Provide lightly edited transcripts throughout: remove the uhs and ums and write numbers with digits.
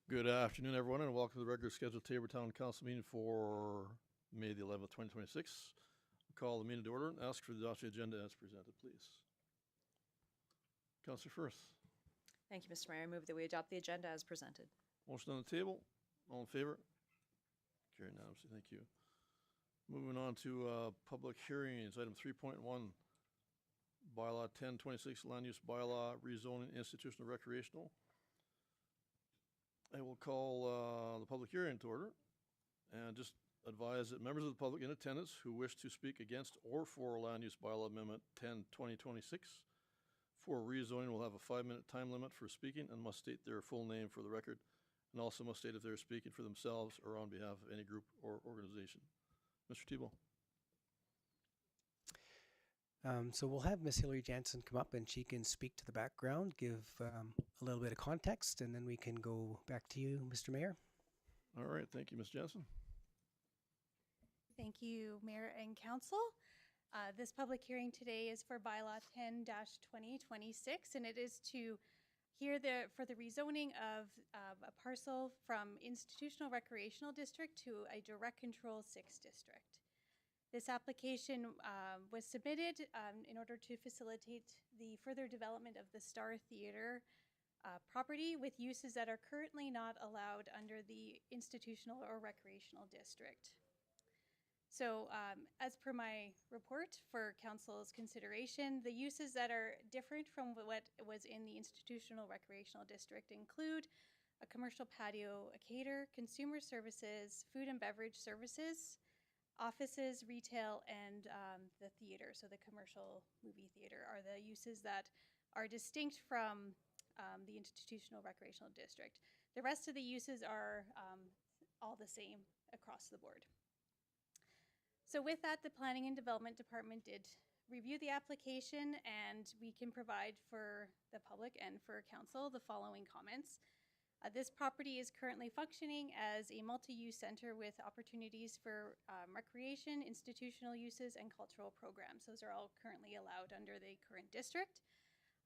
Good afternoon, everyone, and welcome to the regular scheduled Taber Town Council meeting for May the 11th, 2026. I'll call the meeting to order and ask for the adoption agenda as presented, please. Councillor Firth. Thank you, Mr. Mayor. I move that we adopt the agenda as presented. Motion on the table. All in favor? Carried unanimously. Thank you. Moving on to public hearings. Item 3.1, Bylaw 1026, Land Use Bylaw, Rezoning Institutional Recreational. I will call the public hearing to order and just advise that members of the public in attendance who wish to speak against or for Land Use Bylaw Amendment 10/2026 for rezoning will have a 5-minute time limit for speaking and must state their full name for the record, and also must state if they're speaking for themselves or on behalf of any group or organization. Mr. Thibault. So we'll have Miss Hillary Jansen come up and she can speak to the background, give a little bit of context, and then we can go back to you, Mr. Mayor. All right. Thank you, Ms. Jansen. Thank you, Mayor and Council. This public hearing today is for Bylaw 10-2026, and it is to hear for the rezoning of a parcel from institutional recreational district to a direct control 6 district. This application was submitted in order to facilitate the further development of the Star Theatre property with uses that are currently not allowed under the institutional or recreational district. So as per my report for Council's consideration, the uses that are different from what was in the institutional recreational district include a commercial patio, a cater, consumer services, food and beverage services, offices, retail, and the theater, so the commercial movie theater, are the uses that are distinct from the institutional recreational district. The rest of the uses are all the same across the board. So with that, the Planning and Development Department did review the application, and we can provide for the public and for Council the following comments. This property is currently functioning as a multi-use center with opportunities for recreation, institutional uses, and cultural programs. Those are all currently allowed under the current district.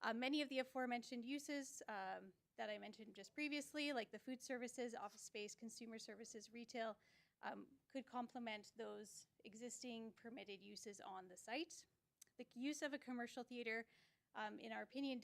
Many of the aforementioned uses that I mentioned just previously, like the food services, office space, consumer services, retail, could complement those existing permitted uses on the site. The use of a commercial theater, in our opinion,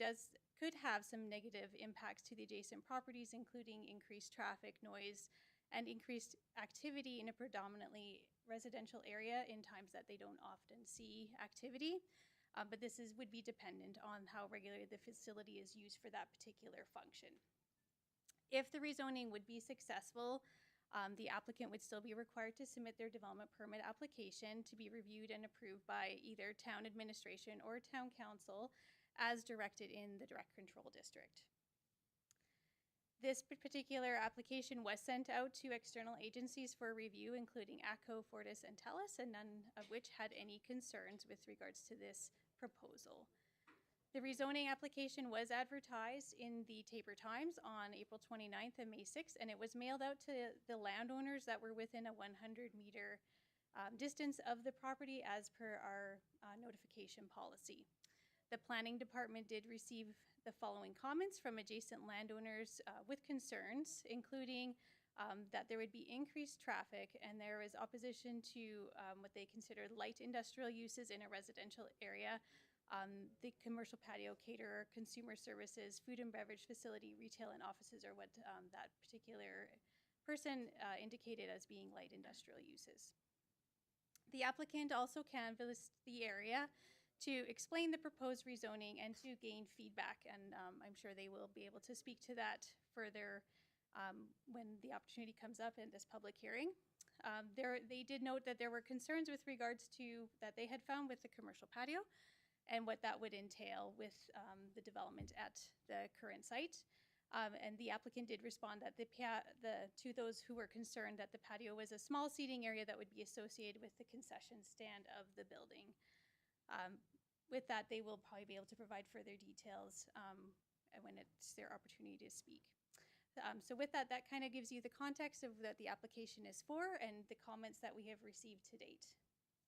could have some negative impacts to the adjacent properties, including increased traffic, noise, and increased activity in a predominantly residential area in times that they don't often see activity. But this would be dependent on how regularly the facility is used for that particular function. If the rezoning would be successful, the applicant would still be required to submit their development permit application to be reviewed and approved by either town administration or town council as directed in the direct control district. This particular application was sent out to external agencies for review, including ATCO, Fortis, and TELUS, and none of which had any concerns with regards to this proposal. The rezoning application was advertised in the Taber Times on April 29th and May 6th, and it was mailed out to the landowners that were within a 100-meter distance of the property as per our notification policy. The Planning Department did receive the following comments from adjacent landowners with concerns, including that there would be increased traffic and there was opposition to what they considered light industrial uses in a residential area. The commercial patio, caterer, consumer services, food and beverage facility, retail, and offices are what that particular person indicated as being light industrial uses. The applicant also canvassed the area to explain the proposed rezoning and to gain feedback, and I'm sure they will be able to speak to that further when the opportunity comes up in this public hearing. They did note that there were concerns with regards to that they had found with the commercial patio and what that would entail with the development at the current site. And the applicant did respond that to those who were concerned that the patio was a small seating area that would be associated with the concession stand of the building. With that, they will probably be able to provide further details when it's their opportunity to speak. So with that, that kind of gives you the context of what the application is for and the comments that we have received to date.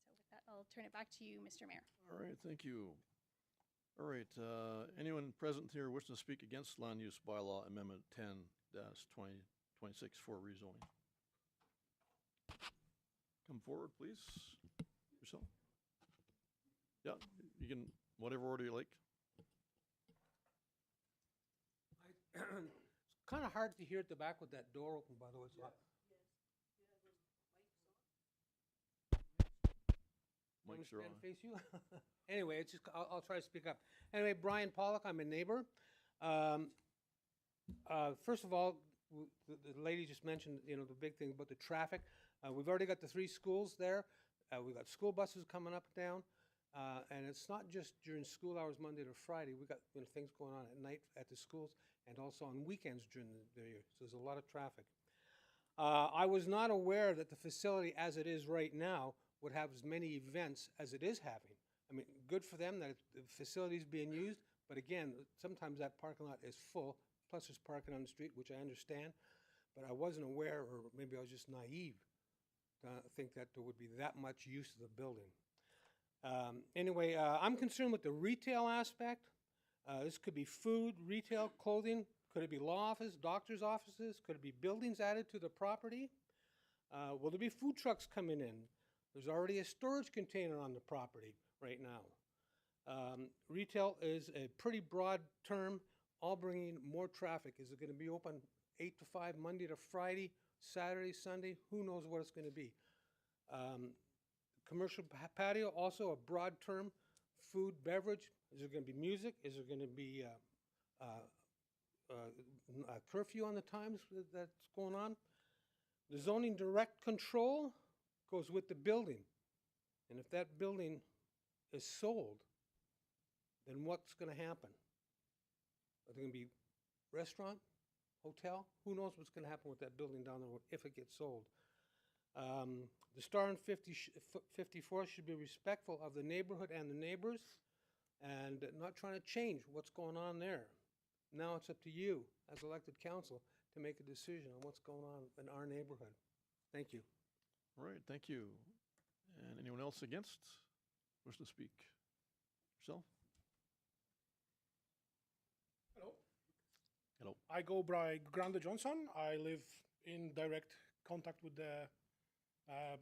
So with that, I'll turn it back to you, Mr. Mayor. All right. Thank you. All right. Anyone present here wishing to speak against Land Use Bylaw Amendment 10-2026? 26 for rezoning. Come forward, please. Yourself. Yeah, you can, whatever order you like. It's kind of hard to hear at the back with that door open, by the way. So Mics are on. Face you. Anyway, it's just I'll try to speak up. Anyway, Brian Pollock, I'm a neighbor. First of all, the lady just mentioned, you know, the big thing about the traffic. We've already got the 3 schools there. We've got school buses coming up and down. And it's not just during school hours, Monday to Friday. We've got, you know, things going on at night at the schools and also on weekends during the year. So there's a lot of traffic. I was not aware that the facility as it is right now would have as many events as it is having. I mean, good for them that the facility is being used, but again, sometimes that parking lot is full, plus there's parking on the street, which I understand, but I wasn't aware, or maybe I was just naive to think that there would be that much use of the building. Anyway, I'm concerned with the retail aspect. This could be food, retail, clothing. Could it be law office, doctor's offices? Could it be buildings added to the property? Will there be food trucks coming in? There's already a storage container on the property right now. Retail is a pretty broad term, all bringing more traffic. Is it going to be open 8 to 5, Monday to Friday, Saturday, Sunday? Who knows what it's going to be? Commercial patio, also a broad term. Food, beverage. Is there going to be music? Is there going to be a curfew on the times that's going on? The zoning direct control goes with the building. And if that building is sold, then what's going to happen? Are there going to be restaurant, hotel? Who knows what's going to happen with that building down the road if it gets sold? The Star and 54 should be respectful of the neighborhood and the neighbors and not trying to change what's going on there. Now it's up to you as elected council to make a decision on what's going on in our neighborhood. Thank you. All right, thank you. And anyone else against? Wish to speak? Yourself? Hello. Hello. I go by Grande Johnson. I live in direct contact with the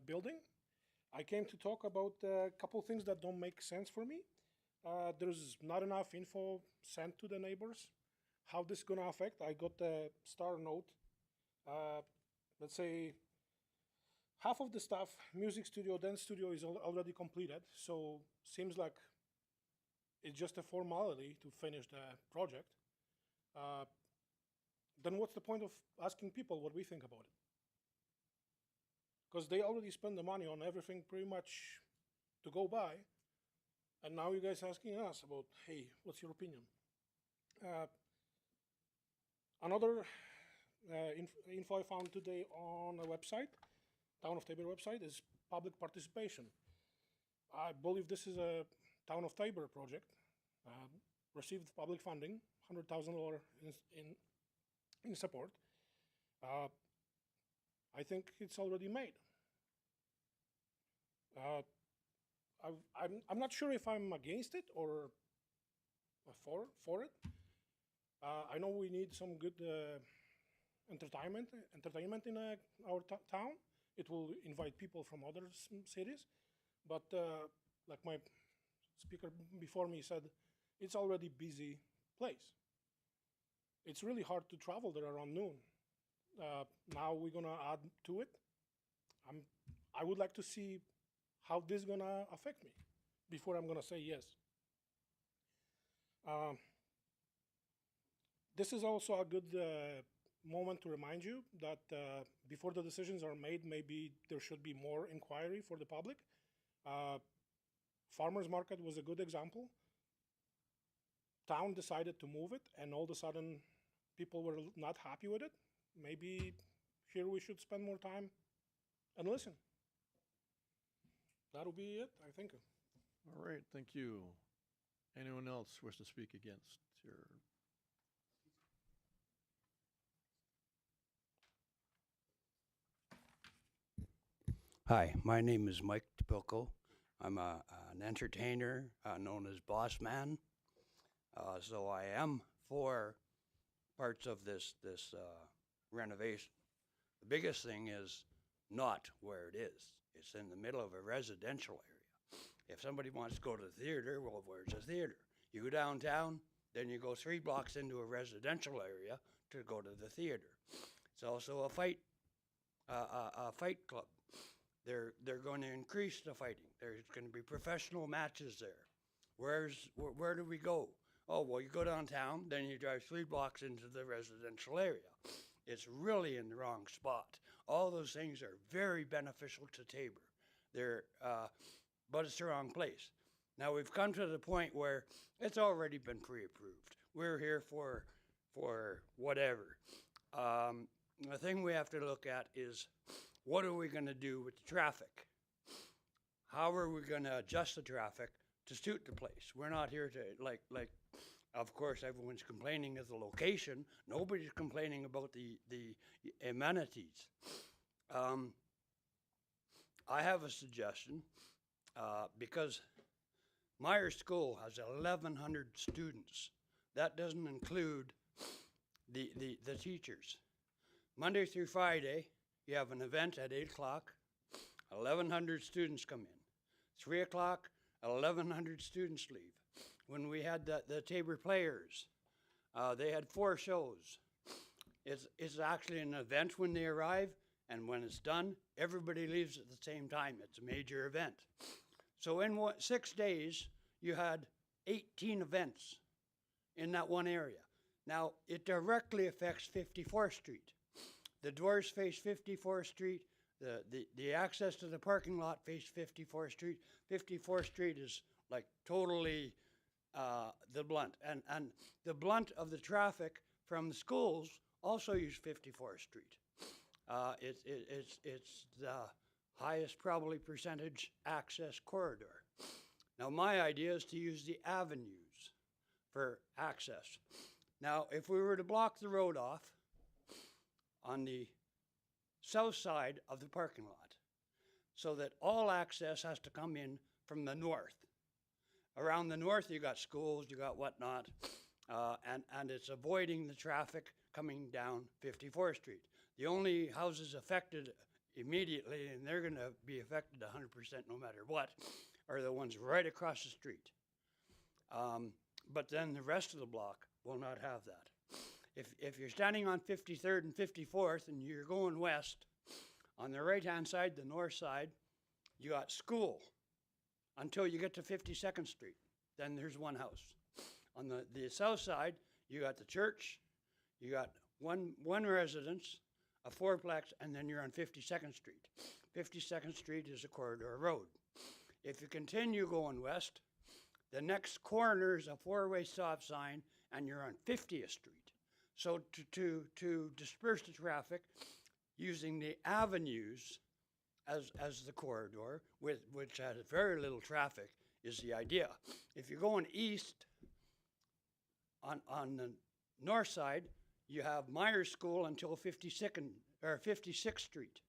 building. I came to talk about a couple things that don't make sense for me. There's not enough info sent to the neighbors. How this is going to affect? I got the Star note. Let's say half of the stuff, music studio, dance studio, is already completed. So seems like it's just a formality to finish the project. Then what's the point of asking people what we think about it? Because they already spend the money on everything pretty much to go by. And now you guys asking us about, hey, what's your opinion? Another info I found today on a website, Town of Taber website, is public participation. I believe this is a Town of Taber project, received public funding, $100,000 in support. I think it's already made. I'm not sure if I'm against it or for it. I know we need some good entertainment in our town. It will invite people from other cities, but like my speaker before me said, it's already a busy place. It's really hard to travel there around noon. Now we're gonna add to it. I would like to see how this is gonna affect me before I'm gonna say yes. This is also a good moment to remind you that before the decisions are made, maybe there should be more inquiry for the public. Farmers market was a good example. Town decided to move it, and all of a sudden people were not happy with it. Maybe here we should spend more time and listen. That'll be it, I think. All right, thank you. Anyone else wish to speak against your? Hi, my name is Mike Topilko. I'm an entertainer known as Boss Man. So I am for parts of this renovation The biggest thing is not where it is. It's in the middle of a residential area. If somebody wants to go to the theater, well, where's the theater? You go downtown, then you go 3 blocks into a residential area to go to the theater. It's also a fight club. They're going to increase the fighting. There's going to be professional matches there. Where do we go? Oh, well, you go downtown, then you drive 3 blocks into the residential area. It's really in the wrong spot. All those things are very beneficial to Taber. But it's the wrong place. Now we've come to the point where it's already been pre-approved. We're here for whatever. The thing we have to look at is, what are we going to do with the traffic? How are we going to adjust the traffic to suit the place? We're not here to, like, of course, everyone's complaining of the location. Nobody's complaining about the amenities. I have a suggestion, because Myers School has 1,100 students. That doesn't include the teachers. Monday through Friday, you have an event at 8 o'clock, 1,100 students come in. 3 o'clock, 1,100 students leave. When we had the Taber Players, they had 4 shows. It's actually an event when they arrive, and when it's done, everybody leaves at the same time. It's a major event. So in 6 days, you had 18 events in that one area. Now, it directly affects 54th Street. The doors face 54th Street. The access to the parking lot face 54th Street. 54th Street is like totally the blunt. And the blunt of the traffic from the schools also use 54th Street. It's the highest probably percentage access corridor. Now my idea is to use the avenues for access. Now if we were to block the road off on the south side of the parking lot so that all access has to come in from the north. Around the north you got schools, you got whatnot, and it's avoiding the traffic coming down 54th Street. The only houses affected immediately, and they're going to be affected 100% no matter what, are the ones right across the street. But then the rest of the block will not have that. If you're standing on 53rd and 54th and you're going west, on the right-hand side, the north side, you got school until you get to 52nd Street. Then there's one house. On the south side, you got the church, you got one residence, a fourplex, and then you're on 52nd Street. 52nd Street is a corridor road. If you continue going west, the next corner is a 4-way stop sign, and you're on 50th Street. So to disperse the traffic, using the avenues as the corridor, which has very little traffic, is the idea. If you're going east, on the north side, you have Myers School until 56th Street.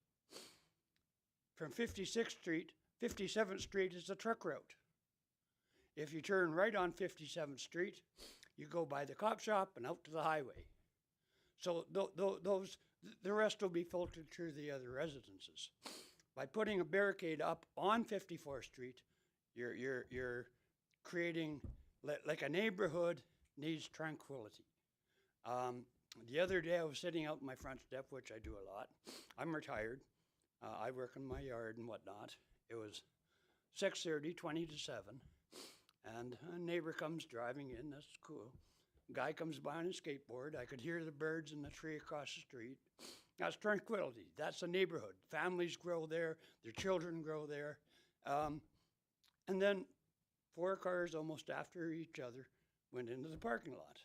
From 56th Street, 57th Street is a truck route. If you turn right on 57th Street, you go by the cop shop and out to the highway. So the rest will be filtered through the other residences. By putting a barricade up on 54th Street, you're creating, like a neighborhood needs tranquility. The other day I was sitting out in my front step, which I do a lot. I'm retired. I work in my yard and whatnot. It was 6:30, 20 to 7, and a neighbor comes driving in. That's cool. Guy comes by on a skateboard. I could hear the birds in the tree across the street. That's tranquility. That's a neighborhood. Families grow there. Their children grow there. And then 4 cars almost after each other went into the parking lot.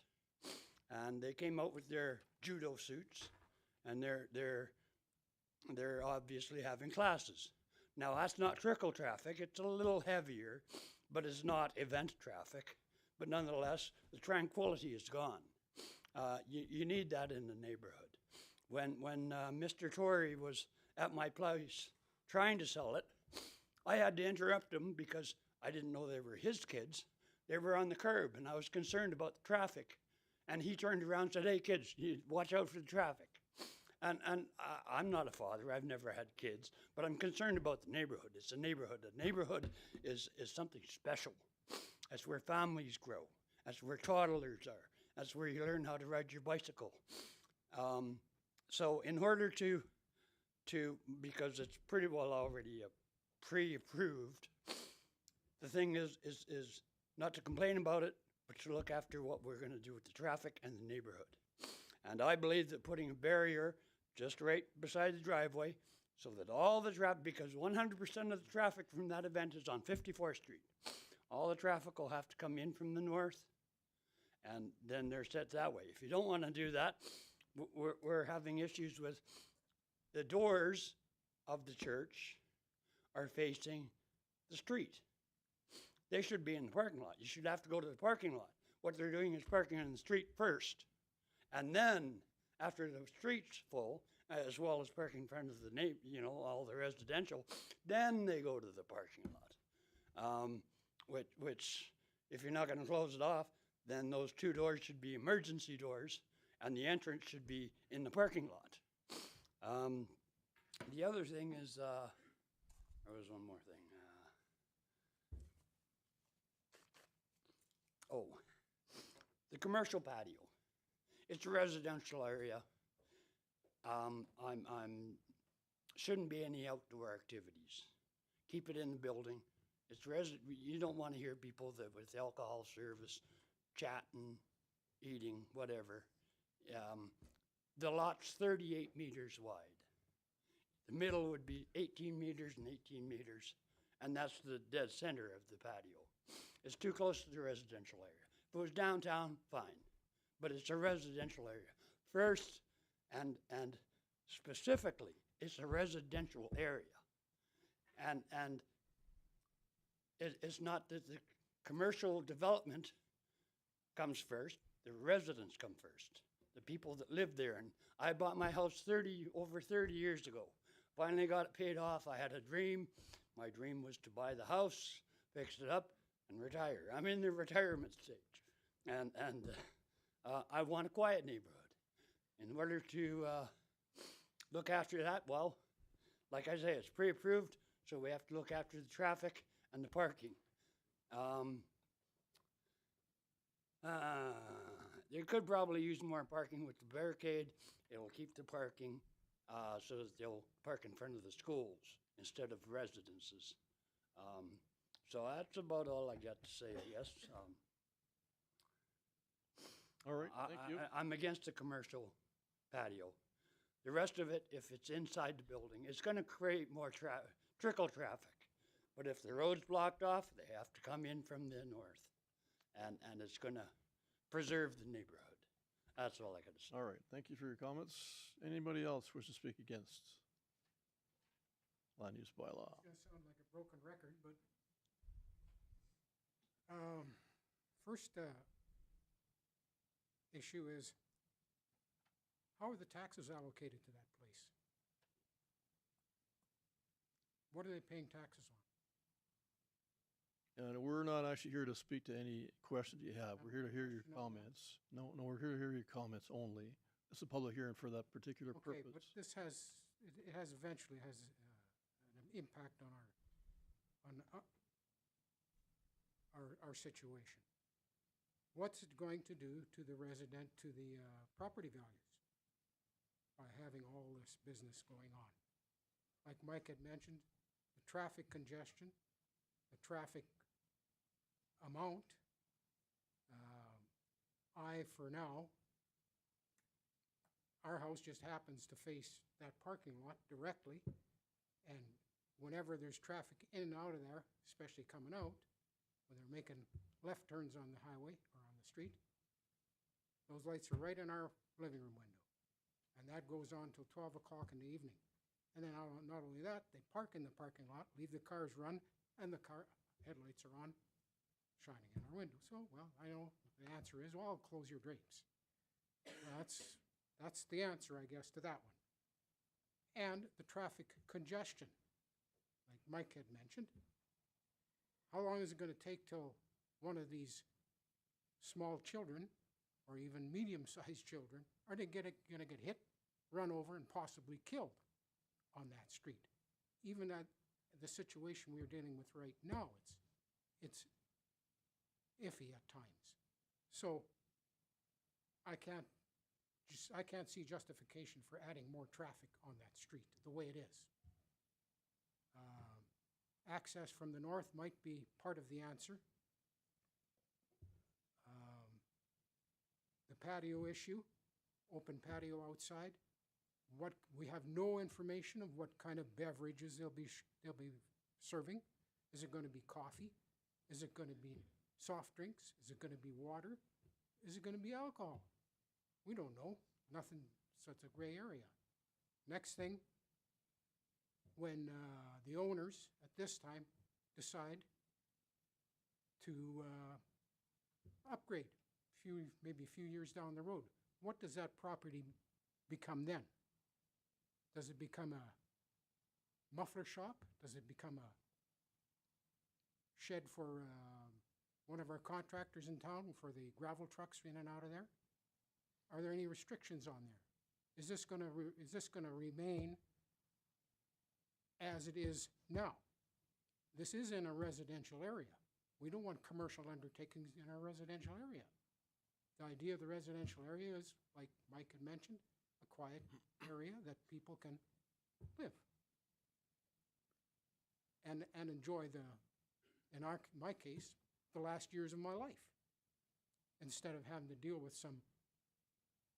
And they came out with their judo suits, and they're obviously having classes. Now that's not trickle traffic. It's a little heavier, but it's not event traffic. But nonetheless, the tranquility is gone. You need that in the neighborhood. When Mr. Tory was at my place trying to sell it, I had to interrupt him because I didn't know they were his kids. They were on the curb, and I was concerned about the traffic. And he turned around and said, "Hey, kids, you watch out for the traffic." And I'm not a father. I've never had kids, but I'm concerned about the neighborhood. It's a neighborhood. A neighborhood is something special. That's where families grow. That's where toddlers are. That's where you learn how to ride your bicycle. So in order to because it's pretty well already pre-approved, the thing is not to complain about it, but to look after what we're going to do with the traffic and the neighborhood. And I believe that putting a barrier just right beside the driveway so that all the traffic, because 100% of the traffic from that event is on 54th Street. All the traffic will have to come in from the north, and then they're set that way. If you don't want to do that, we're having issues with the doors of the church are facing the street. They should be in the parking lot. You should have to go to the parking lot. What they're doing is parking in the street first. And then, after the street's full, as well as parking in front of the all the residential, then they go to the parking lot. Which, if you're not going to close it off, then those two doors should be emergency doors, and the entrance should be in the parking lot. The other thing is, there was one more thing. The commercial patio. It's a residential area. Shouldn't be any outdoor activities. Keep it in the building. You don't want to hear people that with alcohol service, chatting, eating, whatever. The lot's 38 meters wide. The middle would be 18 meters and 18 meters, and that's the dead center of the patio. It's too close to the residential area. If it was downtown, fine, but it's a residential area. First, and specifically, it's a residential area. And it's not that the commercial development comes first, the residents come first, the people that live there. And I bought my house over 30 years ago. Finally got it paid off. I had a dream. My dream was to buy the house, fix it up, and retire. I'm in the retirement stage. And I want a quiet neighborhood. In order to look after that, well, like I say, it's pre-approved, so we have to look after the traffic and the parking. They could probably use more parking with the barricade. It'll keep the parking so that they'll park in front of the schools instead of residences. So that's about all I got to say, I guess. All right, thank you. I'm against the commercial patio. The rest of it, if it's inside the building, it's going to create more trickle traffic. But if the road's blocked off, they have to come in from the north. And it's going to preserve the neighborhood. That's all I got to say. All right, thank you for your comments. Anybody else wish to speak against land use bylaw? It's gonna sound like a broken record, but first issue is, how are the taxes allocated to that place? What are they paying taxes on? And we're not actually here to speak to any questions you have. We're here to hear your No, no. comments. No, we're here to hear your comments only. It's a public hearing for that particular Okay, but purpose. this has, it has eventually has an impact on our situation. What's it going to do to the property values by having all this business going on? Like Mike had mentioned, the traffic congestion, the traffic amount. For now, our house just happens to face that parking lot directly, and whenever there's traffic in and out of there, especially coming out, when they're making left turns on the highway or on the street, those lights are right in our living room window. And that goes on till 12 o'clock in the evening. And then not only that, they park in the parking lot, leave the cars run, and the car headlights are on, shining in our window. So, well, I know the answer is, well, close your drapes. Well, that's the answer, I guess, to that one. And the traffic congestion, like Mike had mentioned. How long is it going to take till one of these small children, or even medium-sized children, are they going to get hit run over and possibly killed on that street. Even at the situation we're dealing with right now, it's iffy at times. So I can't see justification for adding more traffic on that street the way it is. Access from the north might be part of the answer. The patio issue, open patio outside. We have no information of what kind of beverages they'll be serving. Is it going to be coffee? Is it going to be soft drinks? Is it going to be water? Is it going to be alcohol? We don't know. Nothing, so it's a gray area. Next thing, when the owners at this time decide to upgrade maybe a few years down the road, what does that property become then? Does it become a muffler shop? Does it become a shed for one of our contractors in town for the gravel trucks in and out of there? Are there any restrictions on there? Is this going to remain as it is now? This is in a residential area. We don't want commercial undertakings in our residential area. The idea of the residential area is, like Mike had mentioned, a quiet area that people can live and enjoy in my case, the last years of my life, instead of having to deal with some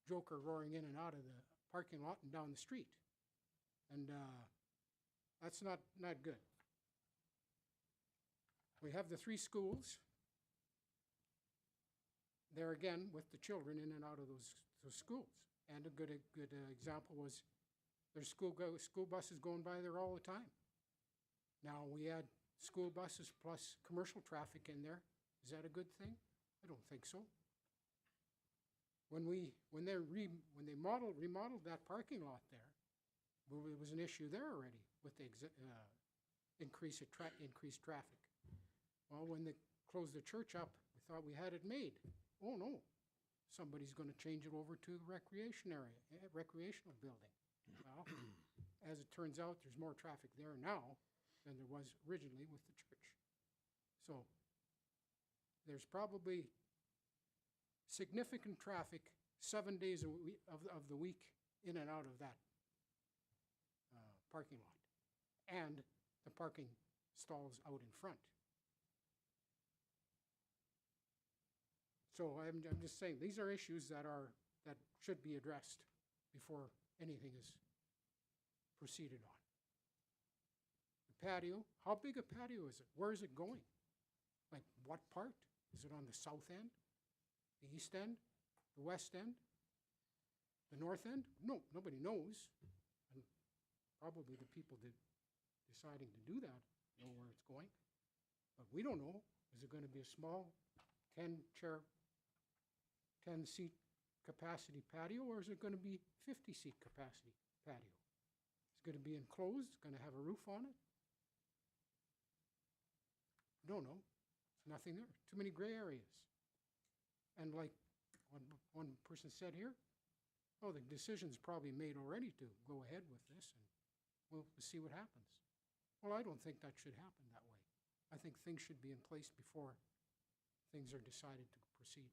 joker roaring in and out of the parking lot and down the street. And that's not good. We have the 3 schools. There again, with the children in and out of those schools. And a good example was there's school buses going by there all the time. Now we add school buses plus commercial traffic in there. Is that a good thing? I don't think so. When they remodeled that parking lot there, well, it was an issue there already with the increased traffic. Well, when they closed the church up, we thought we had it made. Oh no, somebody's going to change it over to the recreational building. Well, as it turns out, there's more traffic there now than there was originally with the church. So there's probably significant traffic 7 days of the week in and out of that parking lot, and the parking stalls out in front. So I'm just saying, these are issues that should be addressed before anything is proceeded on. The patio, how big a patio is it? Where is it going? Like what part? Is it on the south end, the east end, the west end, the north end? No, nobody knows. And probably the people deciding to do that know where it's going. But we don't know. Is it going to be a small 10-seat capacity patio, or is it going to be 50-seat capacity patio? Is it going to be enclosed? Going to have a roof on it? Don't know. There's nothing there. Too many gray areas. And like one person said here, oh, the decision's probably made already to go ahead with this, and we'll see what happens. Well, I don't think that should happen that way. I think things should be in place before things are decided to proceed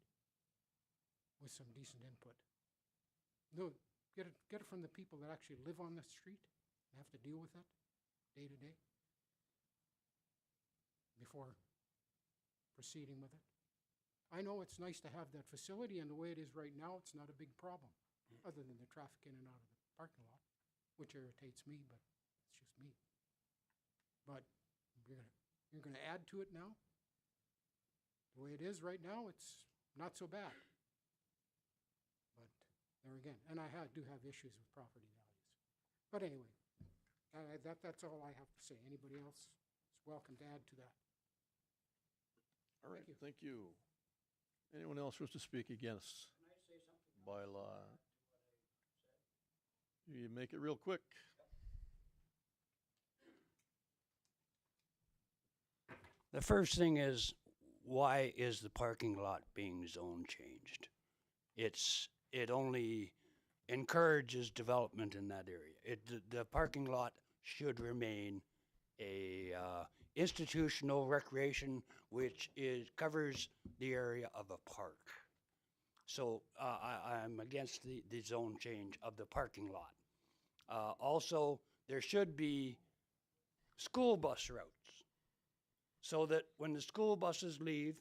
with some decent input. No, get it from the people that actually live on the street and have to deal with it day to day before proceeding with it. I know it's nice to have that facility, and the way it is right now, it's not a big problem, other than the traffic in and out of the parking lot, which irritates me, but it's just me. But you're gonna add to it now? The way it is right now, it's not so bad. But there again, and I do have issues with property values. But anyway, that's all I have to say. Anybody else is welcome to add to that. All right, thank you. Anyone else wish to speak against bylaw? You make it real quick. The first thing is, why is the parking lot being zone changed? It only encourages development in that area. The parking lot should remain a institutional recreation, which covers the area of a park. So I'm against the zone change of the parking lot. Also, there should be school bus routes so that when the school buses leave,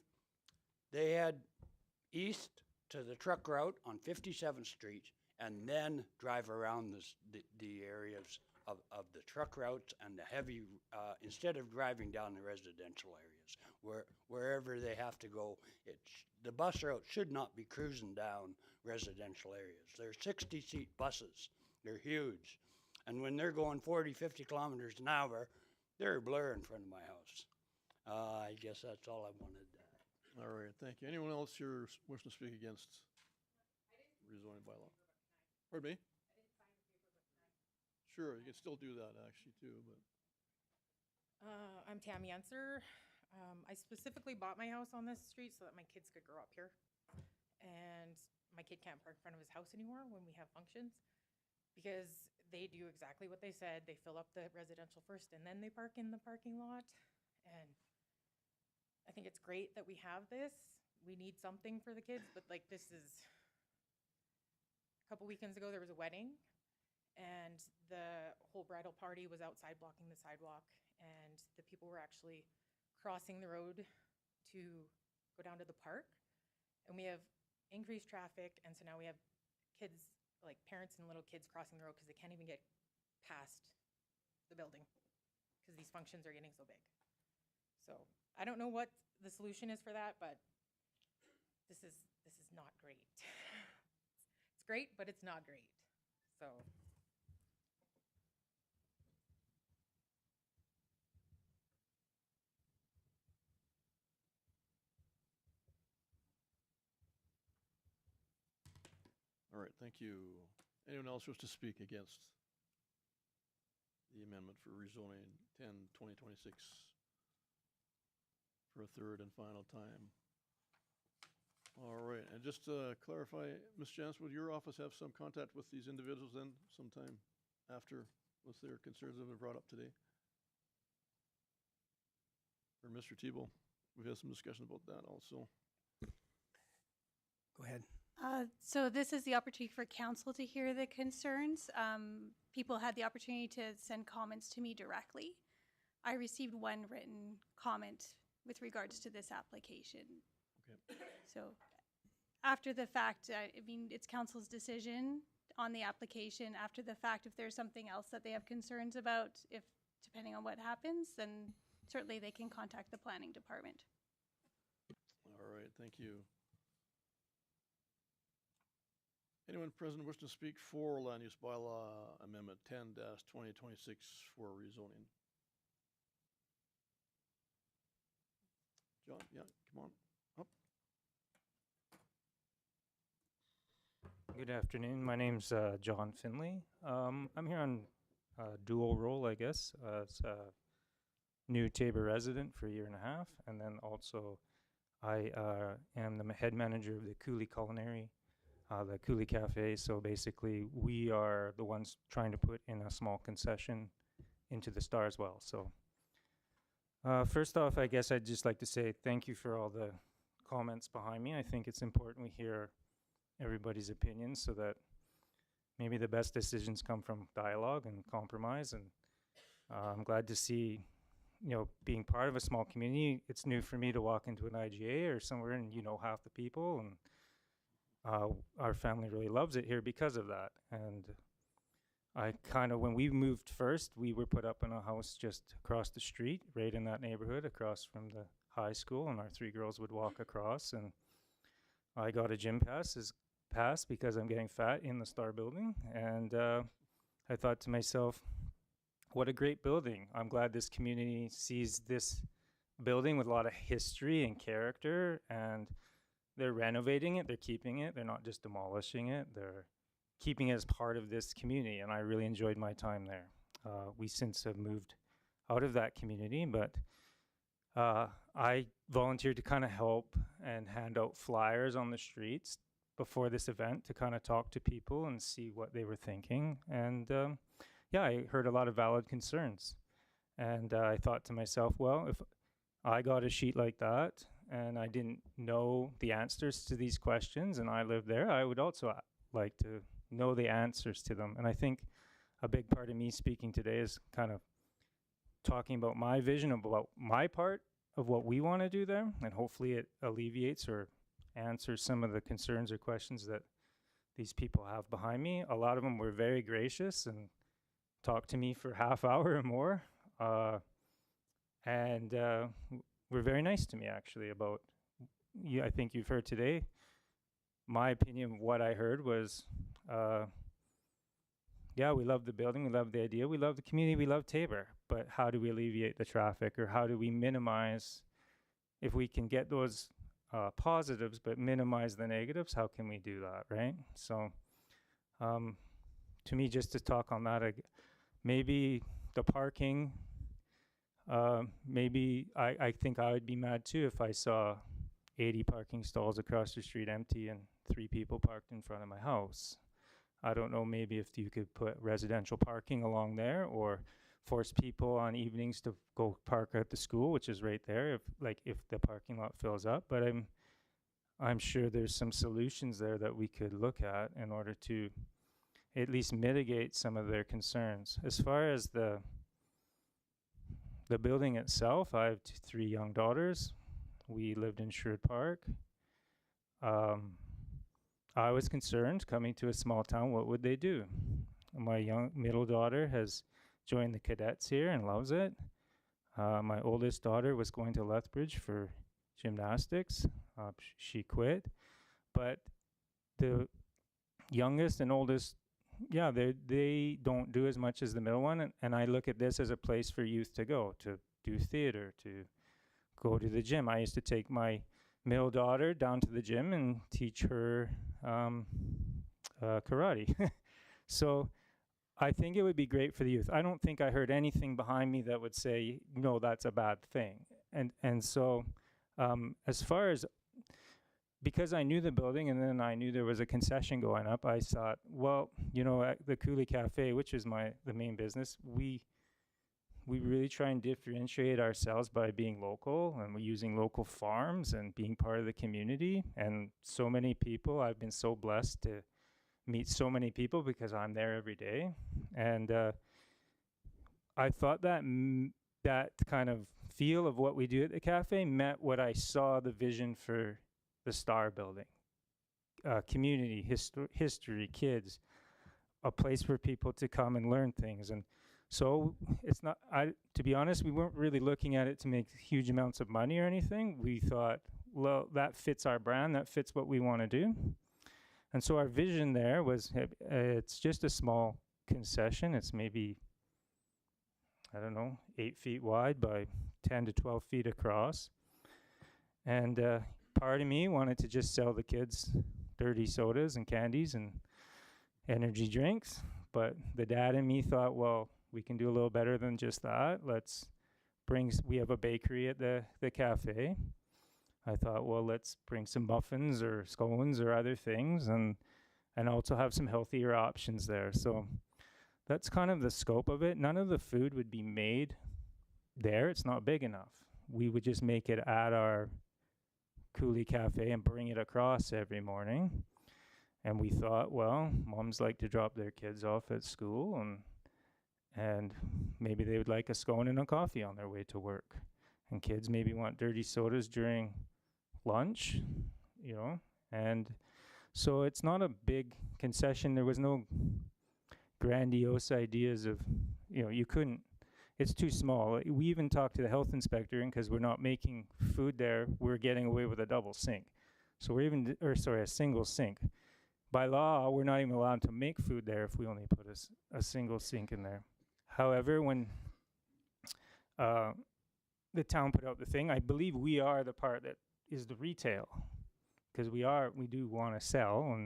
they head east to the truck route on 57th Street and then drive around the areas of the truck routes and the heavy, instead of driving down the residential areas, wherever they have to go, the bus route should not be cruising down residential areas. They're 60-seat buses. They're huge. And when they're going 40, 50 kilometers an hour, they're a blur in front of my house. I guess that's all I wanted to add. All right, thank you. Anyone else here wishing to speak against rezoning bylaw? Pardon me? Sure, you can still do that actually too, but. I'm Tammy Enser. I specifically bought my house on this street so that my kids could grow up here. And my kid can't park in front of his house anymore when we have functions because they do exactly what they said. They fill up the residential first and then they park in the parking lot. And I think it's great that we have this. We need something for the kids, but like this is, a couple weekends ago there was a wedding and the whole bridal party was outside blocking the sidewalk and the people were actually crossing the road to go down to the park. And we have increased traffic, and so now we have kids, like parents and little kids crossing the road because they can't even get past the building because these functions are getting so big. So I don't know what the solution is for that, but this is not great. It's great, but it's not great. So. All right, thank you. Anyone else wish to speak against the amendment for rezoning 10/2026 for a third and final time? All right, and just to clarify, Ms. Jans, would your office have some contact with these individuals then sometime after with their concerns that have been brought up today? Or Mr. Tebow, we've had some discussion about that also. Go ahead. So this is the opportunity for council to hear the concerns. People had the opportunity to send comments to me directly. I received one written comment with regards to this application. Okay. So after the fact, I mean, it's council's decision on the application. After the fact, if there's something else that they have concerns about, if depending on what happens, then certainly they can contact the planning department. All right, thank you. Anyone present wish to speak for land use bylaw amendment 10-2026 for rezoning? John, yeah, come on up. Good afternoon. My name's John Finley. I'm here on a dual role, I guess, as a new Tabor resident for a year and a half, and then also I am the head manager of the Cooley Culinary, the Cooley Cafe. So basically, we are the ones trying to put in a small concession into the Star as well. So first off, I guess I'd just like to say thank you for all the comments behind me. I think it's important we hear everybody's opinions so that maybe the best decisions come from dialogue and compromise. And I'm glad to see, you know, being part of a small community. It's new for me to walk into an IGA or somewhere and you know half the people, and our family really loves it here because of that. And I kind of, when we moved first, we were put up in a house just across the street, right in that neighborhood, across from the high school, and our three girls would walk across. And I got a gym pass because I'm getting fat in the Star building. And I thought to myself, what a great building. I'm glad this community sees this building with a lot of history and character, and they're renovating it, they're keeping it, they're not just demolishing it, they're keeping it as part of this community, and I really enjoyed my time there. We since have moved out of that community, but I volunteered to kind of help and hand out flyers on the streets before this event to kind of talk to people and see what they were thinking. And yeah, I heard a lot of valid concerns. And I thought to myself, well, if I got a sheet like that and I didn't know the answers to these questions and I lived there, I would also like to know the answers to them. And I think a big part of me speaking today is kind of talking about my vision, about my part of what we want to do there, and hopefully it alleviates or answers some of the concerns or questions that these people have behind me. A lot of them were very gracious and talked to me for half hour or more, and were very nice to me actually about, I think you've heard today, my opinion of what I heard was, yeah, we love the building, we love the idea, we love the community, we love Taber, but how do we alleviate the traffic, or how do we minimize, if we can get those positives but minimize the negatives, how can we do that, right? So to me, just to talk on that, maybe the parking, maybe I think I would be mad too if I saw 80 parking stalls across the street empty and 3 people parked in front of my house. I don't know, maybe if you could put residential parking along there, or force people on evenings to go park at the school, which is right there, if the parking lot fills up. But I'm sure there's some solutions there that we could look at in order to at least mitigate some of their concerns. As far as the building itself, I have 3 young daughters. We lived in Sherwood Park. I was concerned coming to a small town, what would they do? My middle daughter has joined the cadets here and loves it. My oldest daughter was going to Lethbridge for gymnastics. She quit. But the youngest and oldest, yeah, they don't do as much as the middle one. And I look at this as a place for youth to go, to do theater, to go to the gym. I used to take my middle daughter down to the gym and teach her karate. So I think it would be great for the youth. I don't think I heard anything behind me that would say, no, that's a bad thing. And so as far as, because I knew the building and then I knew there was a concession going up, I thought, well, you know, at the Coulee Cafe, which is the main business, we really try and differentiate ourselves by being local, and we're using local farms and being part of the community. And so many people, I've been so blessed to meet so many people because I'm there every day. And I thought that that kind of feel of what we do at the cafe met what I saw the vision for the Star building. Community, history, kids, a place for people to come and learn things. And so it's not, to be honest, we weren't really looking at it to make huge amounts of money or anything. We thought, well, that fits our brand, that fits what we want to do. And so our vision there was, it's just a small concession. It's maybe, I don't know, 8 feet wide by 10 to 12 feet across. And part of me wanted to just sell the kids dirty sodas and candies and energy drinks. But the dad in me thought, well, we can do a little better than just that. We have a bakery at the cafe. I thought, well, let's bring some muffins or scones or other things and also have some healthier options there. So that's kind of the scope of it. None of the food would be made there. It's not big enough. We would just make it at our Coulee Cafe and bring it across every morning. And we thought, well, moms like to drop their kids off at school, and maybe they would like a scone and a coffee on their way to work. And kids maybe want dirty sodas during lunch, you know. And so it's not a big concession. There was no grandiose ideas of, you know, you couldn't, it's too small. We even talked to the health inspector, and because we're not making food there, we're getting away with a double sink. So we're even, a single sink. By law, we're not even allowed to make food there if we only put a single sink in there. However, when the town put out the thing, I believe we are the part that is the retail, because we do want to sell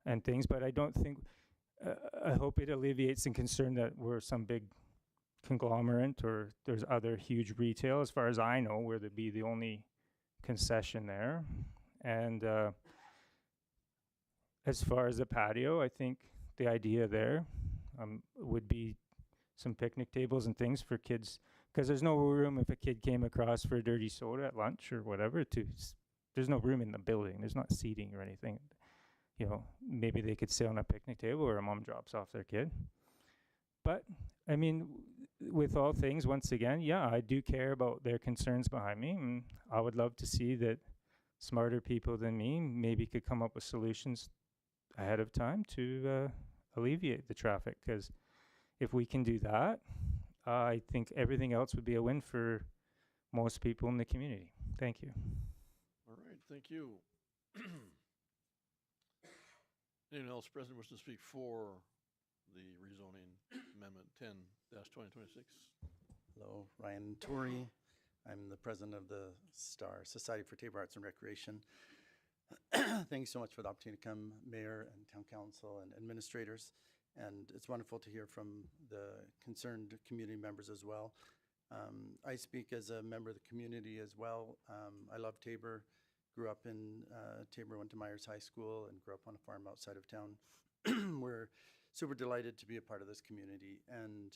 and things, but I don't think, I hope it alleviates the concern that we're some big conglomerate or there's other huge retail. As far as I know, we're be the only concession there. And as far as the patio, I think the idea there would be some picnic tables and things for kids, because there's no room if a kid came across for a dirty soda at lunch or whatever. There's no room in the building. There's not seating or anything. You know, maybe they could sit on a picnic table or a mom drops off their kid. But I mean, with all things, once again, yeah, I do care about their concerns behind me, and I would love to see that smarter people than me maybe could come up with solutions ahead of time to alleviate the traffic. Because if we can do that, I think everything else would be a win for most people in the community. Thank you. All right, thank you. Anyone else present wish to speak for the rezoning amendment 10-2026? Hello, Ryan Torrey. I'm the president of the STAR, Society for Tabor Arts and Recreation. Thank you so much for the opportunity to come, Mayor and Town Council and administrators. And it's wonderful to hear from the concerned community members as well. I speak as a member of the community as well. I love Tabor. Grew up in Tabor, went to Myers High School, and grew up on a farm outside of town. We're super delighted to be a part of this community. And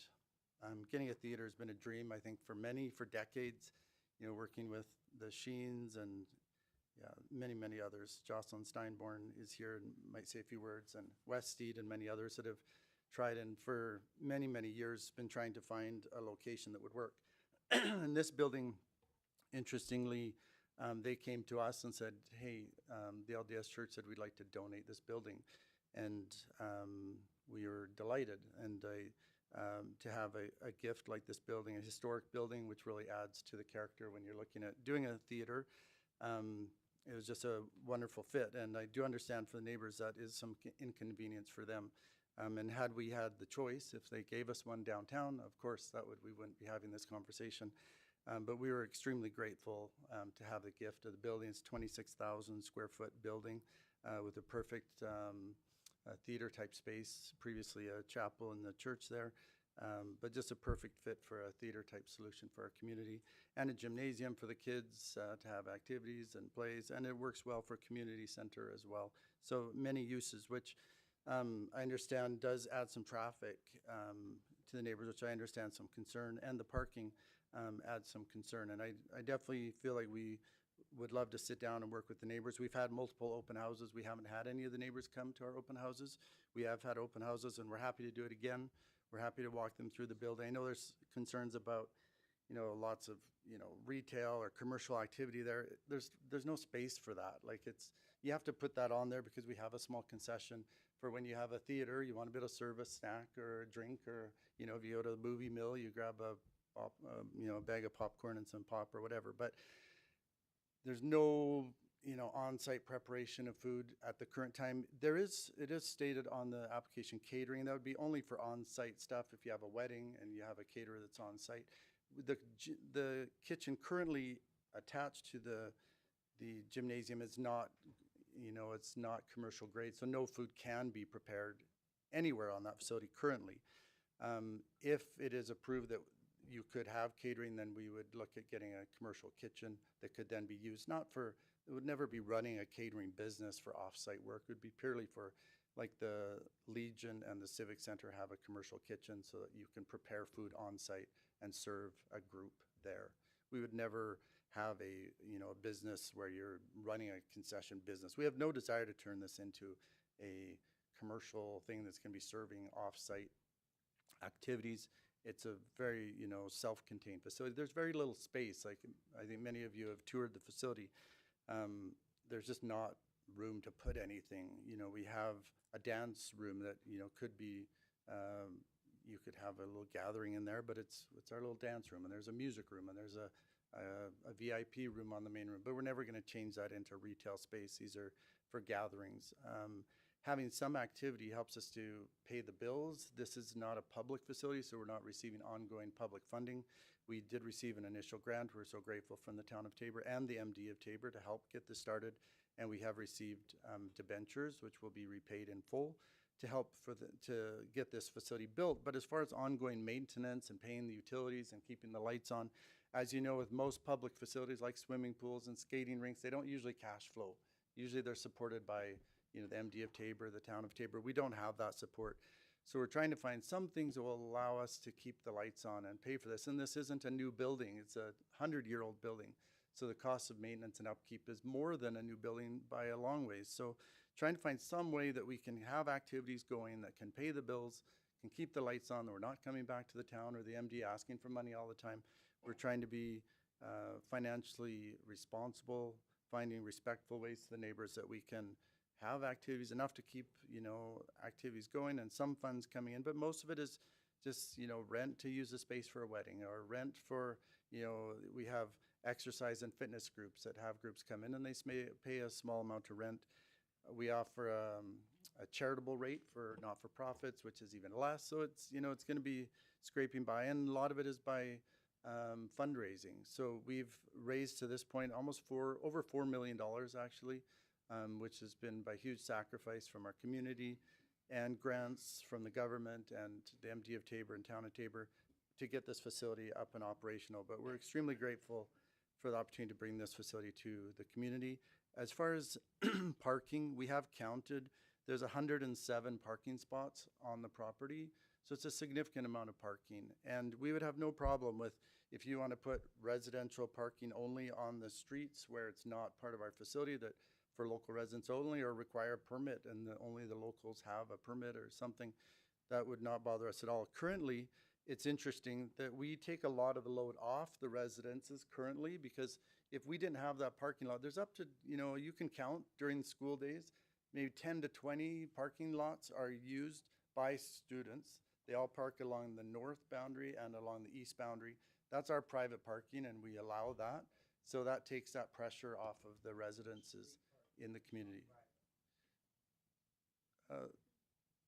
getting a theater has been a dream, I think, for many, for decades. You know, working with the Sheens and many, many others. Jocelyn Steinborn is here and might say a few words, and Wes Steed and many others that have tried and for many, many years been trying to find a location that would work. And this building, interestingly, they came to us and said, hey, the LDS Church said we'd like to donate this building. And we were delighted. And to have a gift like this building, a historic building, which really adds to the character when you're looking at doing a theater, it was just a wonderful fit. And I do understand for the neighbors that is some inconvenience for them. And had we had the choice, if they gave us one downtown, of course, we wouldn't be having this conversation. But we were extremely grateful to have the gift of the building. It's 26,000 square foot building with a perfect theater type space, previously a chapel in the church there, but just a perfect fit for a theater type solution for our community, and a gymnasium for the kids to have activities and plays, and it works well for community center as well. So many uses, which I understand does add some traffic to the neighbors, which I understand some concern, and the parking adds some concern. And I definitely feel like we would love to sit down and work with the neighbors. We've had multiple open houses. We haven't had any of the neighbors come to our open houses. We have had open houses, and we're happy to do it again. We're happy to walk them through the building. I know there's concerns about, you know, lots of, you know, retail or commercial activity there. There's no space for that. Like, you have to put that on there because we have a small concession for when you have a theater, you want a bit of service, snack or a drink, or, you know, if you go to the movie mill, you grab a bag of popcorn and some pop or whatever. But there's no, you know, on-site preparation of food at the current time. It is stated on the application catering. That would be only for on-site stuff if you have a wedding and you have a caterer that's on-site. The kitchen currently attached to the gymnasium is not, you know, it's not commercial grade, so no food can be prepared anywhere on that facility currently. If it is approved that you could have catering, then we would look at getting a commercial kitchen that could then be used, it would never be running a catering business for off-site work. It would be purely for, like, the Legion and the Civic Center have a commercial kitchen so that you can prepare food on-site and serve a group there. We would never have a business where you're running a concession business. We have no desire to turn this into a commercial thing that's going to be serving off-site activities. It's a very, you know, self-contained facility. There's very little space. Like, I think many of you have toured the facility. There's just not room to put anything. You know, we have a dance room that, you know, could be, you could have a little gathering in there, but it's our little dance room, and there's a music room, and there's a VIP room on the main room, but we're never going to change that into retail space. These are for gatherings. Having some activity helps us to pay the bills. This is not a public facility, so we're not receiving ongoing public funding. We did receive an initial grant. We're so grateful from the town of Tabor and the MD of Tabor to help get this started. And we have received debentures, which will be repaid in full to help to get this facility built. But as far as ongoing maintenance and paying the utilities and keeping the lights on, as you know, with most public facilities like swimming pools and skating rinks, they don't usually cash flow. Usually they're supported by, you know, the MD of Tabor, the town of Tabor. We don't have that support. So we're trying to find some things that will allow us to keep the lights on and pay for this. And this isn't a new building, it's a 100-year-old building. So the cost of maintenance and upkeep is more than a new building by a long ways. So trying to find some way that we can have activities going that can pay the bills, can keep the lights on, that we're not coming back to the town or the MD asking for money all the time. We're trying to be financially responsible, finding respectful ways to the neighbors that we can have activities, enough to keep, you know, activities going and some funds coming in, but most of it is just, you know, rent to use the space for a wedding or rent for, you know, we have exercise and fitness groups that have groups come in and they may pay a small amount to rent. We offer a charitable rate for not-for-profits, which is even less. So it's, you know, it's going to be scraping by, and a lot of it is by fundraising. So we've raised to this point almost over $4 million actually, which has been by huge sacrifice from our community and grants from the government and the MD of Tabor and Town of Tabor to get this facility up and operational. But we're extremely grateful for the opportunity to bring this facility to the community. As far as parking, we have counted, there's 107 parking spots on the property. So it's a significant amount of parking. And we would have no problem with, if you want to put residential parking only on the streets where it's not part of our facility, that for local residents only, or require a permit and only the locals have a permit or something, that would not bother us at all. Currently, it's interesting that we take a lot of the load off the residences currently, because if we didn't have that parking lot, there's up to, you know, you can count during school days, maybe 10 to 20 parking lots are used by students. They all park along the north boundary and along the east boundary. That's our private parking, and we allow that. So that takes that pressure off of the residences in the community.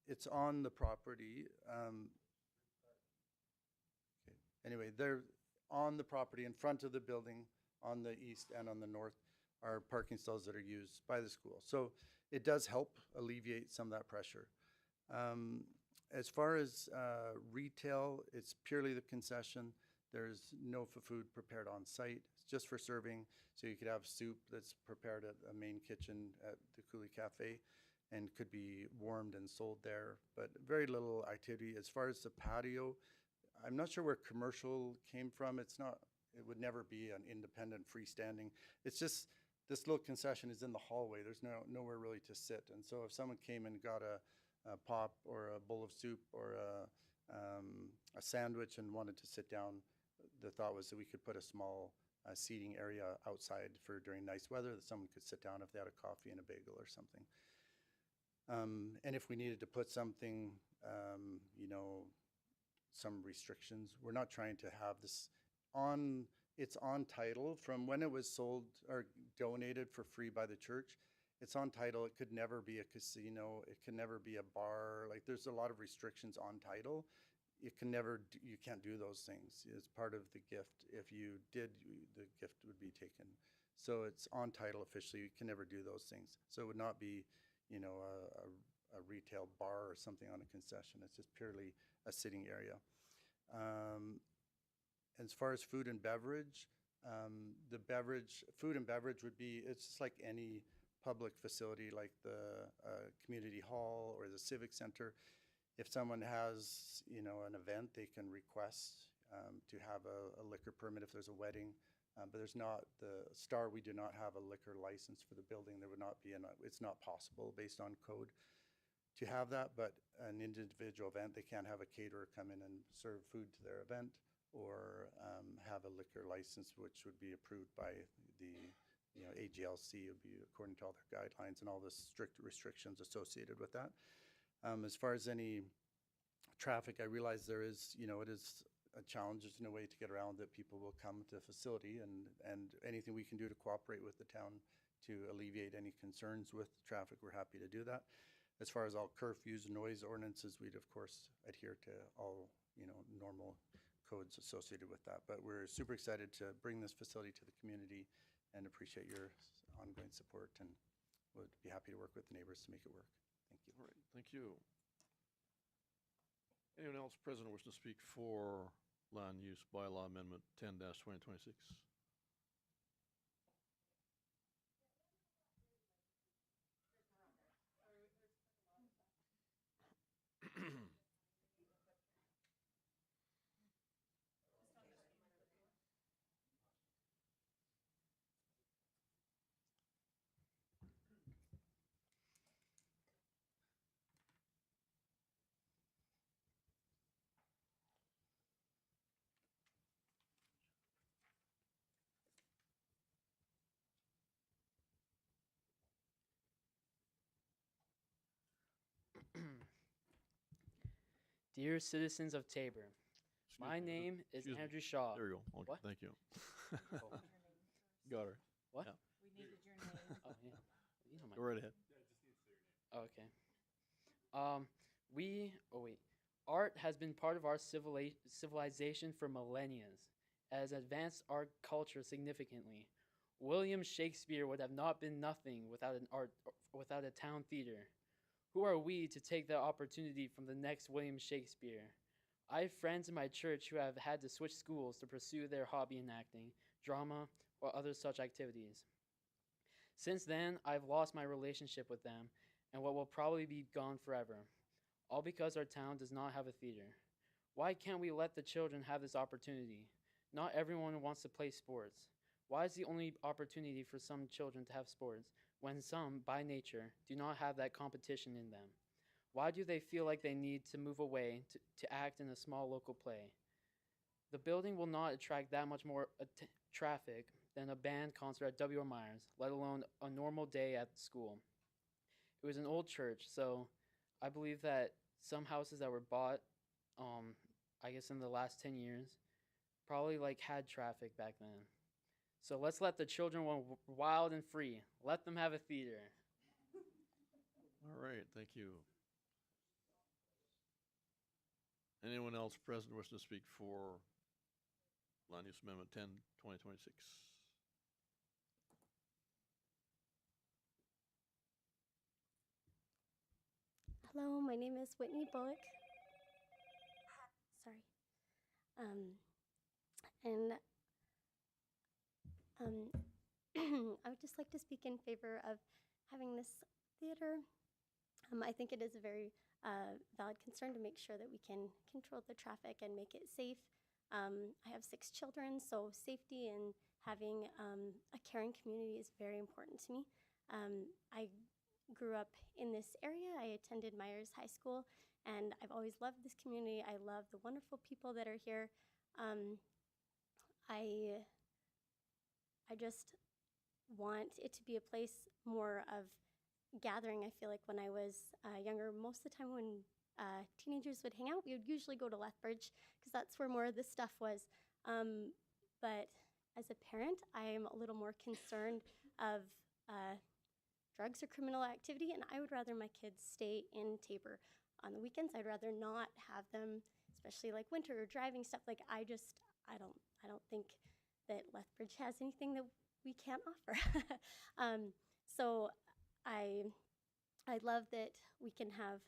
It's on the property. Okay. Anyway, they're on the property in front of the building on the east and on the north are parking stalls that are used by the school. So it does help alleviate some of that pressure. As far as retail, it's purely the concession. There's no food prepared on site. It's just for serving. So you could have soup that's prepared at a main kitchen at the Cooley Cafe and could be warmed and sold there, but very little activity. As far as the patio, I'm not sure where commercial came from. It's not, it would never be an independent freestanding. It's just, this little concession is in the hallway. There's nowhere really to sit. And so if someone came and got a pop or a bowl of soup or a sandwich and wanted to sit down, the thought was that we could put a small seating area outside for during nice weather, that someone could sit down if they had a coffee and a bagel or something. And if we needed to put something, you know, some restrictions, we're not trying to have this on, it's on title from when it was sold or donated for free by the church. It's on title. It could never be a casino. It can never be a bar. Like, there's a lot of restrictions on title. It can never, you can't do those things. It's part of the gift. If you did, the gift would be taken. So it's on title officially. You can never do those things. So it would not be, you know, a retail bar or something on a concession. It's just purely a sitting area. As far as food and beverage, food and beverage would be, it's just like any public facility, like the community hall or the civic center. If someone has, you know, an event, they can request to have a liquor permit if there's a wedding. But there's not, the Star, we do not have a liquor license for the building. There would not be, it's not possible based on code to have that. But an individual event, they can't have a caterer come in and serve food to their event, or have a liquor license, which would be approved by the, you know, AGLC, would be according to all their guidelines and all the strict restrictions associated with that. As far as any traffic, I realize there is, you know, it is a challenge. There's no way to get around that. People will come to the facility, and anything we can do to cooperate with the town to alleviate any concerns with traffic, we're happy to do that. As far as all curfews, noise ordinances, we'd of course adhere to all, you know, normal codes associated with that. But we're super excited to bring this facility to the community and appreciate your ongoing support, and would be happy to work with the neighbors to make it work. Thank you. All right, thank you. Anyone else present wish to speak for land use bylaw amendment 10-2026? Dear citizens of Tabor, Excuse my me, name is excuse me. Andrew Shaw. There you go. Okay, What? thank you. Oh. Got her. What? Yeah. Oh, yeah. You know my Go right ahead. Okay. Art has been part of our civilization for millennia, has advanced our culture significantly. William Shakespeare would have not been nothing without a town theater. Who are we to take the opportunity from the next William Shakespeare? I have friends in my church who have had to switch schools to pursue their hobby in acting, drama, or other such activities. Since then, I've lost my relationship with them, and what will probably be gone forever, all because our town does not have a theater. Why can't we let the children have this opportunity? Not everyone wants to play sports. Why is the only opportunity for some children to have sports when some, by nature, do not have that competition in them? Why do they feel like they need to move away to act in a small local play? The building will not attract that much more traffic than a band concert at W.R. Myers, let alone a normal day at school. It was an old church, so I believe that some houses that were bought, I guess in the last 10 years, probably like had traffic back then. So let's let the children run wild and free. Let them have a theater. All right, thank you. Anyone else present wishing to speak for Land Use Amendment 10, 2026? Hello, my name is Whitney Bullock. Sorry. I would just like to speak in favor of having this theater. I think it is a very valid concern to make sure that we can control the traffic and make it safe. I have 6 children, so safety and having a caring community is very important to me. I grew up in this area. I attended Myers High School, and I've always loved this community. I love the wonderful people that are here. I just want it to be a place more of gathering. I feel like when I was younger, most of the time when teenagers would hang out, we would usually go to Lethbridge because that's where more of this stuff was. But as a parent, I am a little more concerned of drugs or criminal activity, and I would rather my kids stay in Tabor. On the weekends, I'd rather not have them, especially like winter or driving stuff. Like I don't think that Lethbridge has anything that we can't offer. So I love that we can have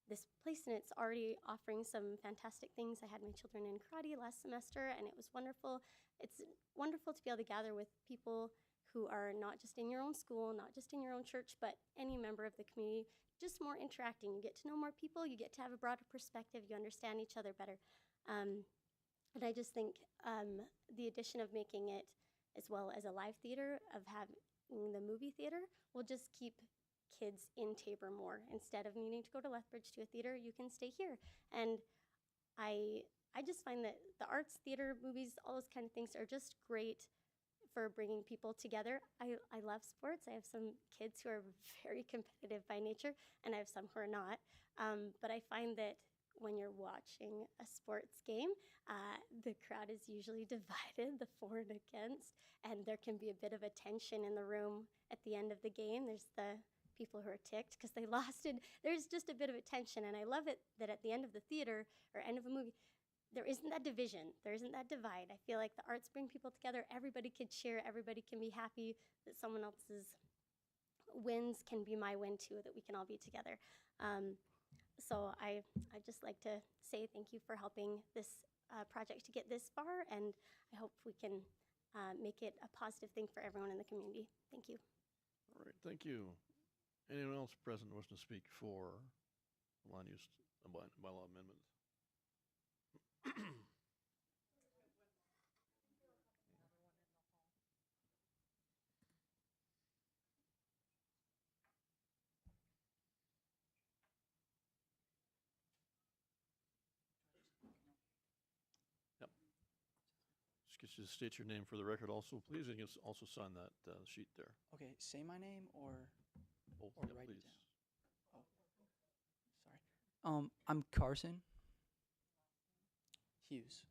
this place, and it's already offering some fantastic things. I had my children in karate last semester, and it was wonderful. It's wonderful to be able to gather with people who are not just in your own school, not just in your own church, but any member of the community, just more interacting. You get to know more people, you get to have a broader perspective, you understand each other better. And I just think the addition of making it as well as a live theater, of having the movie theater, will just keep kids in Tabor more. Instead of needing to go to Lethbridge to a theater, you can stay here. And I just find that the arts, theater, movies, all those kind of things are just great for bringing people together. I love sports. I have some kids who are very competitive by nature, and I have some who are not. But I find that when you're watching a sports game, the crowd is usually divided, the for and against, and there can be a bit of a tension in the room at the end of the game. There's the people who are ticked because they lost it. There's just a bit of a tension, and I love it that at the end of the theater or end of a movie, there isn't that division. There isn't that divide. I feel like the arts bring people together. Everybody can cheer. Everybody can be happy that someone else's wins can be my win too, that we can all be together. So I just like to say thank you for helping this project to get this far, and I hope we can make it a positive thing for everyone in the community. Thank you. All right, thank you. Anyone else present wishing to speak for land use bylaw amendment? Yep. Just get you to state your name for the record also, please, and you can also sign that sheet there. Okay, say my name or Both, or yeah, write please. it down. Oh, sorry. I'm Carson. Hughes.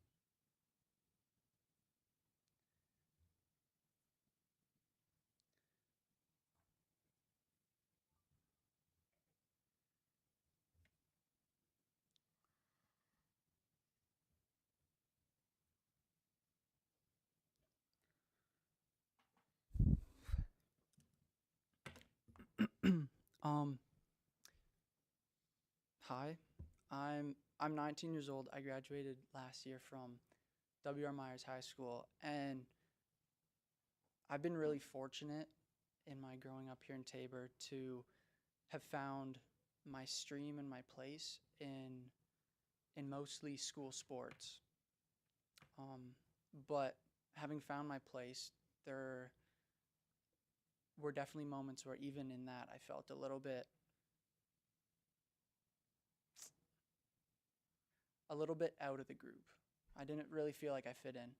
um, Hi, I'm 19 years old. I graduated last year from W.R. Myers High School, and I've been really fortunate in my growing up here in Tabor to have found my stream and my place in mostly school sports. But having found my place, there were definitely moments where even in that I felt a little bit out of the group. I didn't really feel like I fit in.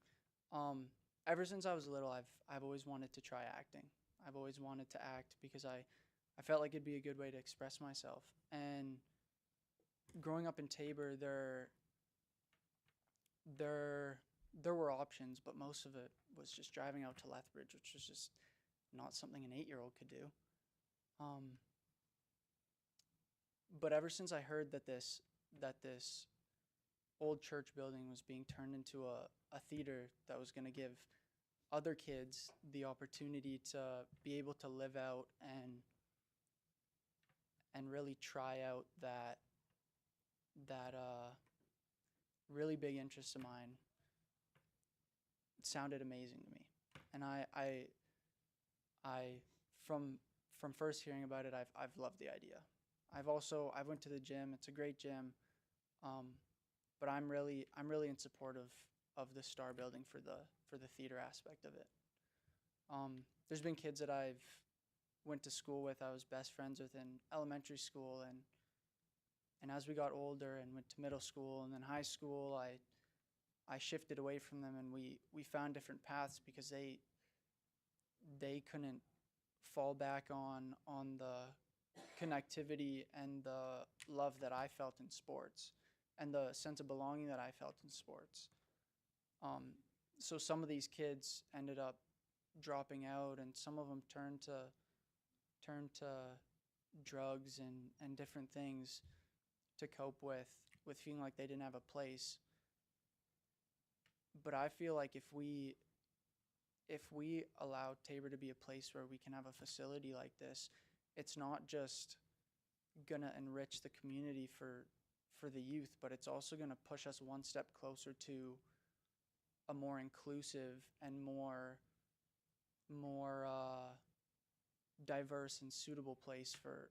Ever since I was little, I've always wanted to try acting. I've always wanted to act because I felt like it'd be a good way to express myself. And growing up in Tabor, there were options, but most of it was just driving out to Lethbridge, which was just not something an 8-year-old could do. But ever since I heard that this old church building was being turned into a theater that was going to give other kids the opportunity to be able to live out and really try out that really big interest of mine, it sounded amazing to me. And I from first hearing about it, I've loved the idea. I went to the gym. It's a great gym. But I'm really in support of the Star building for the theater aspect of it. There's been kids that I've went to school with, I was best friends with in elementary school, and as we got older and went to middle school and then high school, I shifted away from them, and we found different paths because they couldn't fall back on the connectivity and the love that I felt in sports and the sense of belonging that I felt in sports. So some of these kids ended up dropping out, and some of them turned to drugs and different things to cope with feeling like they didn't have a place. But I feel like if we allow Tabor to be a place where we can have a facility like this, it's not just gonna enrich the community for the youth, but it's also gonna push us one step closer to a more inclusive and more diverse and suitable place for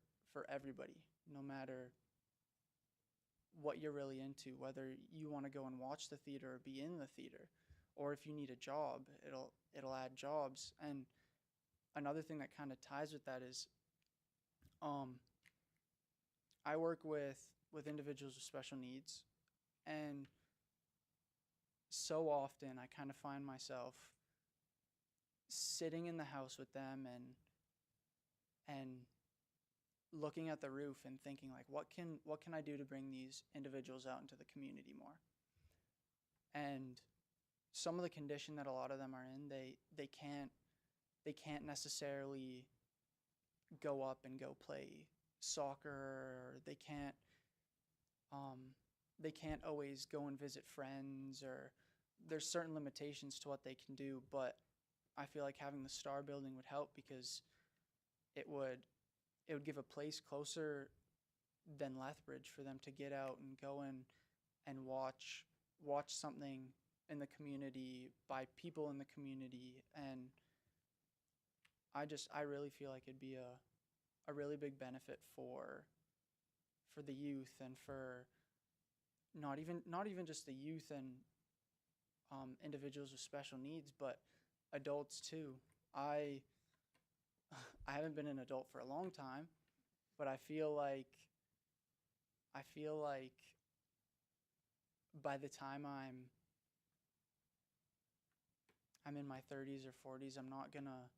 everybody, no matter what you're really into, whether you want to go and watch the theater or be in the theater, or if you need a job, it'll add jobs. And another thing that kind of ties with that is I work with individuals with special needs, and so often I kind of find myself sitting in the house with them and looking at the roof and thinking, like, what can I do to bring these individuals out into the community more? And some of the condition that a lot of them are in, they can't necessarily go up and go play soccer, or they can't always go and visit friends, or there's certain limitations to what they can do. But I feel like having the Star building would help, because it would give a place closer than Lethbridge for them to get out and go in and watch something in the community by people in the community. And I really feel like it'd be a really big benefit for the youth, and for not even just the youth and individuals with special needs, but adults too. I haven't been an adult for a long time, but I feel like by the time I'm in my 30s or 40s, I'm not gonna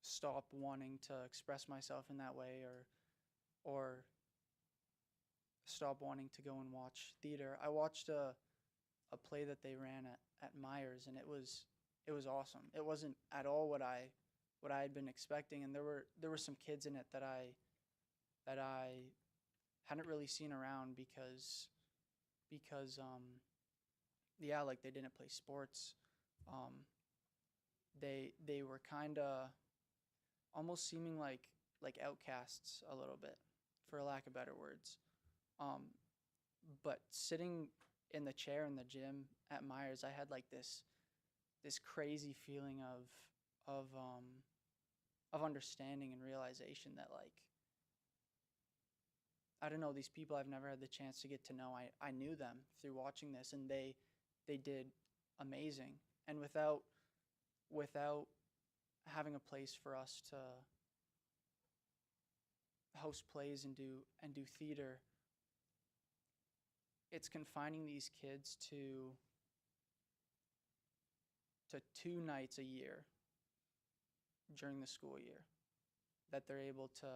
stop wanting to express myself in that way, or stop wanting to go and watch theater. I watched a play that they ran at Myers, and it was awesome. It wasn't at all what I had been expecting, and there were some kids in it that I hadn't really seen around because yeah, like they didn't play sports. They were kind of almost seeming like outcasts a little bit, for lack of better words. But sitting in the chair in the gym at Myers, I had like this crazy feeling of understanding and realization that, like, I don't know, these people I've never had the chance to get to know. I knew them through watching this, and they did amazing. And without having a place for us to host plays and do theater, it's confining these kids to 2 nights a year during the school year that they're able to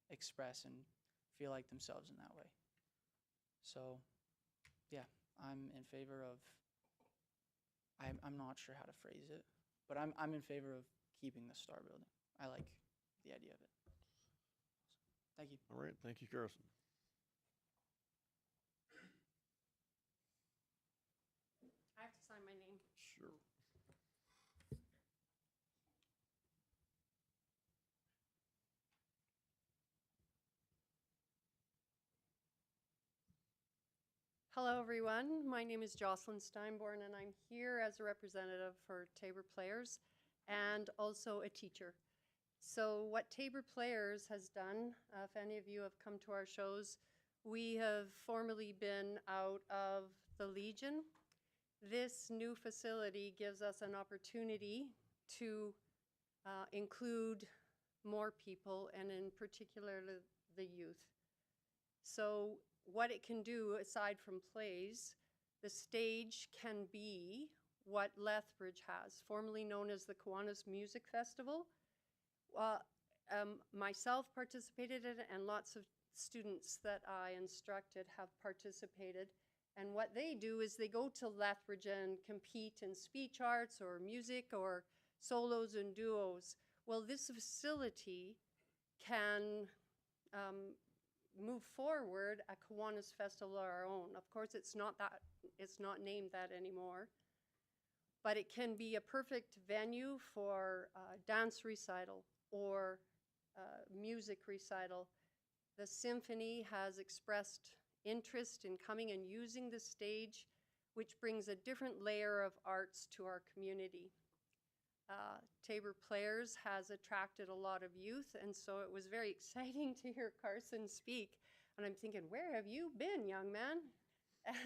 express and feel like themselves in that way. So, yeah, I'm in favor of, I'm not sure how to phrase it, but I'm in favor of keeping the Star Building. I like the idea of it. Thank you. All right, thank you, Carson. I have to sign my name. Sure. Hello, everyone. My name is Jocelyn Steinborn, and I'm here as a representative for Tabor Players and also a teacher. So what Tabor Players has done, if any of you have come to our shows, we have formerly been out of the Legion. This new facility gives us an opportunity to include more people, and in particular the youth. So what it can do, aside from plays, the stage can be what Lethbridge has, formerly known as the Kiwanis Music Festival. Myself participated in it, and lots of students that I instructed have participated. And what they do is they go to Lethbridge and compete in speech arts or music or solos and duos. Well, this facility can move forward a Kiwanis Festival of our own. Of course, it's not named that anymore, but it can be a perfect venue for dance recital or music recital. The symphony has expressed interest in coming and using the stage, which brings a different layer of arts to our community. Tabor Players has attracted a lot of youth, and so it was very exciting to hear Carson speak. And I'm thinking, where have you been, young man?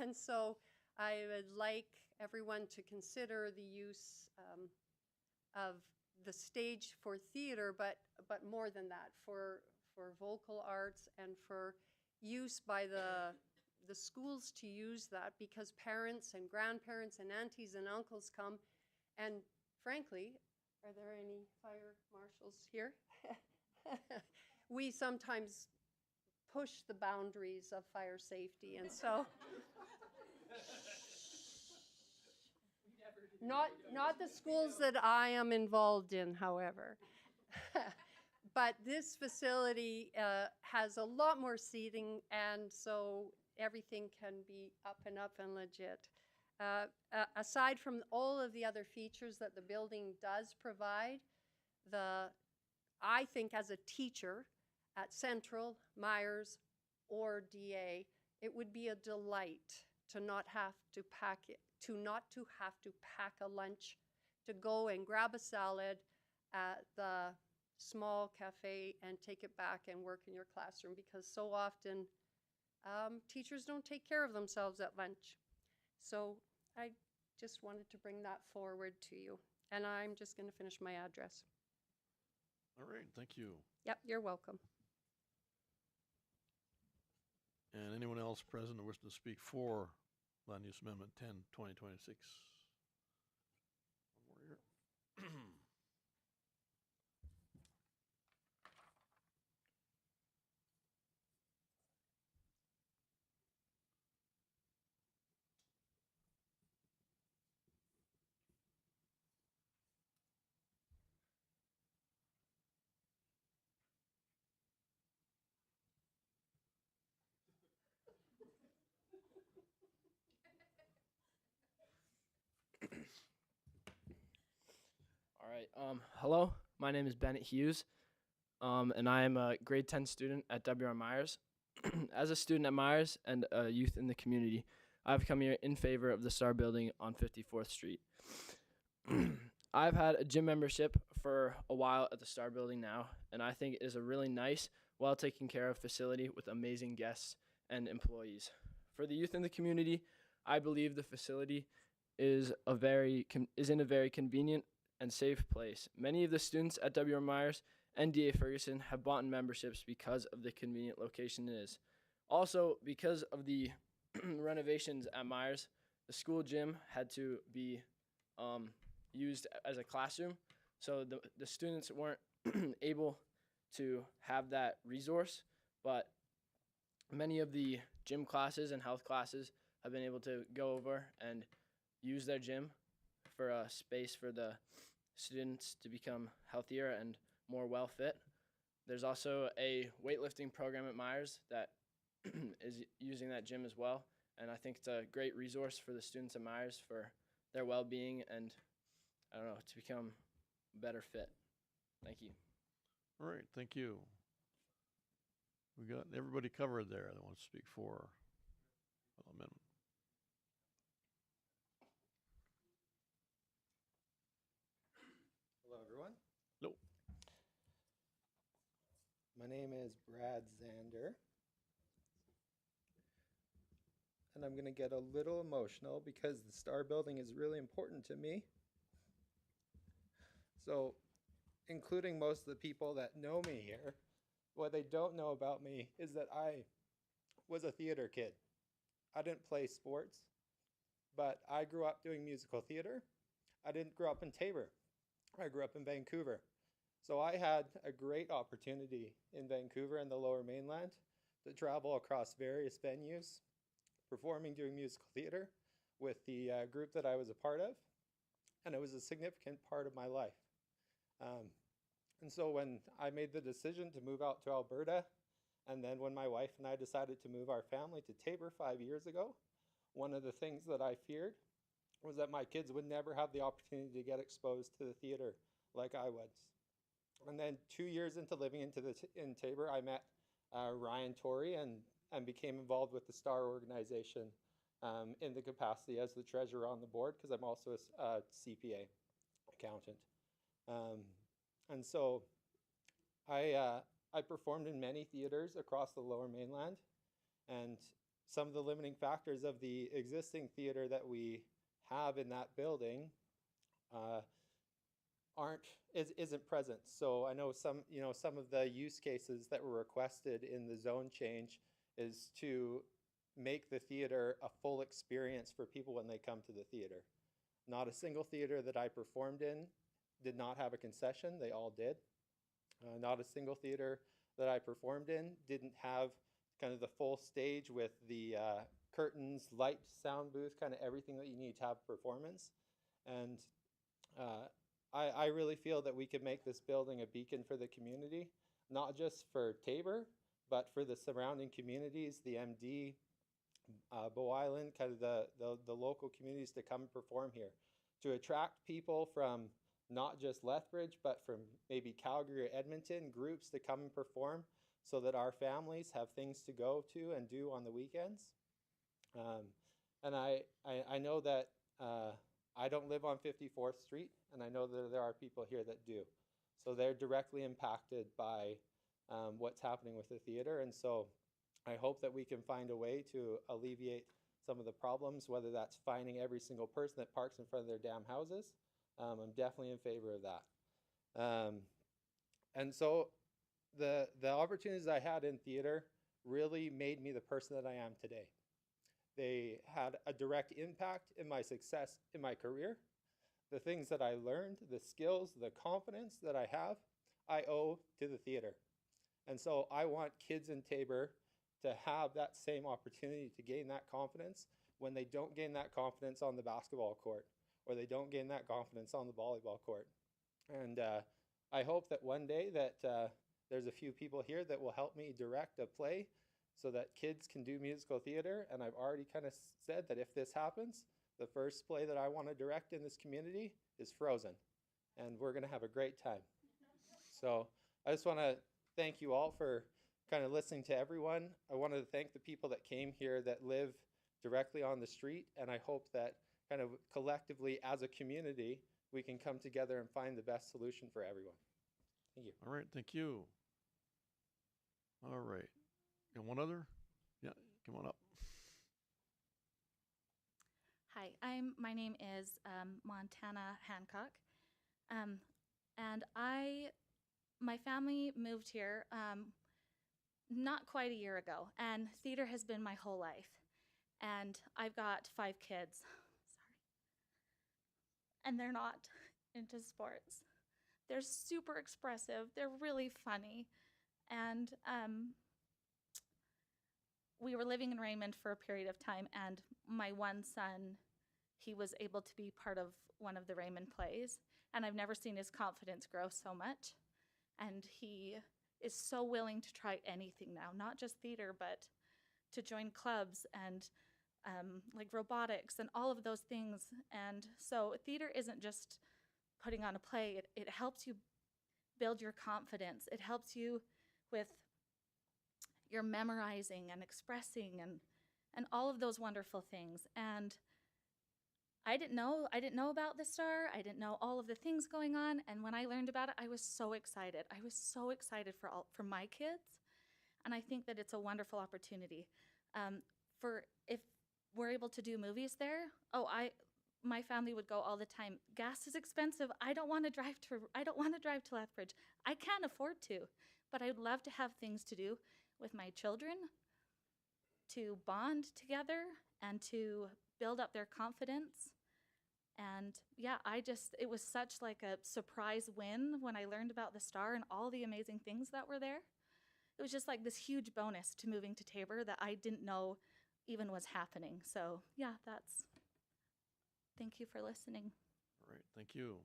And so I would like everyone to consider the use of the stage for theater, but more than that, for vocal arts and for use by the schools to use that, because parents and grandparents and aunties and uncles come. And frankly, are there any fire marshals here? We sometimes push the boundaries of fire safety, and so not the schools that I am involved in, however. But this facility has a lot more seating, and so everything can be up and legit. Aside from all of the other features that the building does provide, I think as a teacher at Central, Myers, or DA, it would be a delight to not have to pack a lunch, to go and grab a salad at the small cafe and take it back and work in your classroom, because so often teachers don't take care of themselves at lunch. So I just wanted to bring that forward to you. And I'm just going to finish my address. All right, thank you. Yep, you're welcome. And anyone else present who wishes to speak for Land Use Amendment 10, 2026? One more here. All right. Hello, my name is Bennett Hughes, and I am a grade 10 student at W.R. Myers. As a student at Myers and a youth in the community, I've come here in favor of the Star Building on 54th Street. I've had a gym membership for a while at the Star Building now, and I think it is a really nice, well taken care of facility with amazing guests and employees. For the youth in the community, I believe the facility is in a very convenient and safe place. Many of the students at W.R. Myers and D.A. Ferguson have bought in memberships because of the convenient location it is. Also, because of the renovations at Myers, the school gym had to be used as a classroom, so the students weren't able to have that resource, but many of the gym classes and health classes have been able to go over and use their gym for a space for the students to become healthier and more well fit. There's also a weightlifting program at Myers that is using that gym as well, and I think it's a great resource for the students at Myers for their well-being and, I don't know, to become better fit. Thank you. All right, thank you. We got everybody covered there that wants to speak for amendment. Hello, everyone. Hello. My name is Brad Zander. And I'm going to get a little emotional because the Star Building is really important to me. So, including most of the people that know me here, what they don't know about me is that I was a theater kid. I didn't play sports, but I grew up doing musical theater. I didn't grow up in Tabor. I grew up in Vancouver. So I had a great opportunity in Vancouver and the Lower Mainland to travel across various venues, performing, doing musical theater with the group that I was a part of. And it was a significant part of my life. And so when I made the decision to move out to Alberta, and then when my wife and I decided to move our family to Tabor 5 years ago, one of the things that I feared was that my kids would never have the opportunity to get exposed to the theater like I was. And then 2 years into living in Tabor, I met Ryan Torrey and became involved with the STAR organization in the capacity as the treasurer on the board, because I'm also a CPA accountant. And so I performed in many theaters across the Lower Mainland, and some of the limiting factors of the existing theater that we have in that building isn't present. So I know some of the use cases that were requested in the zone change is to make the theater a full experience for people when they come to the theater. Not a single theater that I performed in did not have a concession. They all did. Not a single theater that I performed in didn't have kind of the full stage with the curtains, light, sound booth, kind of everything that you need to have performance. And I really feel that we could make this building a beacon for the community, not just for Tabor, but for the surrounding communities, the MD, Bow Island, kind of the local communities to come and perform here, to attract people from not just Lethbridge, but from maybe Calgary or Edmonton, groups to come and perform so that our families have things to go to and do on the weekends. And I know that I don't live on 54th Street, and I know that there are people here that do. So they're directly impacted by what's happening with the theater. And so I hope that we can find a way to alleviate some of the problems, whether that's finding every single person that parks in front of their damn houses. I'm definitely in favor of that. And so the opportunities I had in theater really made me the person that I am today. They had a direct impact in my success in my career. The things that I learned, the skills, the confidence that I have, I owe to the theater. And so I want kids in Tabor to have that same opportunity to gain that confidence when they don't gain that confidence on the basketball court, or they don't gain that confidence on the volleyball court. And I hope that one day that there's a few people here that will help me direct a play so that kids can do musical theater. And I've already kind of said that if this happens, the first play that I want to direct in this community is Frozen, and we're going to have a great time. So I just want to thank you all for kind of listening to everyone. I wanted to thank the people that came here that live directly on the street, and I hope that kind of collectively as a community, we can come together and find the best solution for everyone. Thank you. All right, thank you. All right. And one other? Yeah, come on up. Hi, my name is Montana Hancock, and my family moved here not quite a year ago, and theater has been my whole life, and I've got 5 kids. Sorry, and they're not into sports. They're super expressive. They're really funny, and we were living in Raymond for a period of time, and my one son, he was able to be part of one of the Raymond plays, and I've never seen his confidence grow so much. And he is so willing to try anything now, not just theater, but to join clubs and like robotics and all of those things. And so theater isn't just putting on a play, it helps you build your confidence. It helps you with your memorizing and expressing and all of those wonderful things. And I didn't know about the STAR. I didn't know all of the things going on. And when I learned about it, I was so excited. I was so excited for my kids. And I think that it's a wonderful opportunity. For if we're able to do movies there, my family would go all the time. Gas is expensive. I don't want to drive to Lethbridge. I can't afford to, but I'd love to have things to do with my children, to bond together and to build up their confidence. And yeah, it was such like a surprise win when I learned about the STAR and all the amazing things that were there. It was just like this huge bonus to moving to Tabor that I didn't know even was happening. So yeah, thank you for listening. All right, thank you.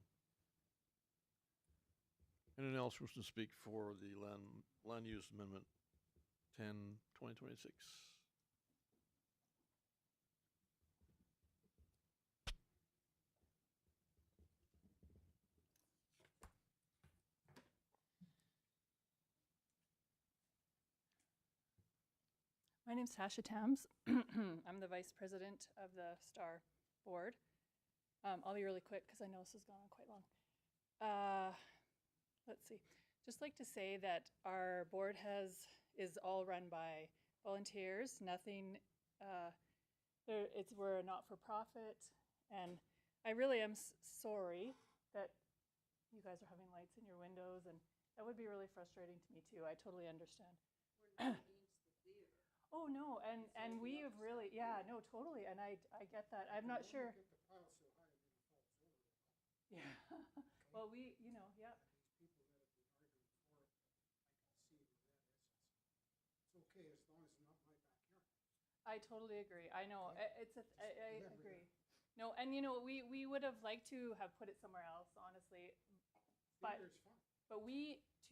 Anyone else wish to speak for the land use amendment 10/2026? My name's Tasha Tams. I'm the vice president of the STAR board. I'll be really quick because I know this has gone on quite long. Let's see. Just like to say that our board is all run by volunteers. Nothing. We're a not-for-profit, and I really am sorry that you guys are having lights in your windows, and that would be really frustrating to me too. I totally understand. Oh no, and we have really, yeah, no, totally, and I get that. I'm not sure. Yeah. Well, yeah. It's okay as long as it's not my backyard. I totally agree. I know. I agree. No, and we would have liked to have put it somewhere else, honestly. But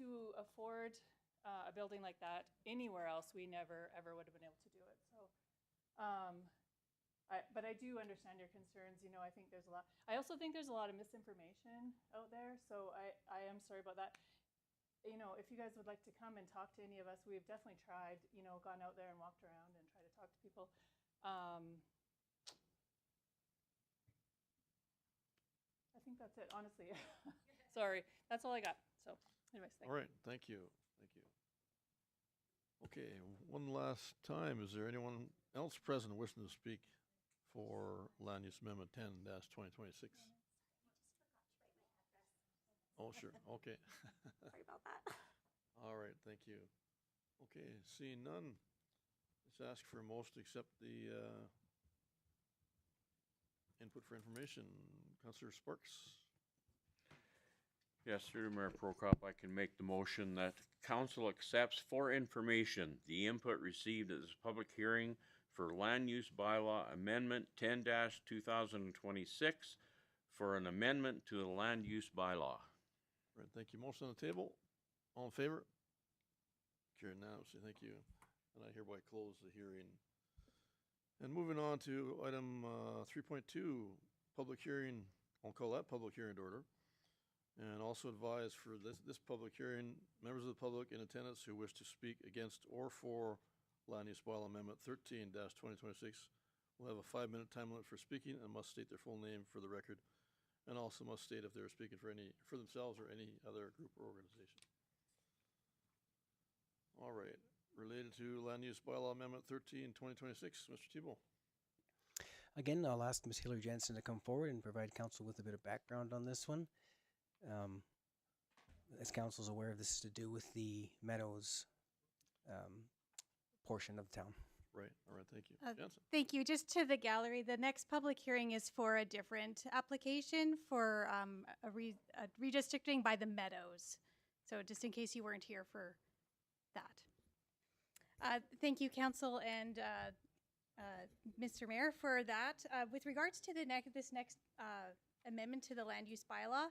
to afford a building like that anywhere else, we never ever would have been able to do it. So, but I do understand your concerns. I think there's a lot. I also think there's a lot of misinformation out there. So I am sorry about that. If you guys would like to come and talk to any of us, we've definitely tried. Gone out there and walked around and tried to talk to people. I think that's it. Honestly, sorry. That's all I got. So, anyways, thanks. All right, thank you. Thank you. Okay, one last time, is there anyone else present wishing to speak for Land Use Amendment 10/2026? Oh, sure, okay. Sorry about that. All right, thank you. Okay, seeing none, let's ask for a motion to accept the input for information. Councillor Sparks. Yes, through Mayor Prokop, I can make the motion that council accepts for information the input received at this public hearing for Land Use Bylaw Amendment 10-2026 for an amendment to the Land Use Bylaw. Right, thank you. Motion on the table. All in favor? Carried unanimously. Thank you. And I hereby close the hearing. And moving on to item 3.2, public hearing, I'll call that public hearing to order. And also advise for this public hearing, members of the public in attendance who wish to speak against or for Land Use Bylaw Amendment 13-2026 will have a 5-minute time limit for speaking and must state their full name for the record, and also must state if they're speaking for themselves or any other group or organization. All right, related to Land Use Bylaw Amendment 13-2026, Mr. Thibault. Again, I'll ask Ms. Hillary Jansen to come forward and provide council with a bit of background on this one. As council's aware, this is to do with the Meadows portion of the town. Right, all right, thank you. Jansen. Thank you. Just to the gallery, the next public hearing is for a different application for a redistricting by the Meadows. So just in case you weren't here for that. Thank you, council and Mr. Mayor, for that. With regards to this next amendment to the land use bylaw,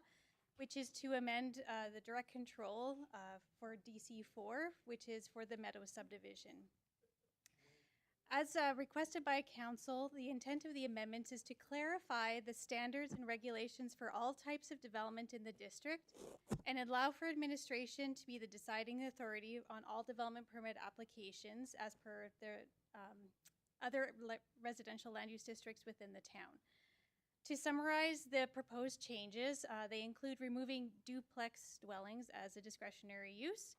which is to amend the direct control for DC4, which is for the Meadows subdivision. As requested by council, the intent of the amendments is to clarify the standards and regulations for all types of development in the district and allow for administration to be the deciding authority on all development permit applications as per the other residential land use districts within the town. To summarize the proposed changes, they include removing duplex dwellings as a discretionary use.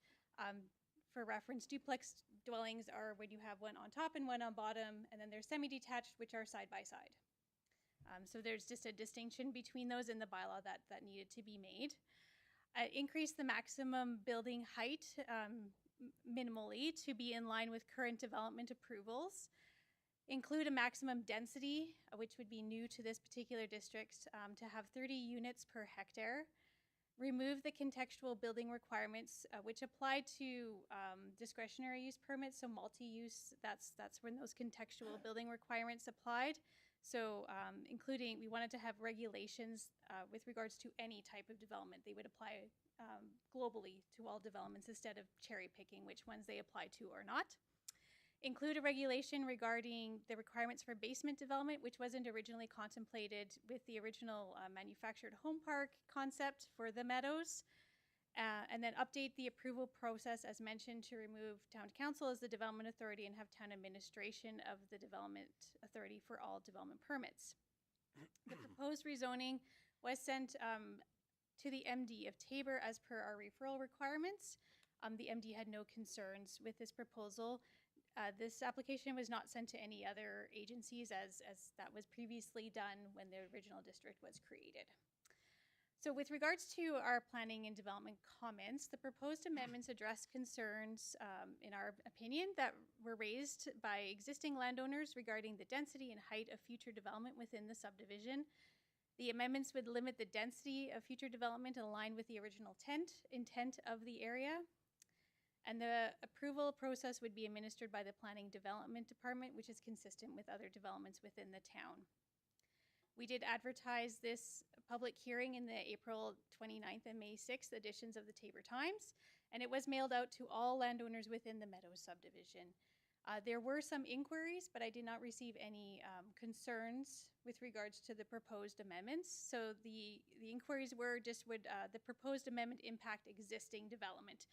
For reference, duplex dwellings are when you have one on top and one on bottom, and then there's semi-detached, which are side by side. So there's just a distinction between those in the bylaw that needed to be made. Increase the maximum building height minimally to be in line with current development approvals. Include a maximum density, which would be new to this particular district, to have 30 units per hectare. Remove the contextual building requirements, which apply to discretionary use permits, so multi-use, that's when those contextual building requirements applied. So including, we wanted to have regulations with regards to any type of development. They would apply globally to all developments instead of cherry picking which ones they apply to or not. Include a regulation regarding the requirements for basement development, which wasn't originally contemplated with the original manufactured home park concept for the Meadows. And then update the approval process as mentioned to remove town council as the development authority and have town administration of the development authority for all development permits. The proposed rezoning was sent to the MD of Tabor as per our referral requirements. The MD had no concerns with this proposal. This application was not sent to any other agencies as that was previously done when the original district was created. So with regards to our planning and development comments, the proposed amendments address concerns, in our opinion, that were raised by existing landowners regarding the density and height of future development within the subdivision. The amendments would limit the density of future development in line with the original intent of the area. And the approval process would be administered by the Planning Development Department, which is consistent with other developments within the town. We did advertise this public hearing in the April 29th and May 6th editions of the Tabor Times, and it was mailed out to all landowners within the Meadows subdivision. There were some inquiries, but I did not receive any concerns with regards to the proposed amendments. So the inquiries were just would the proposed amendment impact existing development?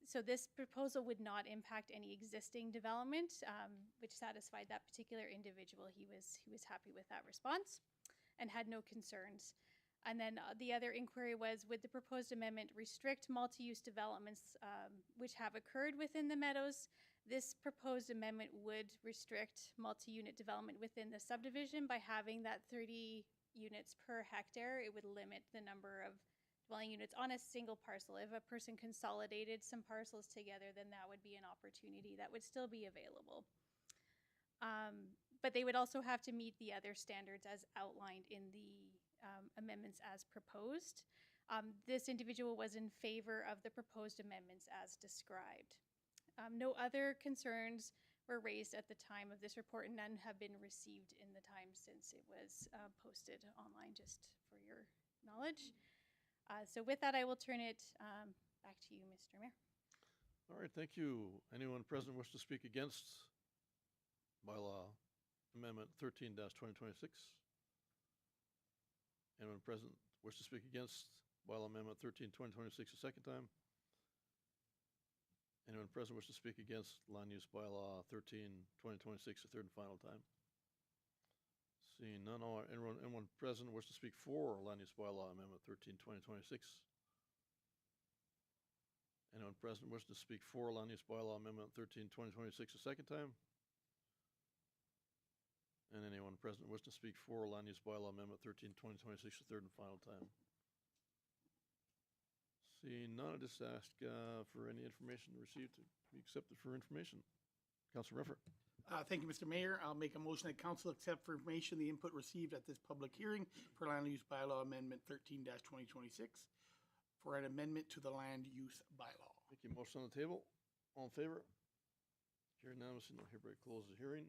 So this proposal would not impact any existing development, which satisfied that particular individual. He was happy with that response and had no concerns. And then the other inquiry was, would the proposed amendment restrict multi-use developments which have occurred within the Meadows? This proposed amendment would restrict multi-unit development within the subdivision by having that 30 units per hectare. It would limit the number of dwelling units on a single parcel. If a person consolidated some parcels together, then that would be an opportunity that would still be available. But they would also have to meet the other standards as outlined in the amendments as proposed. This individual was in favor of the proposed amendments as described. No other concerns were raised at the time of this report, and none have been received in the time since it was posted online, just for your knowledge. So with that, I will turn it back to you, Mr. Mayor. All right, thank you. Anyone present wish to speak against bylaw amendment 13-2026. Anyone present wish to speak against bylaw amendment 13-2026 a second time? Anyone present wish to speak against land use bylaw 13-2026 a third and final time? Seeing none, anyone present wish to speak for land use bylaw amendment 13-2026? Anyone present wish to speak for land use bylaw amendment 13-2026 a second time? And anyone present wish to speak for land use bylaw amendment 13-2026 a third and final time? Seeing none, I just ask for any information received to be accepted for information. Councilor Ruffert. Thank you, Mr. Mayor. I'll make a motion that council accept for information the input received at this public hearing for land use bylaw amendment 13-2026 for an amendment to the land use bylaw. Thank you. Motion on the table. All in favor? Carried unanimously. Now hereby close the hearing.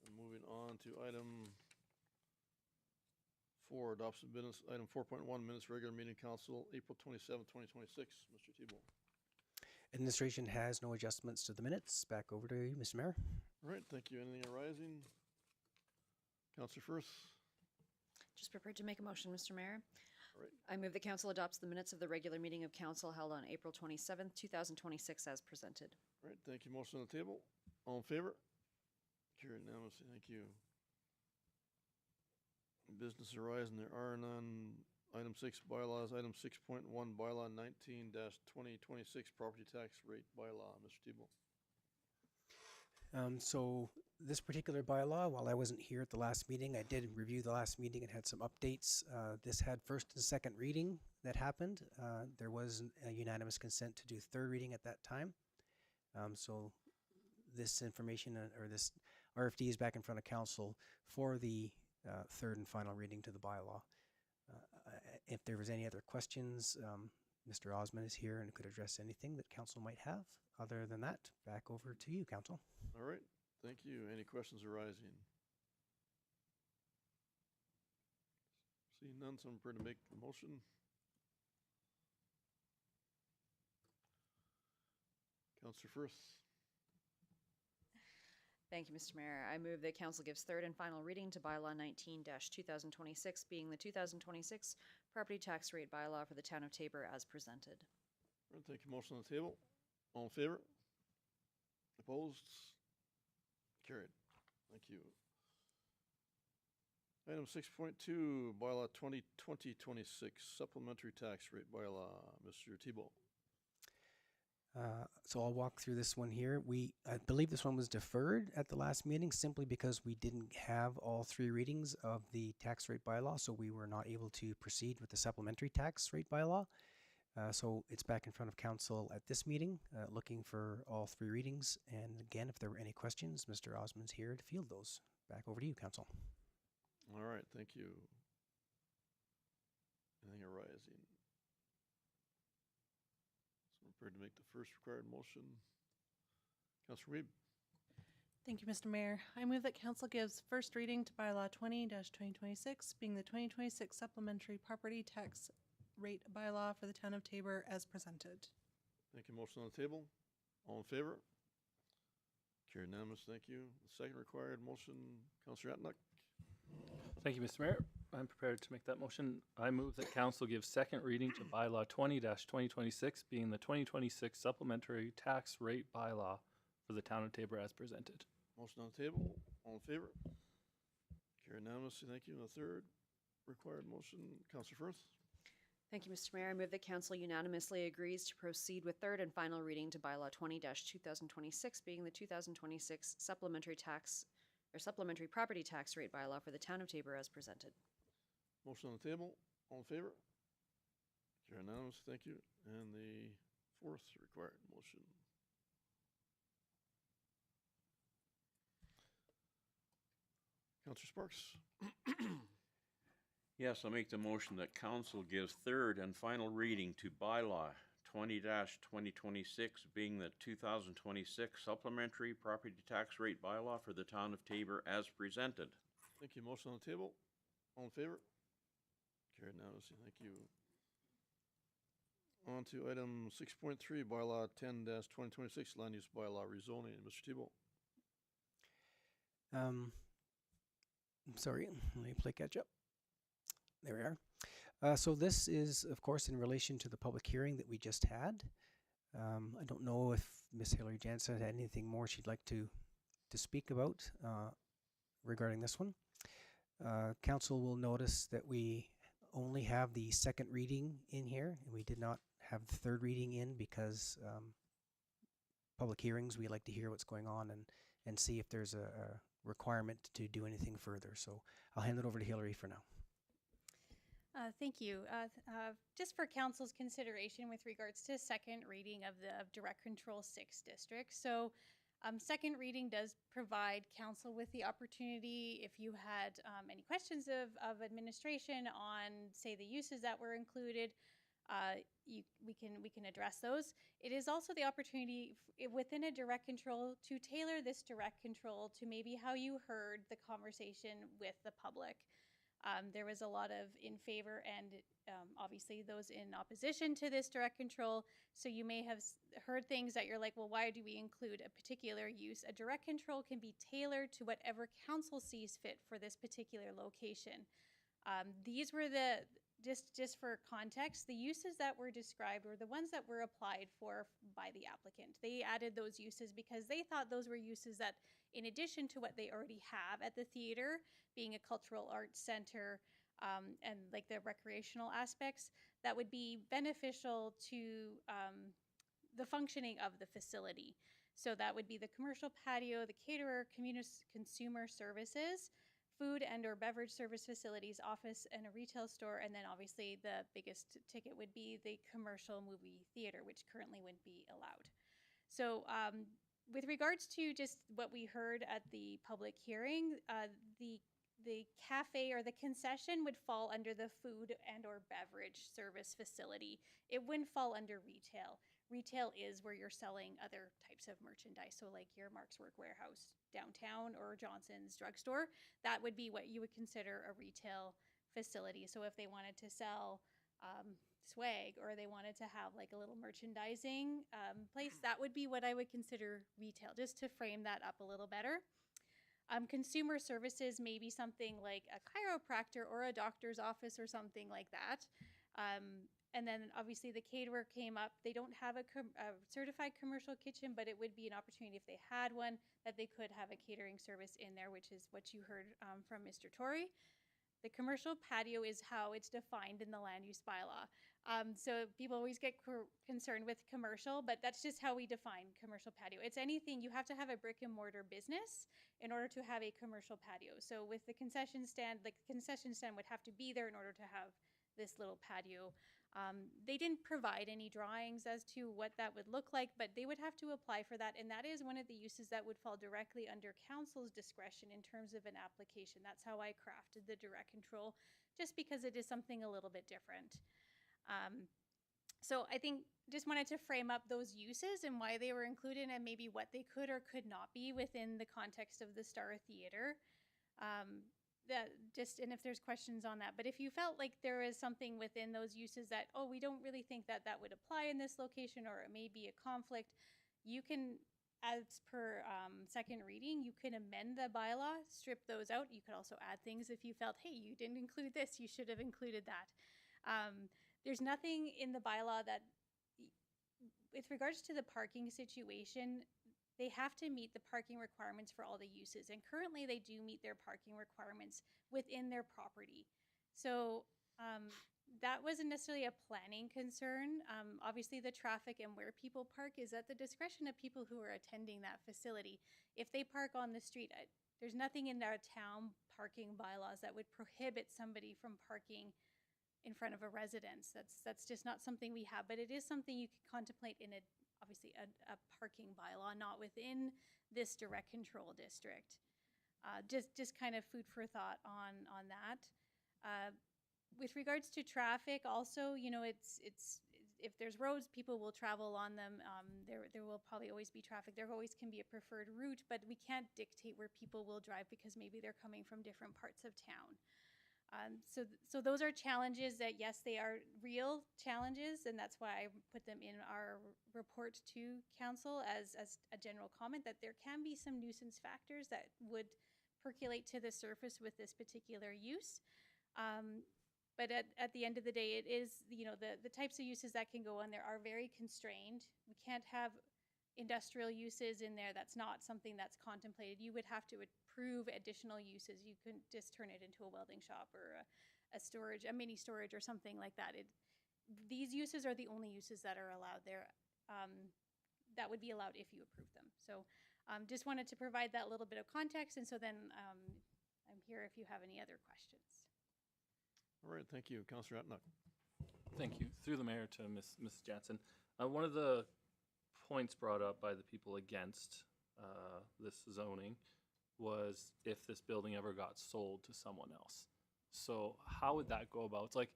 And moving on to item 4, adoption of minutes, item 4.1, minutes regular meeting council, April 27, 2026. Mr. Tebow. Administration has no adjustments to the minutes. Back over to you, Mr. Mayor. All right, thank you. Anything arising? Councilor Firth. Just prepared to make a motion, Mr. Mayor. All right. I move the council adopts the minutes of the regular meeting of council held on April 27th, 2026 as presented. All right, thank you. Motion on the table. All in favor? Carried unanimously. Thank you. Business arising, there are none. Item 6, bylaws. Item 6.1, bylaw 19-2026, property tax rate bylaw. Mr. Tebow. So this particular bylaw, while I wasn't here at the last meeting, I did review the last meeting and had some updates. This had first and second reading that happened. There was a unanimous consent to do third reading at that time. So this information or this RFD is back in front of council for the third and final reading to the bylaw. If there was any other questions, Mr. Osmond is here and could address anything that council might have. Other than that, back over to you, council. All right, thank you. Any questions arising? Seeing none, so I'm prepared to make the motion. Councilor Firth. Thank you, Mr. Mayor. I move that council gives third and final reading to bylaw 19-2026, being the 2026 property tax rate bylaw for the town of Tabor as presented. All right, thank you. Motion on the table. All in favor? Opposed? Carried. Thank you. Item 6.2, bylaw 2026, supplementary tax rate bylaw. Mr. Tebow. So I'll walk through this one here. I believe this one was deferred at the last meeting simply because we didn't have all three readings of the tax rate bylaw, so we were not able to proceed with the supplementary tax rate bylaw. So it's back in front of council at this meeting, looking for all three readings. And again, if there were any questions, Mr. Osmond's here to field those. Back over to you, council. All right, thank you. Anything arising? So I'm prepared to make the first required motion. Councilor Weeb. Thank you, Mr. Mayor. I move that council gives first reading to bylaw 20-2026, being the 2026 supplementary property tax rate bylaw for the town of Tabor as presented. Thank you. Motion on the table. All in favor? Carried unanimous. Thank you. The second required motion, Councilor Atnuck. Thank you, Mr. Mayor. I'm prepared to make that motion. I move that council gives second reading to bylaw 20-2026, being the 2026 supplementary tax rate bylaw for the town of Tabor as presented. Motion on the table. All in favor? Carried unanimously. Thank you. And the third required motion, Councilor Firth. Thank you, Mr. Mayor. I move that council unanimously agrees to proceed with third and final reading to bylaw 20-2026, being the 2026 supplementary tax or supplementary property tax rate bylaw for the town of Tabor as presented. Motion on the table. All in favor? Carried unanimous. Thank you. And the fourth required motion. Councilor Sparks. Yes, I'll make the motion that council gives third and final reading to bylaw 20-2026, being the 2026 supplementary property tax rate bylaw for the town of Tabor as presented. Thank you. Motion on the table. All in favor? Carried unanimously. Thank you. On to item 6.3, bylaw 10-2026, land use bylaw rezoning. Mr. Tebow. I'm sorry, let me play catch up. There we are. So this is, of course, in relation to the public hearing that we just had. I don't know if Miss Hillary Jansen had anything more she'd like to speak about regarding this one. Council will notice that we only have the second reading in here, and we did not have the third reading in because public hearings, we like to hear what's going on and see if there's a requirement to do anything further. So I'll hand it over to Hillary for now. Thank you. Just for council's consideration with regards to second reading of the Direct Control 6 district. So second reading does provide council with the opportunity, if you had any questions of administration on, say, the uses that were included, we can address those. It is also the opportunity within a direct control to tailor this direct control to maybe how you heard the conversation with the public. There was a lot of in favor and obviously those in opposition to this direct control. So you may have heard things that you're like, well, why do we include a particular use? A direct control can be tailored to whatever council sees fit for this particular location. These were just for context, the uses that were described were the ones that were applied for by the applicant. They added those uses because they thought those were uses that, in addition to what they already have at the theater, being a cultural arts center and like the recreational aspects, that would be beneficial to the functioning of the facility. So that would be the commercial patio, the caterer, consumer services, food and or beverage service facilities, office and a retail store, and then obviously the biggest ticket would be the commercial movie theater, which currently wouldn't be allowed. So with regards to just what we heard at the public hearing, the cafe or the concession would fall under the food and or beverage service facility. It wouldn't fall under retail. Retail is where you're selling other types of merchandise. So like your Mark's Work Warehouse downtown or Johnson's drugstore, that would be what you would consider a retail facility. So if they wanted to sell swag or they wanted to have like a little merchandising place, that would be what I would consider retail, just to frame that up a little better. Consumer services may be something like a chiropractor or a doctor's office or something like that. And then obviously the caterer came up. They don't have a certified commercial kitchen, but it would be an opportunity if they had one that they could have a catering service in there, which is what you heard from Mr. Torrey. The commercial patio is how it's defined in the land use bylaw. So people always get concerned with commercial, but that's just how we define commercial patio. It's anything, you have to have a brick and mortar business in order to have a commercial patio. So with the concession stand, the concession stand would have to be there in order to have this little patio. They didn't provide any drawings as to what that would look like, but they would have to apply for that. And that is one of the uses that would fall directly under council's discretion in terms of an application. That's how I crafted the direct control, just because it is something a little bit different. So I think just wanted to frame up those uses and why they were included and maybe what they could or could not be within the context of the Star Theater. And if there's questions on that, but if you felt like there is something within those uses that, oh, we don't really think that that would apply in this location, or it may be a conflict, you can, as per second reading, you can amend the bylaw, strip those out. You could also add things if you felt, hey, you didn't include this, you should have included that. There's nothing in the bylaw that, with regards to the parking situation, they have to meet the parking requirements for all the uses. And currently they do meet their parking requirements within their property. So that wasn't necessarily a planning concern. Obviously the traffic and where people park is at the discretion of people who are attending that facility. If they park on the street, there's nothing in our town parking bylaws that would prohibit somebody from parking in front of a residence. That's just not something we have, but it is something you could contemplate in obviously a parking bylaw, not within this direct control district. Just kind of food for thought on that. With regards to traffic, also, you know, it's if there's roads, people will travel on them. There will probably always be traffic. There always can be a preferred route, but we can't dictate where people will drive because maybe they're coming from different parts of town. So those are challenges that, yes, they are real challenges, and that's why I put them in our report to council as a general comment, that there can be some nuisance factors that would percolate to the surface with this particular use. But at the end of the day, it is, you know, the types of uses that can go on there are very constrained. We can't have industrial uses in there. That's not something that's contemplated. You would have to approve additional uses. You couldn't just turn it into a welding shop or a storage, a mini storage or something like that. These uses are the only uses that are allowed there, that would be allowed if you approve them. So just wanted to provide that little bit of context, and so then I'm here if you have any other questions. All right, thank you. Councillor Atnock. Thank you. Through the mayor to Ms. Jansen. One of the points brought up by the people against this zoning was if this building ever got sold to someone else. So how would that go about? It's like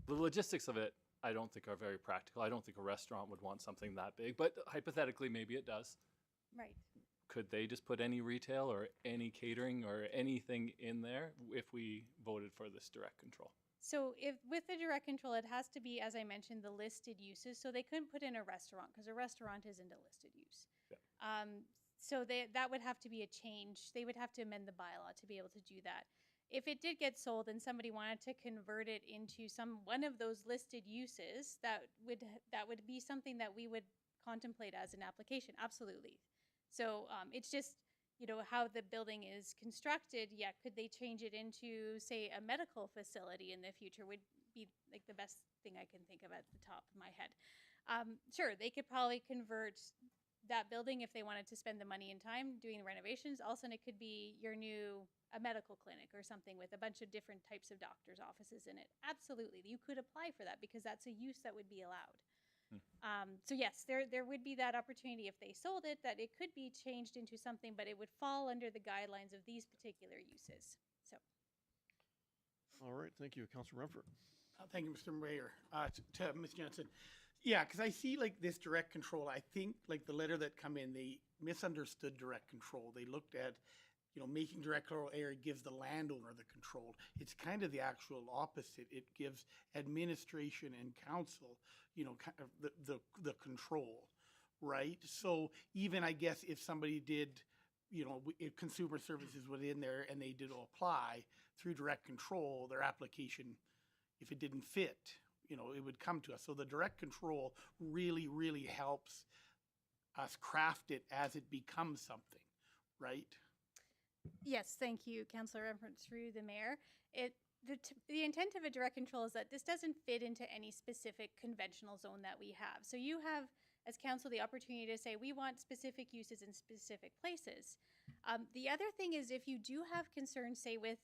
the logistics of it, I don't think are very practical. I don't think a restaurant would want something that big, but hypothetically, maybe it does. Right. Could they just put any retail or any catering or anything in there if we voted for this direct control? So if with the direct control, it has to be, as I mentioned, the listed uses. So they couldn't put in a restaurant because a restaurant isn't a listed use. Yeah. So that would have to be a change. They would have to amend the bylaw to be able to do that. If it did get sold and somebody wanted to convert it into one of those listed uses, that would be something that we would contemplate as an application. Absolutely. So it's just, you know, how the building is constructed. Yeah, could they change it into, say, a medical facility in the future would be like the best thing I can think of at the top of my head. Sure, they could probably convert that building if they wanted to spend the money and time doing renovations. Also, it could be a medical clinic or something with a bunch of different types of doctors' offices in it. Absolutely, you could apply for that because that's a use that would be allowed. So yes, there would be that opportunity if they sold it, that it could be changed into something, but it would fall under the guidelines of these particular uses. So. All right, thank you. Councillor Renfro. Thank you, Mr. Mayor. To Ms. Jensen. Yeah, because I see like this direct control. I think like the letter that come in, they misunderstood direct control. They looked at, you know, making direct control area gives the landowner the control. It's kind of the actual opposite. It gives administration and council, you know, kind of the control, right? So even I guess if somebody did, you know, if consumer services was in there and they did apply through direct control, their application, if it didn't fit, you know, it would come to us. So the direct control really, really helps us craft it as it becomes something, right? Yes, thank you, Councillor Renfro, through the mayor. The intent of a direct control is that this doesn't fit into any specific conventional zone that we have. So you have, as council, the opportunity to say, we want specific uses in specific places. The other thing is if you do have concerns, say with,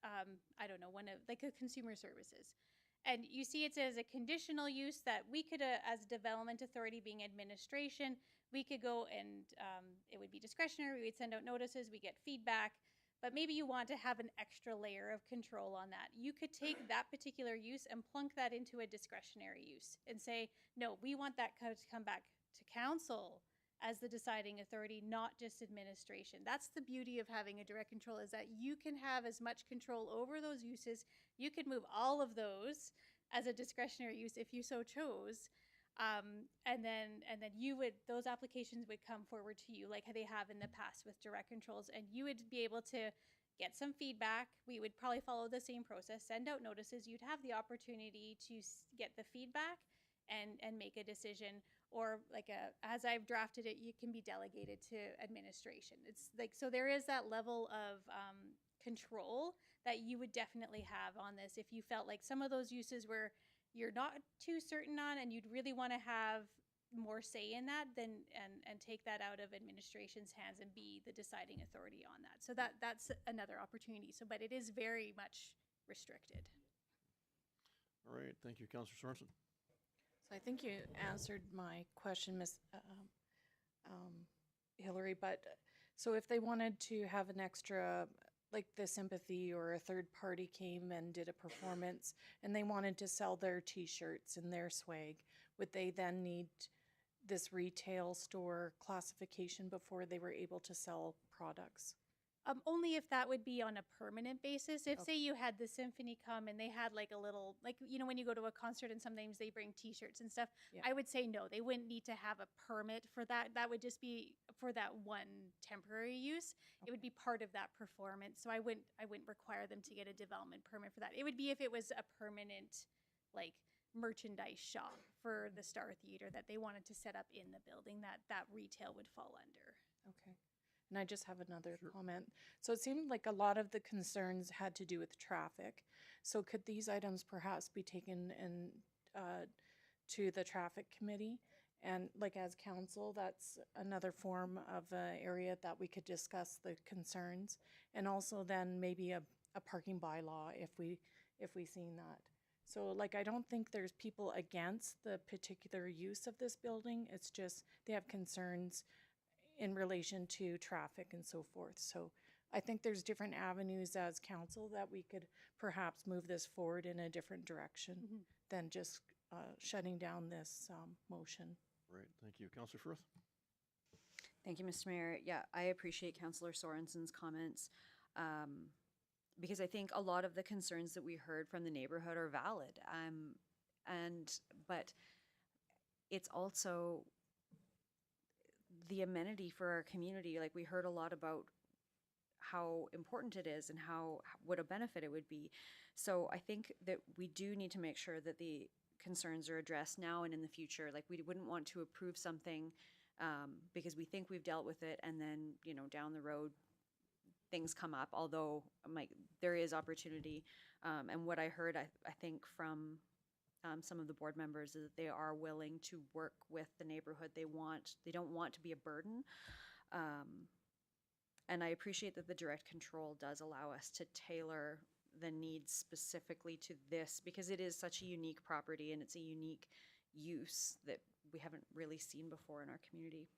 I don't know, like a consumer services, and you see it as a conditional use that we could, as a development authority being administration, we could go and it would be discretionary. We would send out notices, we get feedback, but maybe you want to have an extra layer of control on that. You could take that particular use and plunk that into a discretionary use and say, no, we want that to come back to council as the deciding authority, not just administration. That's the beauty of having a direct control, is that you can have as much control over those uses. You could move all of those as a discretionary use if you so chose. And then those applications would come forward to you like they have in the past with direct controls, and you would be able to get some feedback. We would probably follow the same process, send out notices. You'd have the opportunity to get the feedback and make a decision, or as I've drafted it, you can be delegated to administration. It's like, so there is that level of control that you would definitely have on this if you felt like some of those uses were you're not too certain on and you'd really want to have more say in that, then and take that out of administration's hands and be the deciding authority on that. So that's another opportunity. So, but it is very much restricted. All right, thank you, Councillor Sorensen. So I think you answered my question, Ms. Hillary, but so if they wanted to have an extra, like the Sympathy or a third party came and did a performance and they wanted to sell their t-shirts and their swag, would they then need this retail store classification before they were able to sell products? Only if that would be on a permanent basis. If, say, you had the symphony come and they had like a little, like, you know, when you go to a concert and sometimes they bring T-shirts and stuff, Yeah. I would say no, they wouldn't need to have a permit for that. That would just be for that one temporary use. It would be part of that performance. So I wouldn't require them to get a development permit for that. It would be if it was a permanent, like, merchandise shop for the Star Theater that they wanted to set up in the building, that retail would fall under. Okay. And I just have another comment. So it seemed like a lot of the concerns had to do with traffic. So could these items perhaps be taken to the traffic committee? And like as council, that's another form of an area that we could discuss the concerns. And also then maybe a parking bylaw if we seen that. So like, I don't think there's people against the particular use of this building. It's just they have concerns in relation to traffic and so forth. So I think there's different avenues as council that we could perhaps move this forward in a different direction than just shutting down this motion. Right, thank you. Councillor Firth? Thank you, Mr. Mayor. Yeah, I appreciate Councillor Sorensen's comments because I think a lot of the concerns that we heard from the neighborhood are valid. But it's also the amenity for our community. Like, we heard a lot about how important it is and what a benefit it would be. So I think that we do need to make sure that the concerns are addressed now and in the future. Like, we wouldn't want to approve something because we think we've dealt with it, and then, you know, down the road things come up, although there is opportunity. And what I heard, I think from some of the board members, is that they are willing to work with the neighborhood. They don't want to be a burden. And I appreciate that the direct control does allow us to tailor the needs specifically to this, because it is such a unique property and it's a unique use that we haven't really seen before in our community.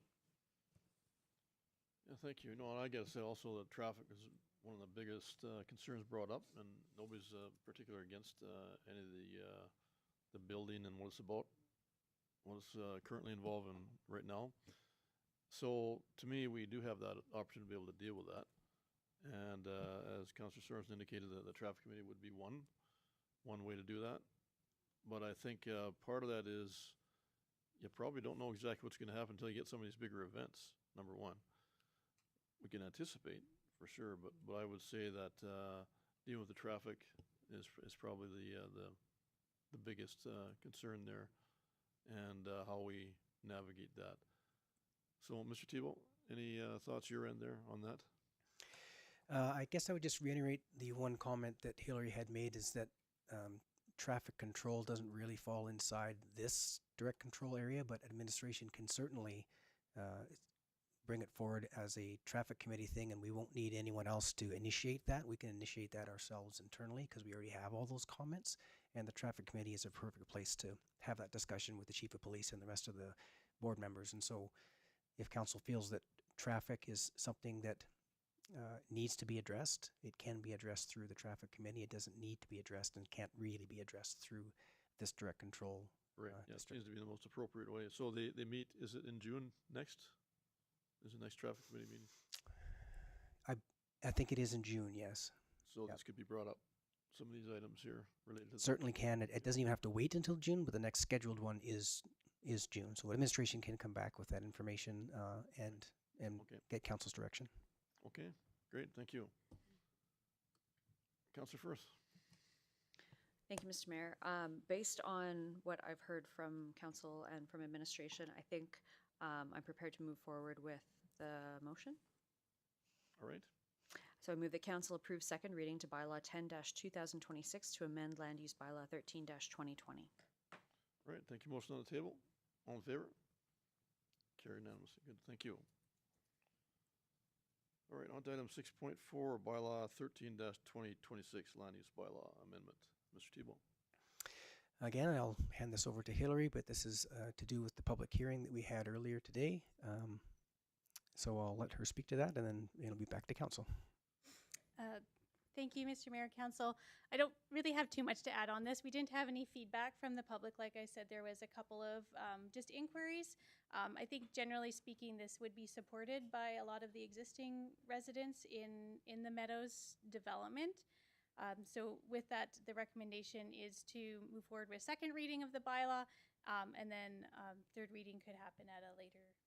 Yeah, thank you. No, and I gotta say also that traffic is one of the biggest concerns brought up, and nobody's particular against any of the building and what it's about, what it's currently involved in right now. So to me, we do have that opportunity to be able to deal with that. And as Councillor Sorensen indicated, the traffic committee would be one way to do that. But I think part of that is you probably don't know exactly what's going to happen until you get some of these bigger events, number one. We can anticipate for sure, but I would say that dealing with the traffic is probably the biggest concern there, and how we navigate that. So, Mr. Thibault, any thoughts your end there on that? I guess I would just reiterate the one comment that Hillary had made, is that traffic control doesn't really fall inside this direct control area, but administration can certainly bring it forward as a traffic committee thing, and we won't need anyone else to initiate that. We can initiate that ourselves internally because we already have all those comments, and the traffic committee is a perfect place to have that discussion with the chief of police and the rest of the board members. And so if council feels that traffic is something that needs to be addressed, it can be addressed through the traffic committee. It doesn't need to be addressed and can't really be addressed through this direct control. Right, yeah, it seems to be the most appropriate way. So they meet, is it in June next? Is the next traffic committee meeting? I think it is in June, yes. So this could be brought up, some of these items here related to Certainly can. It doesn't even have to wait until June, but the next scheduled one is June. So administration can come back with that information and get council's direction. Okay, great, thank you. Councillor Firth. Thank you, Mr. Mayor. Based on what I've heard from council and from administration, I think I'm prepared to move forward with the motion. All right. So I move that council approve second reading to bylaw 10-2026 to amend land use bylaw 13-2020. All right, thank you. Motion on the table. All in favor? Carried unanimously. Good, thank you. All right, on to item 6.4, bylaw 13-2026, land use bylaw amendment. Mr. Thibault. Again, I'll hand this over to Hillary, but this is to do with the public hearing that we had earlier today. So I'll let her speak to that, and then it'll be back to council. Thank you, Mr. Mayor, Council. I don't really have too much to add on this. We didn't have any feedback from the public. Like I said, there was a couple of just inquiries. I think generally speaking, this would be supported by a lot of the existing residents in the Meadows development. So with that, the recommendation is to move forward with second reading of the bylaw, and then third reading could happen at a later date.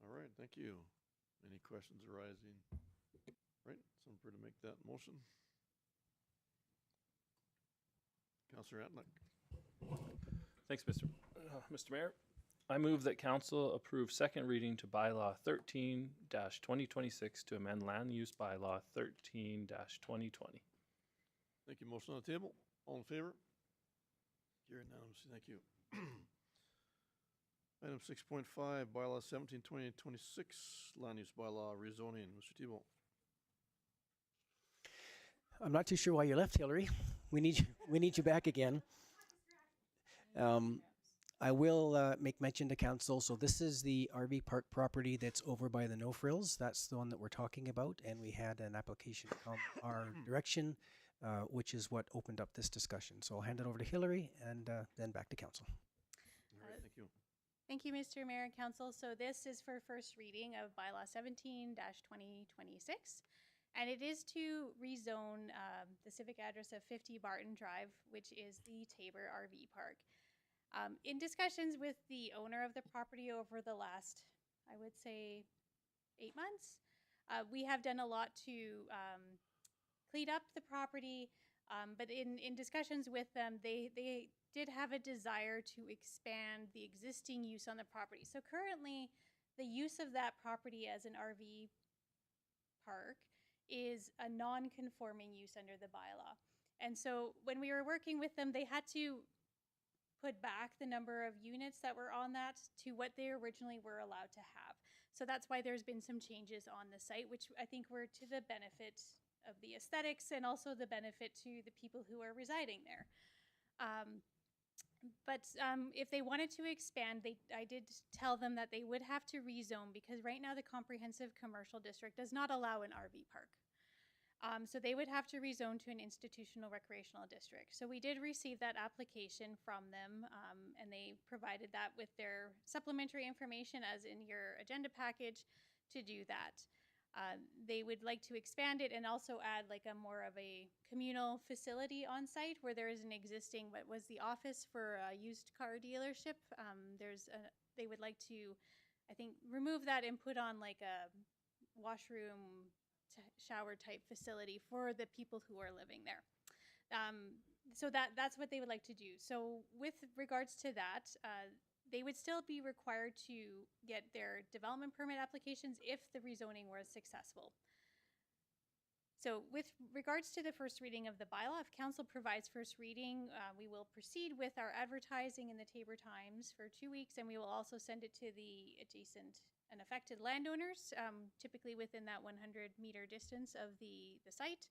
All right, thank you. Any questions arising? Right, someone prepared to make that motion? Councillor Antlik. Thanks, Mr. Mayor. I move that council approve second reading to bylaw 13-2026 to amend land use bylaw 13-2020. Thank you. Motion on the table. All in favor? Carried unanimously. Thank you. Item 6.5, bylaw 17-2026, land use bylaw rezoning. Mr. Thibault. I'm not too sure why you left, Hillary. We need you back again. I will make mention to council. So this is the RV park property that's over by the No Frills. That's the one that we're talking about. And we had an application from our direction, which is what opened up this discussion. So I'll hand it over to Hillary and then back to council. All right, thank you. Thank you, Mr. Mayor and Council. So this is for first reading of bylaw 17-2026. And it is to rezone the civic address of 50 Barton Drive, which is the Tabor RV Park. In discussions with the owner of the property over the last, I would say, 8 months, we have done a lot to clean up the property, but in discussions with them, they did have a desire to expand the existing use on the property. So currently, the use of that property as an RV park is a non-conforming use under the bylaw. And so when we were working with them, they had to put back the number of units that were on that to what they originally were allowed to have. So that's why there's been some changes on the site, which I think were to the benefit of the aesthetics and also the benefit to the people who are residing there. But if they wanted to expand, I did tell them that they would have to rezone because right now the Comprehensive Commercial District does not allow an RV park. So they would have to rezone to an institutional recreational district. So we did receive that application from them, and they provided that with their supplementary information as in your agenda package to do that. They would like to expand it and also add like a more of a communal facility on site where there is an existing, what was the office for a used car dealership. They would like to, I think, remove that and put on like a washroom, shower type facility for the people who are living there. So that's what they would like to do. So with regards to that, they would still be required to get their development permit applications if the rezoning was successful. So with regards to the first reading of the bylaw, if council provides first reading, we will proceed with our advertising in the Tabor Times for 2 weeks, and we will also send it to the adjacent and affected landowners, typically within that 100-meter distance of the site.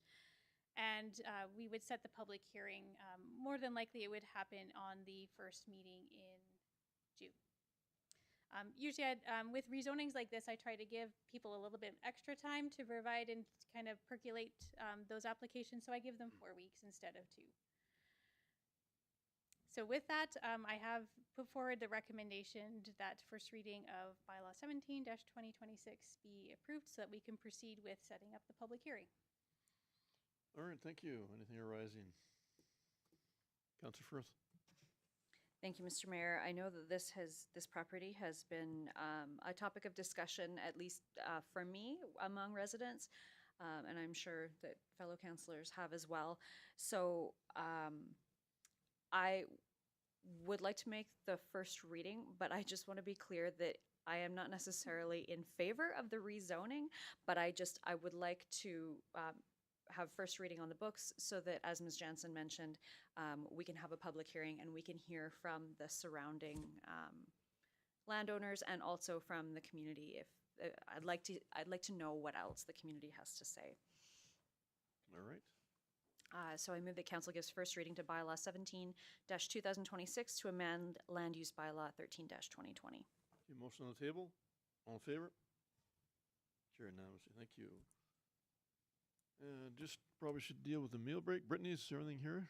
And we would set the public hearing. More than likely, it would happen on the first meeting in June. Usually with rezonings like this, I try to give people a little bit extra time to provide and kind of percolate those applications, so I give them 4 weeks instead of 2. So with that, I have put forward the recommendation that first reading of bylaw 17-2026 be approved so that we can proceed with setting up the public hearing. All right, thank you. Anything arising? Councillor Firth. Thank you, Mr. Mayor. I know that this property has been a topic of discussion, at least for me, among residents, and I'm sure that fellow councillors have as well. So I would like to make the first reading, but I just want to be clear that I am not necessarily in favor of the rezoning, but I would like to have first reading on the books so that, as Ms. Jansen mentioned, we can have a public hearing and we can hear from the surrounding landowners and also from the community. If I'd like to know what else the community has to say. All right. So I move that council gives first reading to bylaw 17-2026 to amend land use bylaw 13-2020. Motion on the table. All in favor? Carried unanimously. Thank you. And just probably should deal with the meal break. Brittany, is everything here?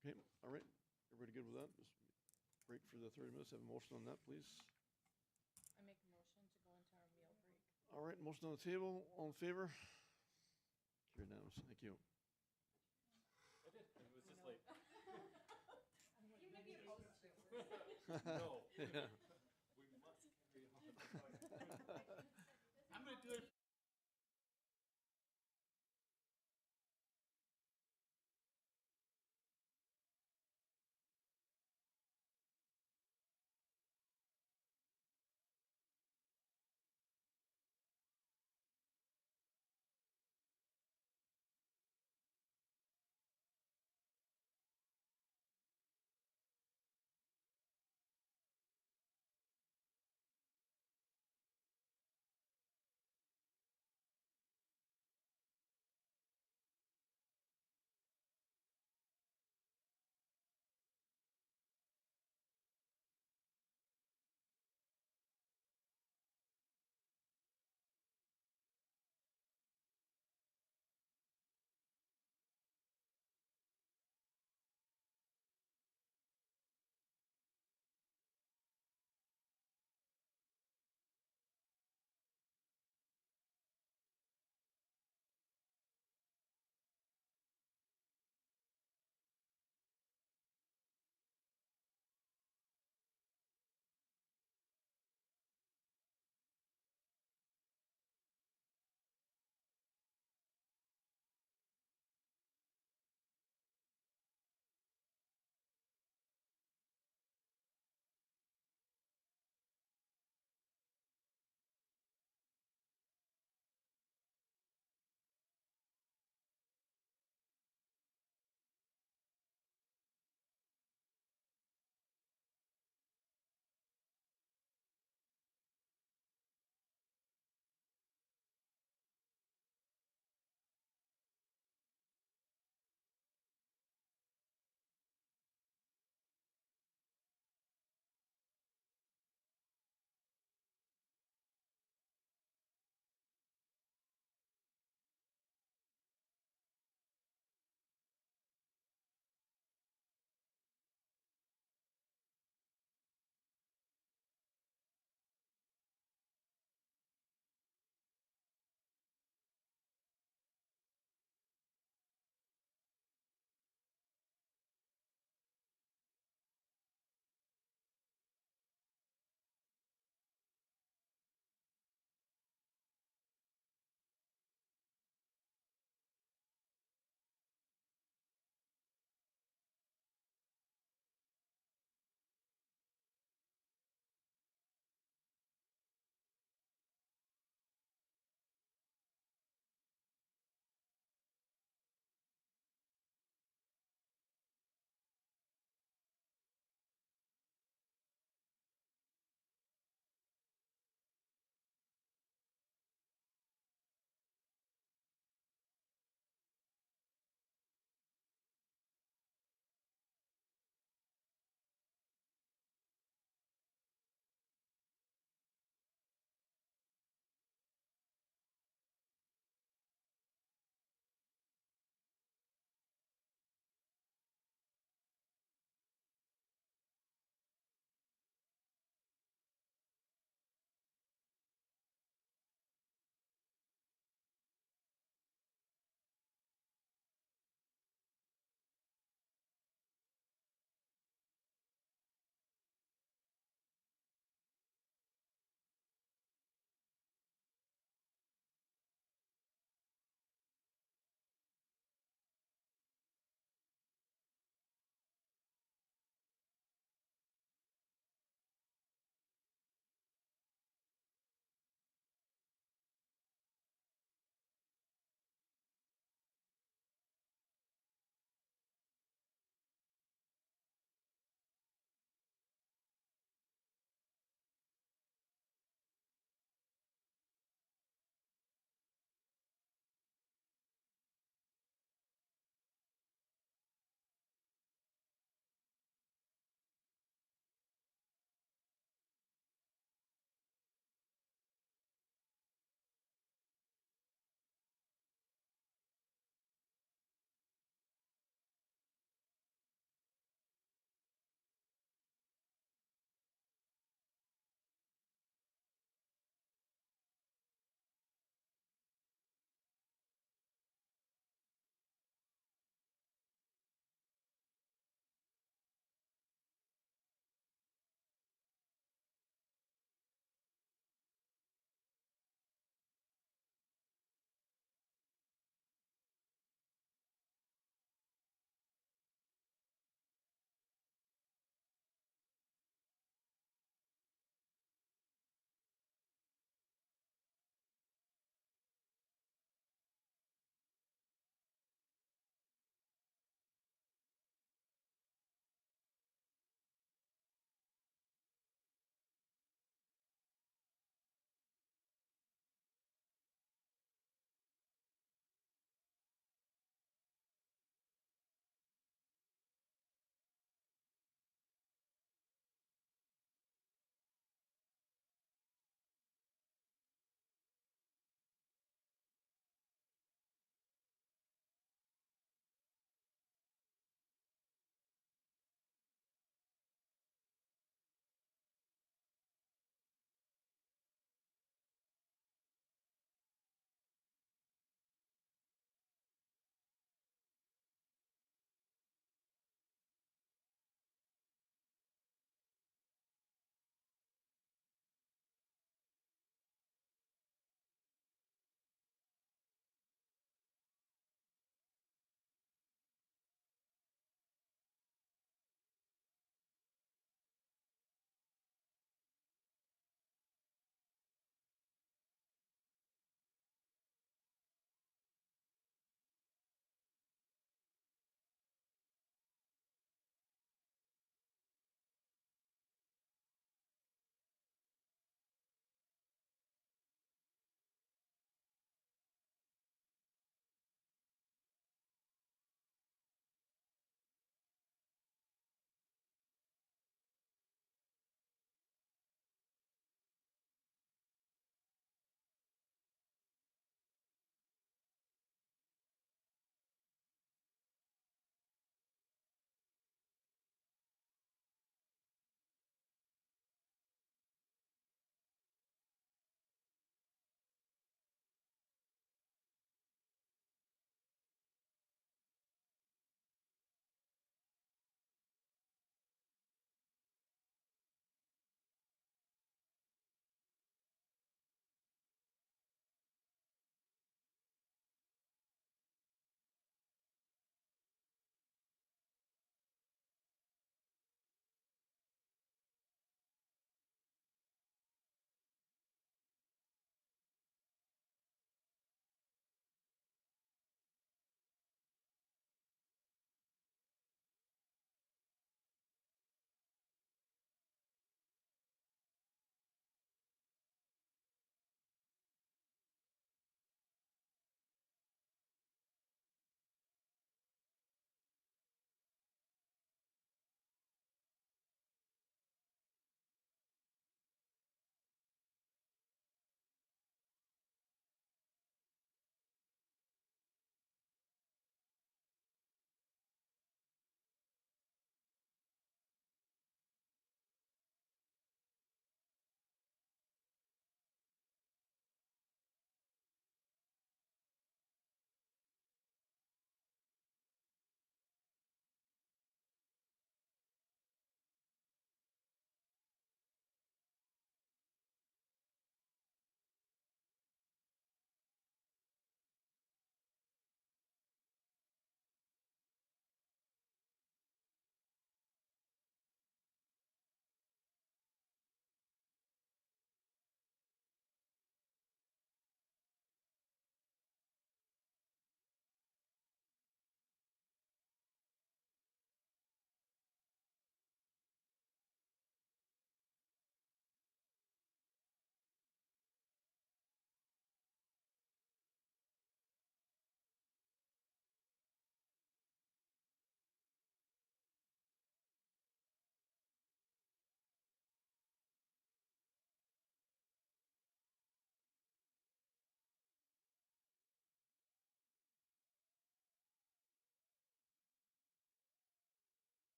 Okay, all right. Everybody good with that? Just break for the 30 minutes. Have a motion on that, please. I make a motion to go into our meal break. All right, motion on the table. All in favor? Carried unanimous. Thank you. I did. It was just like. You may be opposed to. No. Yeah. We must carry on. I'm gonna do it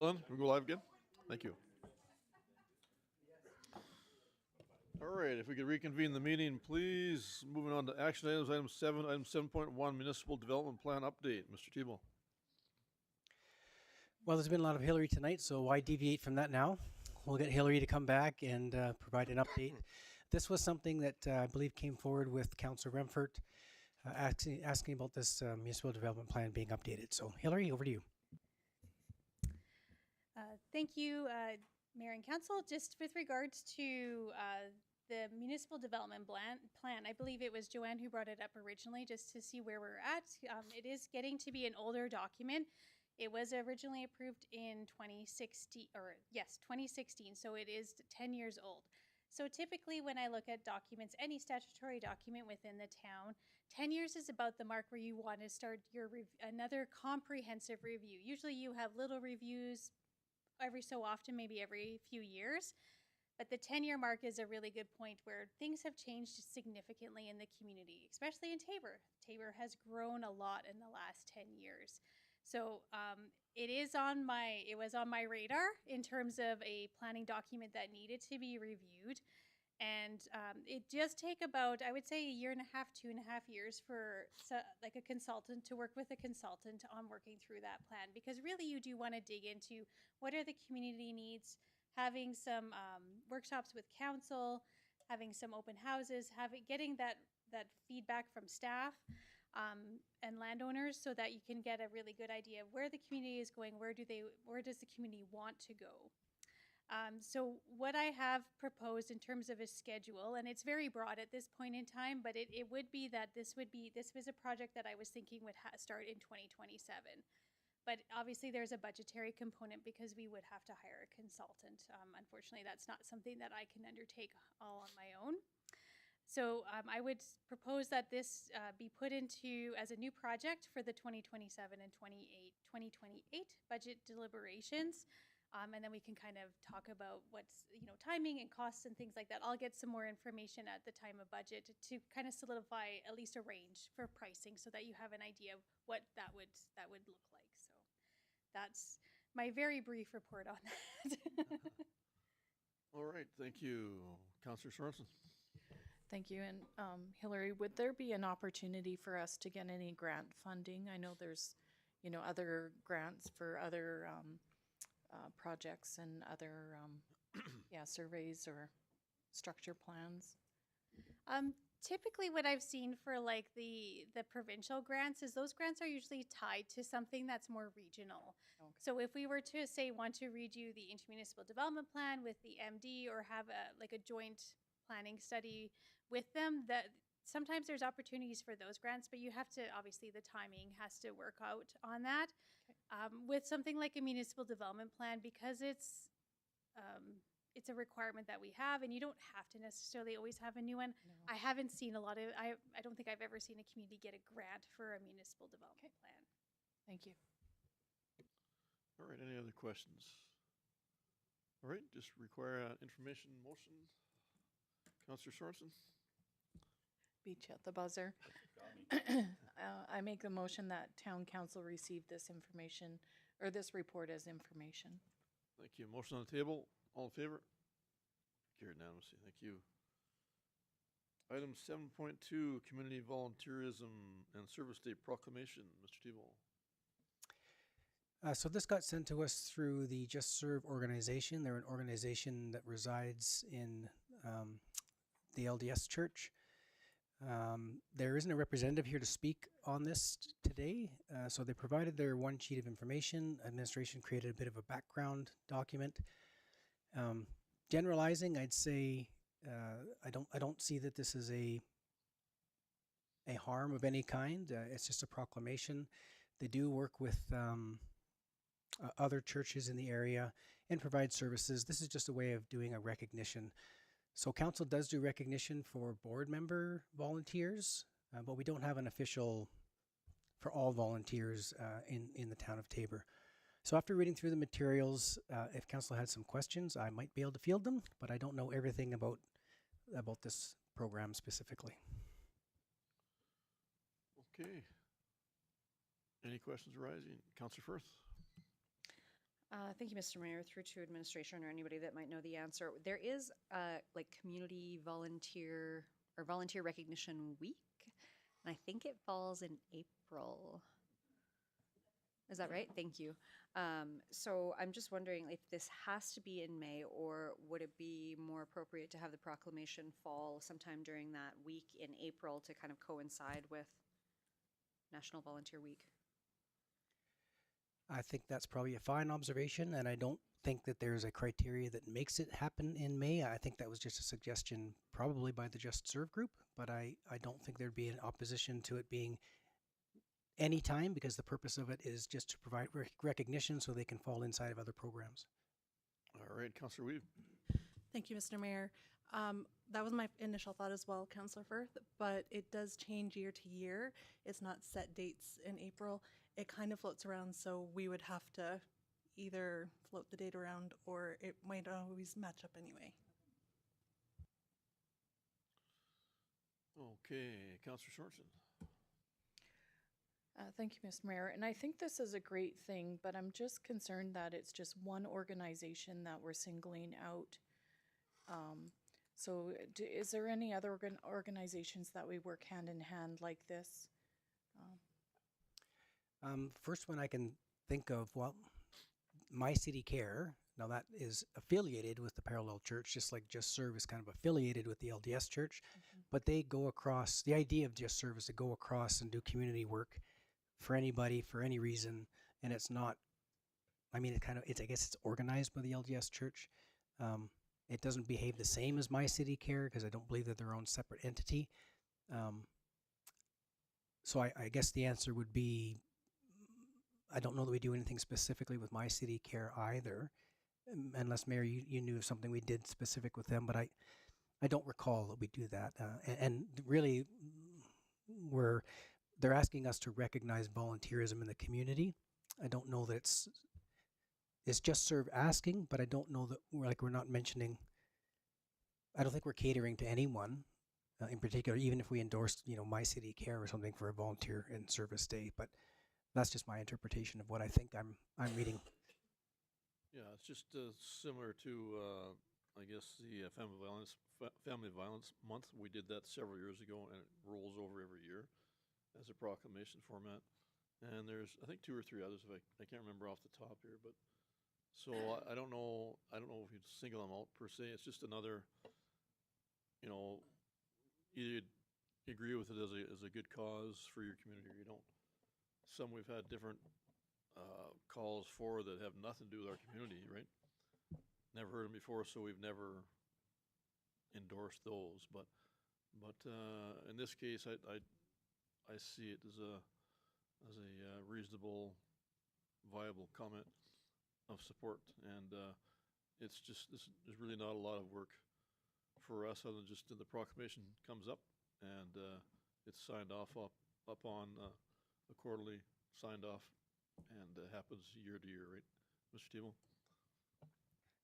Ellen, can we go live again? Thank you. All right, if we could reconvene the meeting, please. Moving on to action items, item 7.1, municipal development plan update. Mr. Tebow. Well, there's been a lot of Hillary tonight, so why deviate from that now? We'll get Hillary to come back and provide an update. This was something that I believe came forward with Councillor Remford, asking about this municipal development plan being updated. So, Hillary, over to you. Thank you, Mayor and Council. Just with regards to the municipal development plan, I believe it was Joanne who brought it up originally, just to see where we're at. It is getting to be an older document. It was originally approved in 2016, so it is 10 years old. So typically when I look at documents, any statutory document within the town, 10 years is about the mark where you want to start your another comprehensive review. Usually you have little reviews every so often, maybe every few years. But the 10-year mark is a really good point where things have changed significantly in the community, especially in Taber. Taber has grown a lot in the last 10 years. So it was on my radar in terms of a planning document that needed to be reviewed. And it does take about, I would say, a year and a half, 2.5 years for like a consultant to work with a consultant on working through that plan. Because really you do want to dig into what are the community needs, having some workshops with council, having some open houses, getting that feedback from staff and landowners so that you can get a really good idea of where the community is going, where does the community want to go. So what I have proposed in terms of a schedule, and it's very broad at this point in time, but it would be that this was a project that I was thinking would start in 2027. But obviously there's a budgetary component because we would have to hire a consultant. Unfortunately, that's not something that I can undertake all on my own. So I would propose that this be put into as a new project for the 2027 and 2028 budget deliberations. And then we can kind of talk about what's, timing and costs and things like that. I'll get some more information at the time of budget to kind of solidify at least a range for pricing so that you have an idea of what that would look like. So that's my very brief report on that. All right, thank you. Councillor Sorensen. Thank you. And Hillary, would there be an opportunity for us to get any grant funding? I know there's, other grants for other projects and other surveys or structure plans. Typically what I've seen for like the provincial grants is those grants are usually tied to something that's more regional. Okay. So if we were to say want to redo the intermunicipal development plan with the MD or have a joint planning study with them, that sometimes there's opportunities for those grants, but you have to, obviously the timing has to work out on that. Okay. With something like a municipal development plan, because it's a requirement that we have, and you don't have to necessarily always have a new one. No. I haven't seen a lot of, I don't think I've ever seen a community get a grant for a municipal development plan. Thank you. All right, any other questions? All right, just require information motion. Councillor Sorensen. Beat you at the buzzer. I make the motion that town council receive this information, or this report as information. Thank you. Motion on the table. All in favor? Carried unanimously. Thank you. Item 7.2, Community Volunteerism and Service Day Proclamation. Mr. Tebow. So this got sent to us through the Just Serve organization. They're an organization that resides in the LDS Church. There isn't a representative here to speak on this today, so they provided their one sheet of information. Administration created a bit of a background document. Generalizing, I'd say I don't see that this is a harm of any kind. It's just a proclamation. They do work with other churches in the area and provide services. This is just a way of doing a recognition. So council does do recognition for board member volunteers, but we don't have an official for all volunteers in the town of Taber. So after reading through the materials, if council had some questions, I might be able to field them, but I don't know everything about this program specifically. Okay. Any questions arising? Councillor Firth. Thank you, Mr. Mayor. Through to administration or anybody that might know the answer. There is like community volunteer or volunteer recognition week, and I think it falls in April. Is that right? Thank you. So I'm just wondering if this has to be in May, or would it be more appropriate to have the proclamation fall sometime during that week in April to kind of coincide with National Volunteer Week? I think that's probably a fine observation, and I don't think that there's a criteria that makes it happen in May. I think that was just a suggestion probably by the Just Serve group, but I don't think there'd be an opposition to it being any time, because the purpose of it is just to provide recognition so they can fall inside of other programs. All right, Councillor Weave. Thank you, Mr. Mayor. That was my initial thought as well, Councillor Firth, but it does change year to year. It's not set dates in April. It kind of floats around, so we would have to either float the date around or it might always match up anyway. Okay, Councillor Sorensen. Thank you, Mr. Mayor. And I think this is a great thing, but I'm just concerned that it's just one organization that we're singling out. So is there any other organizations that we work hand in hand like this? First one I can think of, well, My City Care. Now that is affiliated with the Parallel Church, just like Just Serve is kind of affiliated with the LDS Church, but they go across. The idea of Just Serve is to go across and do community work for anybody, for any reason, and it's not, I mean, I guess it's organized by the LDS Church. It doesn't behave the same as My City Care because I don't believe that they're their own separate entity. So I guess the answer would be, I don't know that we do anything specifically with My City Care either, unless, Mayor, you knew of something we did specific with them, but I don't recall that we do that. And really, they're asking us to recognize volunteerism in the community. I don't know that it's Just Serve asking, but I don't know that we're not mentioning, I don't think we're catering to anyone in particular, even if we endorsed, My City Care or something for a volunteer and service day, but that's just my interpretation of what I think I'm reading. Yeah, it's just similar to, I guess, the Family Violence Month. We did that several years ago, and it rolls over every year as a proclamation format. And there's, I think, 2 or 3 others. I can't remember off the top here, but so I don't know if you'd single them out per se. It's just another, either you agree with it as a good cause for your community or you don't. Some we've had different calls for that have nothing to do with our community, right? Never heard them before, so we've never endorsed those. But in this case, I see it as a reasonable, viable comment of support, and it's just there's really not a lot of work for us other than just the proclamation comes up and it's signed off up on a quarterly signed off, and happens year to year, right, Mr. Tebow?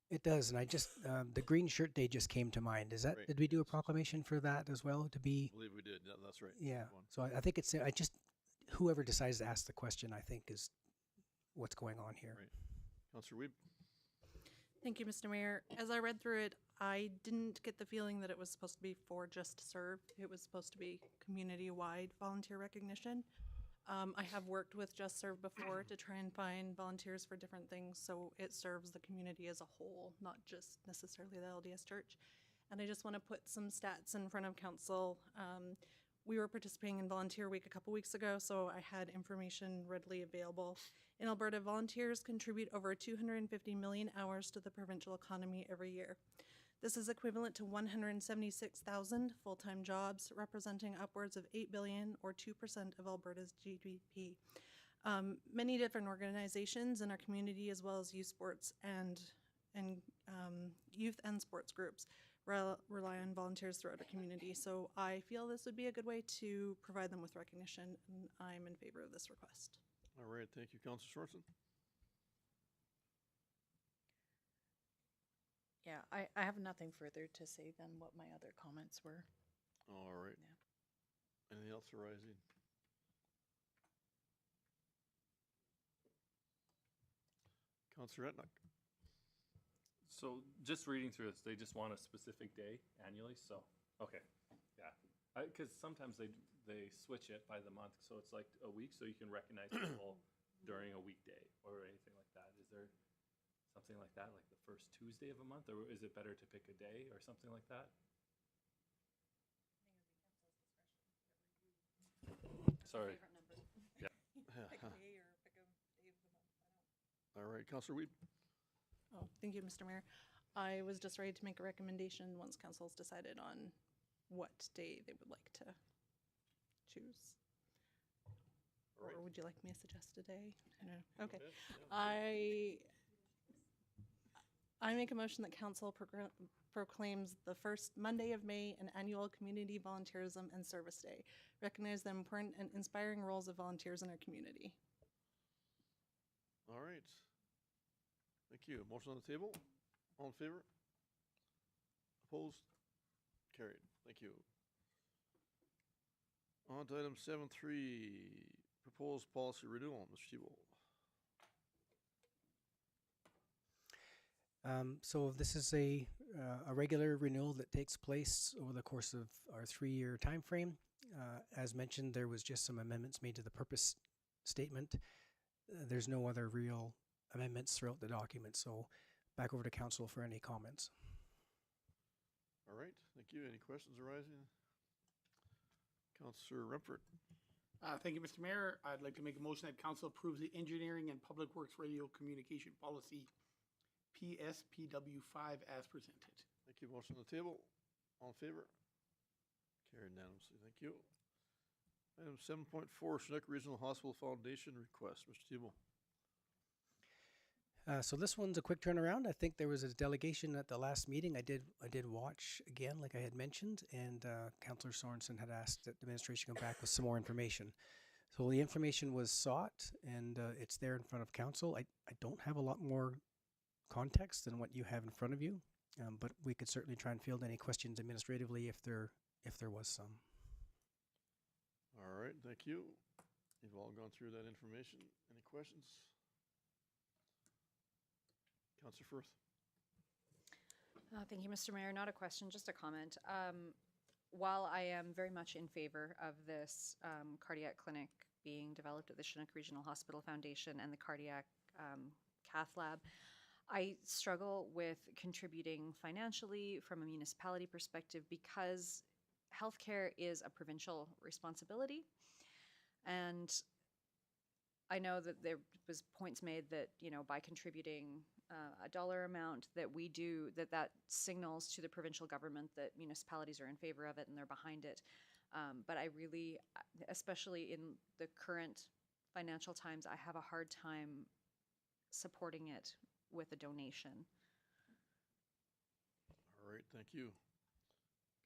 It does, and I just the Green Shirt Day just came to mind. Is that, did we do a proclamation for that as well? To be, I believe we did. Yeah, that's right. Yeah. So I think it's whoever decides to ask the question, I think, is what's going on here. Right. Councillor Weeb. Thank you, Mr. Mayor. As I read through it, I didn't get the feeling that it was supposed to be for Just Serve. It was supposed to be community-wide volunteer recognition. I have worked with Just Serve before to try and find volunteers for different things, so it serves the community as a whole, not just necessarily the LDS Church. And I just want to put some stats in front of council. We were participating in Volunteer Week a couple weeks ago, so I had information readily available. In Alberta, volunteers contribute over 250 million hours to the provincial economy every year. This is equivalent to 176,000 full-time jobs, representing upwards of 8 billion or 2% of Alberta's GDP. Many different organizations in our community, as well as youth sports and youth and sports groups, rely on volunteers throughout our community. So I feel this would be a good way to provide them with recognition, and I'm in favor of this request. All right, thank you, Councillor Sorensen. Yeah, I have nothing further to say than what my other comments were. All right. Yeah. Anything else arising? Counselor Etnick. So just reading through this, they just want a specific day annually, so, okay, yeah. Because sometimes they switch it by the month, so it's like a week, so you can recognize people during a weekday or anything like that. Is there something like that, like the first Tuesday of a month, or is it better to pick a day or something like that? Sorry. Yeah. Pick a day or pick a day of the month. All right, Counselor Weed. Oh, thank you, Mr. Mayor. I was just ready to make a recommendation once council's decided on what day they would like to choose. All right. Or would you like me to suggest a day? I don't know. Okay. ahead. Yeah. I make a motion that council proclaims the first Monday of May an annual Community Volunteerism and Service Day. Recognize the important and inspiring roles of volunteers in our community. All right. Thank you. Motion on the table. All in favor? Opposed? Carried. Thank you. On to item 7.3, proposed policy renewal. Mr. Tebow. So this is a regular renewal that takes place over the course of our 3-year time frame. As mentioned, there was just some amendments made to the purpose statement. There's no other real amendments throughout the document, so back over to council for any comments. All right. Thank you. Any questions arising? Councillor Rumford. Thank you, Mr. Mayor. I'd like to make a motion that council approves the Engineering and Public Works Radio Communication Policy PSPW5 as presented. Thank you. Motion on the table. All in favor? Carried unanimously. Thank you. Item 7.4, Chinook Regional Hospital Foundation request. Mr. Tebow. So this one's a quick turnaround. I think there was a delegation at the last meeting. I did watch again, like I had mentioned, and Councillor Sorensen had asked that the administration come back with some more information. So the information was sought, and it's there in front of council. I don't have a lot more context than what you have in front of you, but we could certainly try and field any questions administratively if there was some. All right. Thank you. You've all gone through that information. Any questions? Councillor Firth. Thank you, Mr. Mayor. Not a question, just a comment. While I am very much in favor of this cardiac clinic being developed at the Chinook Regional Hospital Foundation and the cardiac cath lab, I struggle with contributing financially from a municipality perspective because healthcare is a provincial responsibility. And I know that there was points made that, you know, by contributing a dollar amount that we do, that signals to the provincial government that municipalities are in favor of it and they're behind it. But I really, especially in the current financial times, I have a hard time supporting it with a donation. All right. Thank you.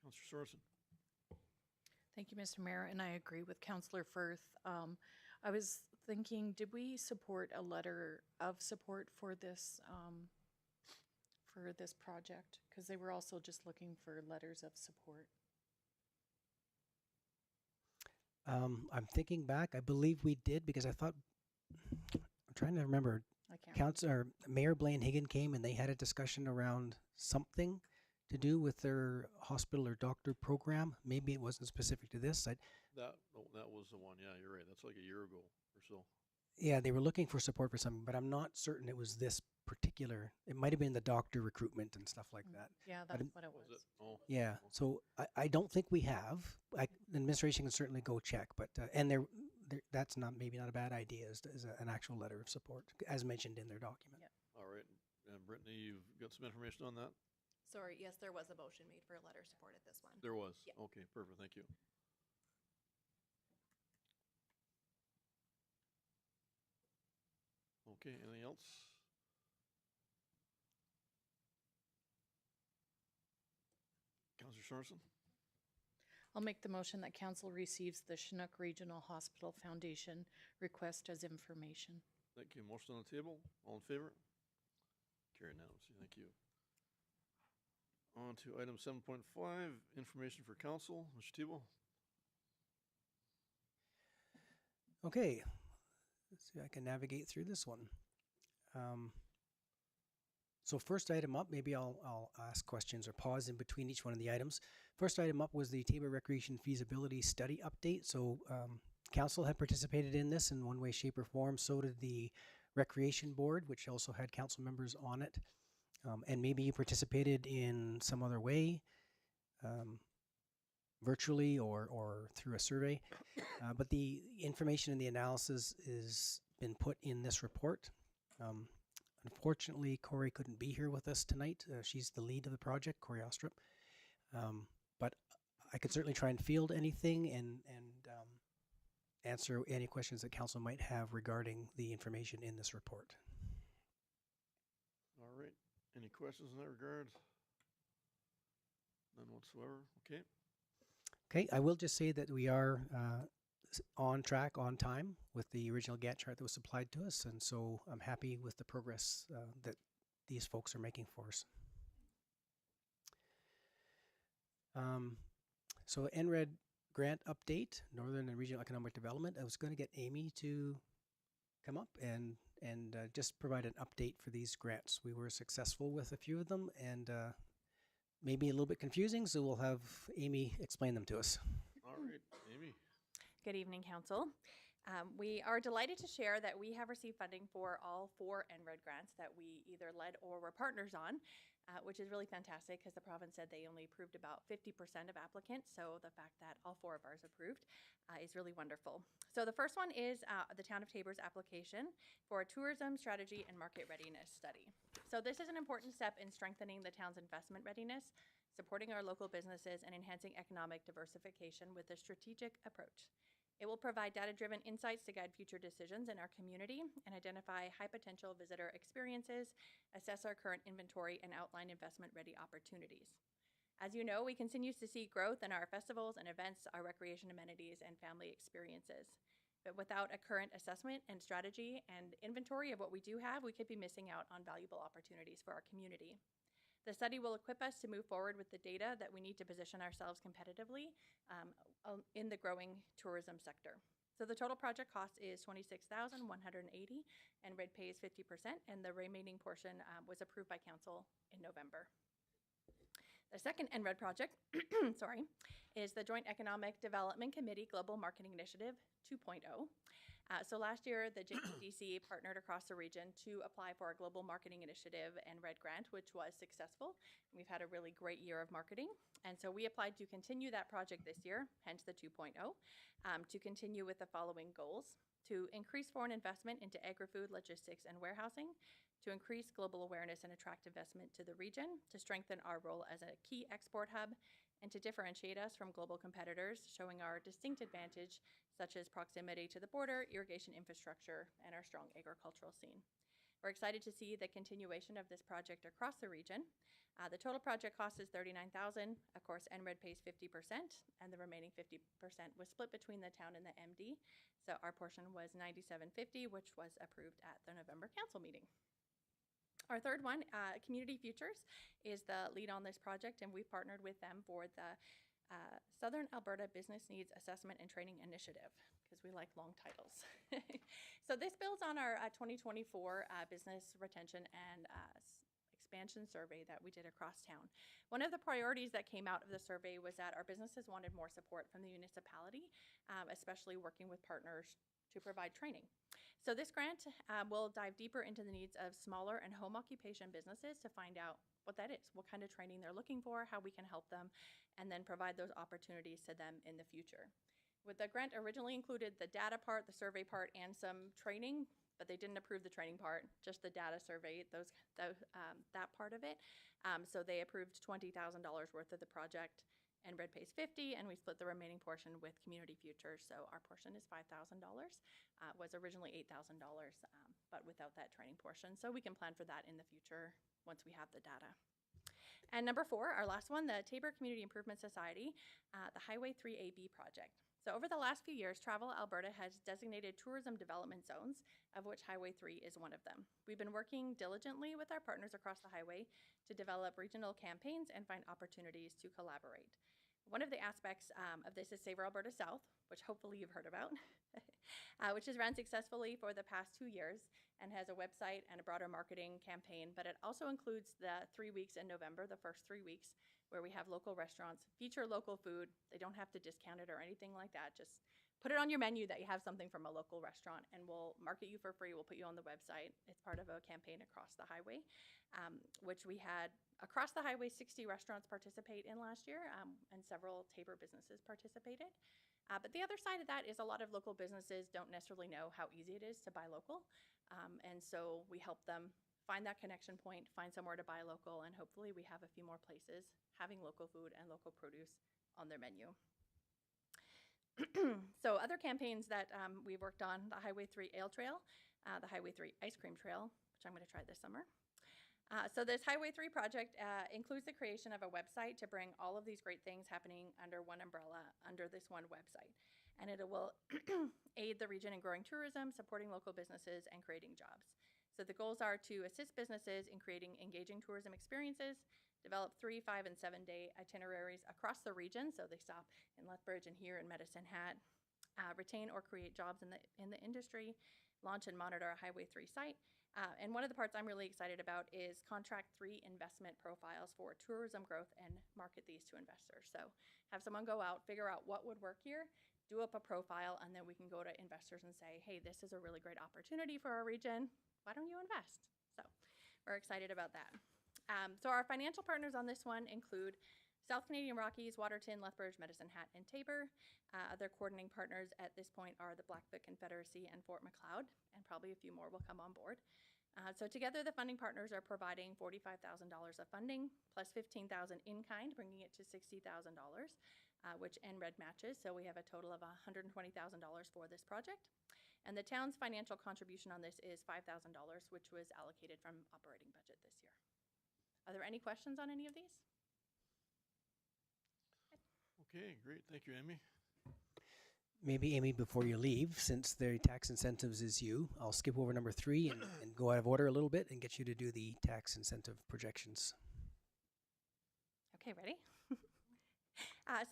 Councillor Sorensen. Thank you, Mr. Mayor, and I agree with Councillor Firth. I was thinking, did we support a letter of support for this project? Because they were also just looking for letters of support. I'm thinking back. I believe we did because I thought, I'm trying to remember. Mayor Blaine Higgin came and they had a discussion around something to do with their hospital or doctor program. Maybe it wasn't specific to this. That was the one. Yeah, you're right. That's like a year ago or so. Yeah, they were looking for support for something, but I'm not certain it was this particular. It might have been the doctor recruitment and stuff like that. Yeah, that's what it was. Oh. Yeah, so I don't think we have. The administration can certainly go check, but and that's maybe not a bad idea as an actual letter of support, as mentioned in their document. Yep. All right. Brittany, you've got some information on that? Sorry, yes, there was a motion made for a letter of support at this one. There was? Yeah. Okay, perfect. Thank you. Okay, anything else? Councillor Sorensen? I'll make the motion that council receives the Chinook Regional Hospital Foundation request as information. Thank you. Motion on the table. All in favor? Carried unanimously. Thank you. On to item 7.5, information for council. Mr. Tebow. Okay, let's see if I can navigate through this one. So first item up, maybe I'll ask questions or pause in between each one of the items. First item up was the Tabor Recreation Feasibility Study Update. So council had participated in this in one way, shape, or form. So did the Recreation Board, which also had council members on it. And maybe you participated in some other way, virtually or through a survey. But the information and the analysis is been put in this report. Unfortunately, Corey couldn't be here with us tonight. She's the lead of the project, Corey Ostrup. But I could certainly try and field anything and answer any questions that council might have regarding the information in this report. All right. Any questions in that regard? None whatsoever. Okay. Okay, I will just say that we are on track, on time with the original Gantt chart that was supplied to us, and so I'm happy with the progress that these folks are making for us. So NRED grant update, Northern and Regional Economic Development. I was going to get Amy to come up and just provide an update for these grants. We were successful with a few of them, and maybe a little bit confusing, so we'll have Amy explain them to us. All right, Amy. Good evening, Council. We are delighted to share that we have received funding for all 4 NRED grants that we either led or were partners on, which is really fantastic because the province said they only approved about 50% of applicants. So the fact that all 4 of ours approved is really wonderful. So the first one is the Town of Tabor's application for a tourism strategy and market readiness study. So this is an important step in strengthening the town's investment readiness, supporting our local businesses, and enhancing economic diversification with a strategic approach. It will provide data-driven insights to guide future decisions in our community and identify high-potential visitor experiences, assess our current inventory, and outline investment-ready opportunities. As you know, we continue to see growth in our festivals and events, our recreation amenities, and family experiences. But without a current assessment and strategy and inventory of what we do have, we could be missing out on valuable opportunities for our community. The study will equip us to move forward with the data that we need to position ourselves competitively in the growing tourism sector. So the total project cost is $26,180, and RED pays 50%, and the remaining portion was approved by council in November. The second NRED project, is the Joint Economic Development Committee Global Marketing Initiative 2.0. So last year, the JEDC partnered across the region to apply for a Global Marketing Initiative and RED grant, which was successful. We've had a really great year of marketing. And so we applied to continue that project this year, hence the 2.0, to continue with the following goals: to increase foreign investment into agri-food, logistics, and warehousing, to increase global awareness and attract investment to the region, to strengthen our role as a key export hub, and to differentiate us from global competitors, showing our distinct advantage, such as proximity to the border, irrigation infrastructure, and our strong agricultural scene. We're excited to see the continuation of this project across the region. The total project cost is $39,000. Of course, NRED pays 50%, and the remaining 50% was split between the town and the MD. So our portion was $97.50, which was approved at the November council meeting. Our third one, Community Futures, is the lead on this project, and we've partnered with them for the Southern Alberta Business Needs Assessment and Training Initiative, because we like long titles. So this builds on our 2024 business retention and expansion survey that we did across town. One of the priorities that came out of the survey was that our businesses wanted more support from the municipality, especially working with partners to provide training. So this grant will dive deeper into the needs of smaller and home occupation businesses to find out what that is, what kind of training they're looking for, how we can help them, and then provide those opportunities to them in the future. The grant originally included the data part, the survey part, and some training, but they didn't approve the training part, just the data survey, that part of it. So they approved $20,000 worth of the project, and RED pays 50, and we split the remaining portion with Community Futures. So our portion is $5,000. Was originally $8,000, but without that training portion. So we can plan for that in the future once we have the data. And number 4, our last one, the Tabor Community Improvement Society, the Highway 3AB project. So over the last few years, Travel Alberta has designated tourism development zones, of which Highway 3 is one of them. We've been working diligently with our partners across the highway to develop regional campaigns and find opportunities to collaborate. One of the aspects of this is Savor Alberta South, which hopefully you've heard about, which has run successfully for the past 2 years and has a website and a broader marketing campaign. But it also includes the 3 weeks in November, the first 3 weeks, where we have local restaurants feature local food. They don't have to discount it or anything like that. Just put it on your menu that you have something from a local restaurant, and we'll market you for free. We'll put you on the website. It's part of a campaign across the highway, which we had across the highway 60 restaurants participate in last year, and several Tabor businesses participated. But the other side of that is a lot of local businesses don't necessarily know how easy it is to buy local. And so we help them find that connection point, find somewhere to buy local, and hopefully we have a few more places having local food and local produce on their menu. So other campaigns that we've worked on, the Highway 3 Ale Trail, the Highway 3 Ice Cream Trail, which I'm going to try this summer. So this Highway 3 project includes the creation of a website to bring all of these great things happening under one umbrella, under this one website. And it will aid the region in growing tourism, supporting local businesses, and creating jobs. So the goals are to assist businesses in creating engaging tourism experiences, develop 3, 5, and 7-day itineraries across the region, so they stop in Lethbridge and here in Medicine Hat, retain or create jobs in the industry, launch and monitor a Highway 3 site. And one of the parts I'm really excited about is contract 3 investment profiles for tourism growth and market these to investors. So have someone go out, figure out what would work here, do up a profile, and then we can go to investors and say, hey, this is a really great opportunity for our region. Why don't you invest? So we're excited about that. So our financial partners on this one include South Canadian Rockies, Waterton, Lethbridge, Medicine Hat, and Tabor. Other coordinating partners at this point are the Blackfoot Confederacy and Fort Macleod, and probably a few more will come on board. So together, the funding partners are providing $45,000 of funding, plus $15,000 in kind, bringing it to $60,000, which NRED matches. So we have a total of $120,000 for this project. And the town's financial contribution on this is $5,000, which was allocated from operating budget this year. Are there any questions on any of these? Okay, great. Thank you, Amy. Maybe, Amy, before you leave, since the tax incentives is you, I'll skip over number 3 and go out of order a little bit and get you to do the tax incentive projections. Okay, ready?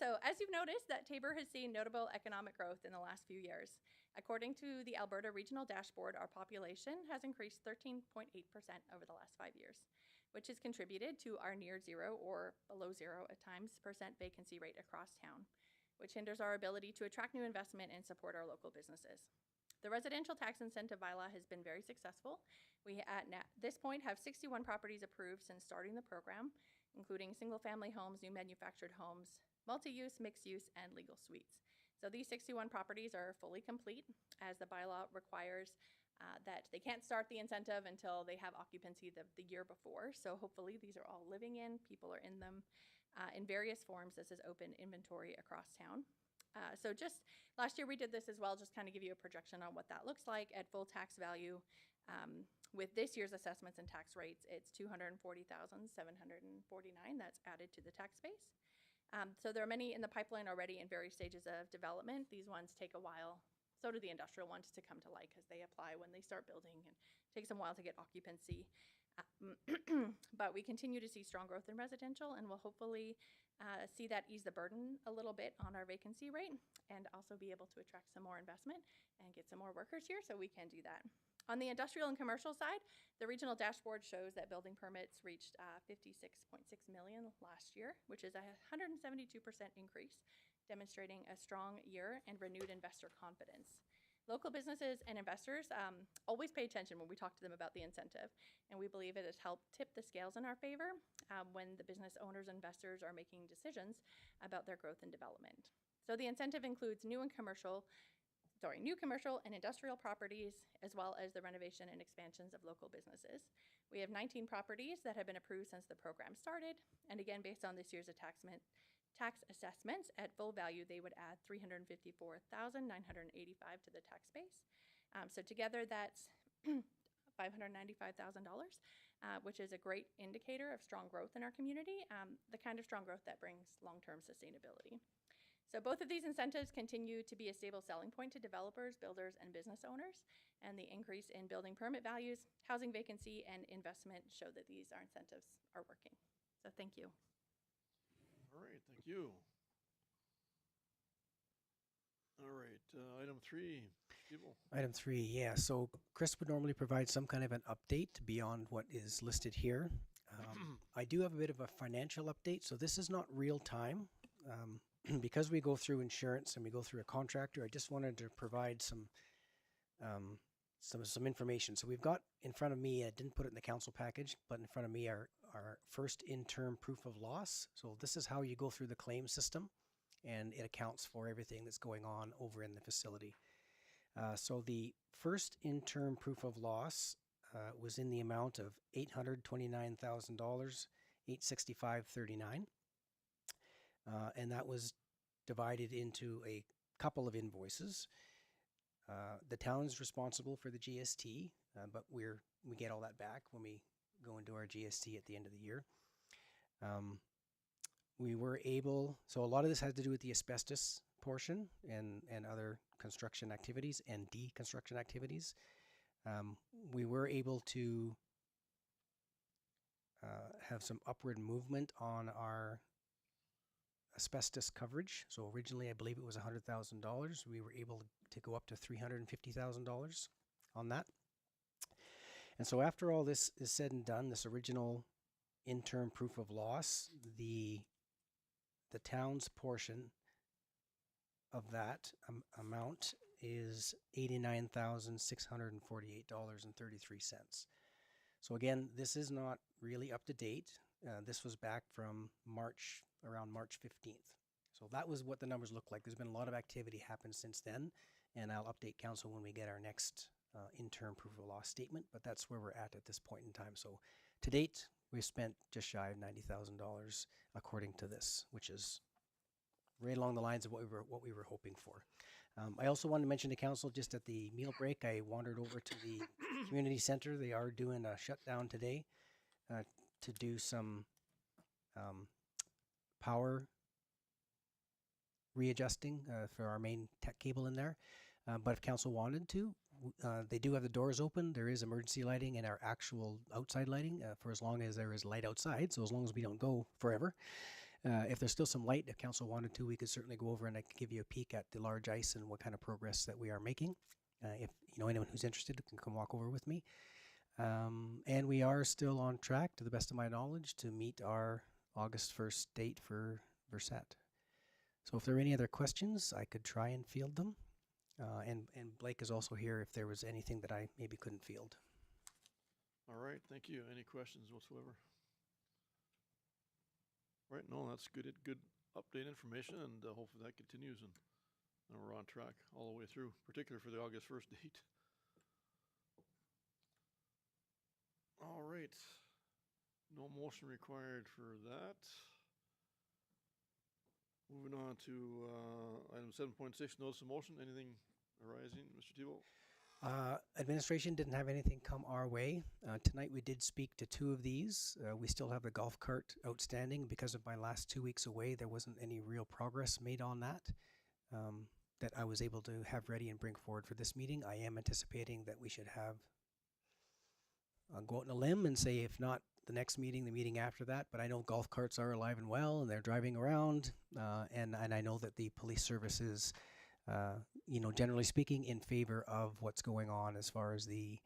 So as you've noticed, that Tabor has seen notable economic growth in the last few years. According to the Alberta Regional Dashboard, our population has increased 13.8% over the last 5 years, which has contributed to our near zero or below 0 at times % vacancy rate across town, which hinders our ability to attract new investment and support our local businesses. The residential tax incentive bylaw has been very successful. We at this point have 61 properties approved since starting the program, including single-family homes, new manufactured homes, multi-use, mixed-use, and legal suites. So these 61 properties are fully complete, as the bylaw requires that they can't start the incentive until they have occupancy the year before. So hopefully these are all living in, people are in them in various forms. This is open inventory across town. So just last year we did this as well, just kind of give you a projection on what that looks like at full tax value. With this year's assessments and tax rates, it's $240,749 that's added to the tax base. So there are many in the pipeline already in various stages of development. These ones take a while. So do the industrial ones to come to light because they apply when they start building and it takes them a while to get occupancy. But we continue to see strong growth in residential, and we'll hopefully see that ease the burden a little bit on our vacancy rate and also be able to attract some more investment and get some more workers here, so we can do that. On the industrial and commercial side, the regional dashboard shows that building permits reached 56.6 million last year, which is a 172% increase, demonstrating a strong year and renewed investor confidence. Local businesses and investors always pay attention when we talk to them about the incentive, and we believe it has helped tip the scales in our favor when the business owners and investors are making decisions about their growth and development. So the incentive includes new commercial and industrial properties, as well as the renovation and expansions of local businesses. We have 19 properties that have been approved since the program started, and again, based on this year's tax assessments at full value, they would add $354,985 to the tax base. So together, that's $595,000, which is a great indicator of strong growth in our community, the kind of strong growth that brings long-term sustainability. So both of these incentives continue to be a stable selling point to developers, builders, and business owners, and the increase in building permit values, housing vacancy, and investment show that these incentives are working. So thank you. All right, thank you. All right, item 3, people. Item 3, yeah. So Chris would normally provide some kind of an update beyond what is listed here. I do have a bit of a financial update, so this is not real time. Because we go through insurance and we go through a contractor, I just wanted to provide some information. So we've got in front of me, I didn't put it in the council package, but in front of me are our first interim proof of loss. So this is how you go through the claim system, and it accounts for everything that's going on over in the facility. So the first interim proof of loss was in the amount of $829,000, $865.39. And that was divided into a couple of invoices. The town is responsible for the GST, but we get all that back when we go into our GST at the end of the year. We were able, so a lot of this has to do with the asbestos portion and other construction activities and deconstruction activities. We were able to have some upward movement on our asbestos coverage. So originally, I believe it was $100,000. We were able to go up to $350,000 on that. And so after all this is said and done, this original interim proof of loss, the town's portion of that amount is $89,648.33. So again, this is not really up to date. This was back from around March 15th. So that was what the numbers look like. There's been a lot of activity happened since then, and I'll update council when we get our next interim proof of loss statement, but that's where we're at this point in time. So to date, we've spent just shy of $90,000 according to this, which is right along the lines of what we were hoping for. I also wanted to mention to council, just at the meal break, I wandered over to the community center. They are doing a shutdown today to do some power readjusting for our main tech cable in there. But if council wanted to, they do have the doors open. There is emergency lighting and our actual outside lighting for as long as there is light outside. So as long as we don't go forever. If there's still some light, if council wanted to, we could certainly go over and I could give you a peek at the large ice and what kind of progress that we are making. If anyone who's interested can come walk over with me. And we are still on track, to the best of my knowledge, to meet our August 1st date for Versat. So if there are any other questions, I could try and field them. And Blake is also here if there was anything that I maybe couldn't field. All right, thank you. Any questions whatsoever? Right, no, that's good update information, and hopefully that continues and we're on track all the way through, particularly for the August 1st date. All right, no motion required for that. Moving on to item 7.6, notice of motion. Anything arising, Mr. Thibault? Administration didn't have anything come our way. Tonight we did speak to 2 of these. We still have the golf cart outstanding. Because of my last 2 weeks away, there wasn't any real progress made on that that I was able to have ready and bring forward for this meeting. I am anticipating that we should have go out on a limb and say, if not the next meeting, the meeting after that. But I know golf carts are alive and well, and they're driving around. And I know that the police services, generally speaking, in favor of what's going on as far as the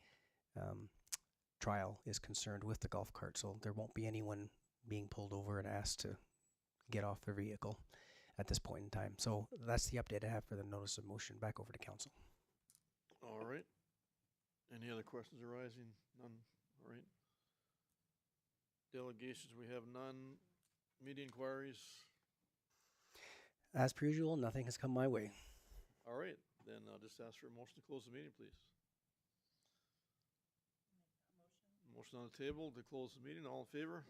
trial is concerned with the golf cart. So there won't be anyone being pulled over and asked to get off their vehicle at this point in time. So that's the update I have for the notice of motion. Back over to council. All right. Any other questions arising? None. All right. Delegations, we have none. Media inquiries. As per usual, nothing has come my way. All right, then I'll just ask for a motion to close the meeting, please. Motion on the table to close the meeting. All in favor?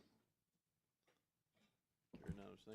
Very nice. Thank you.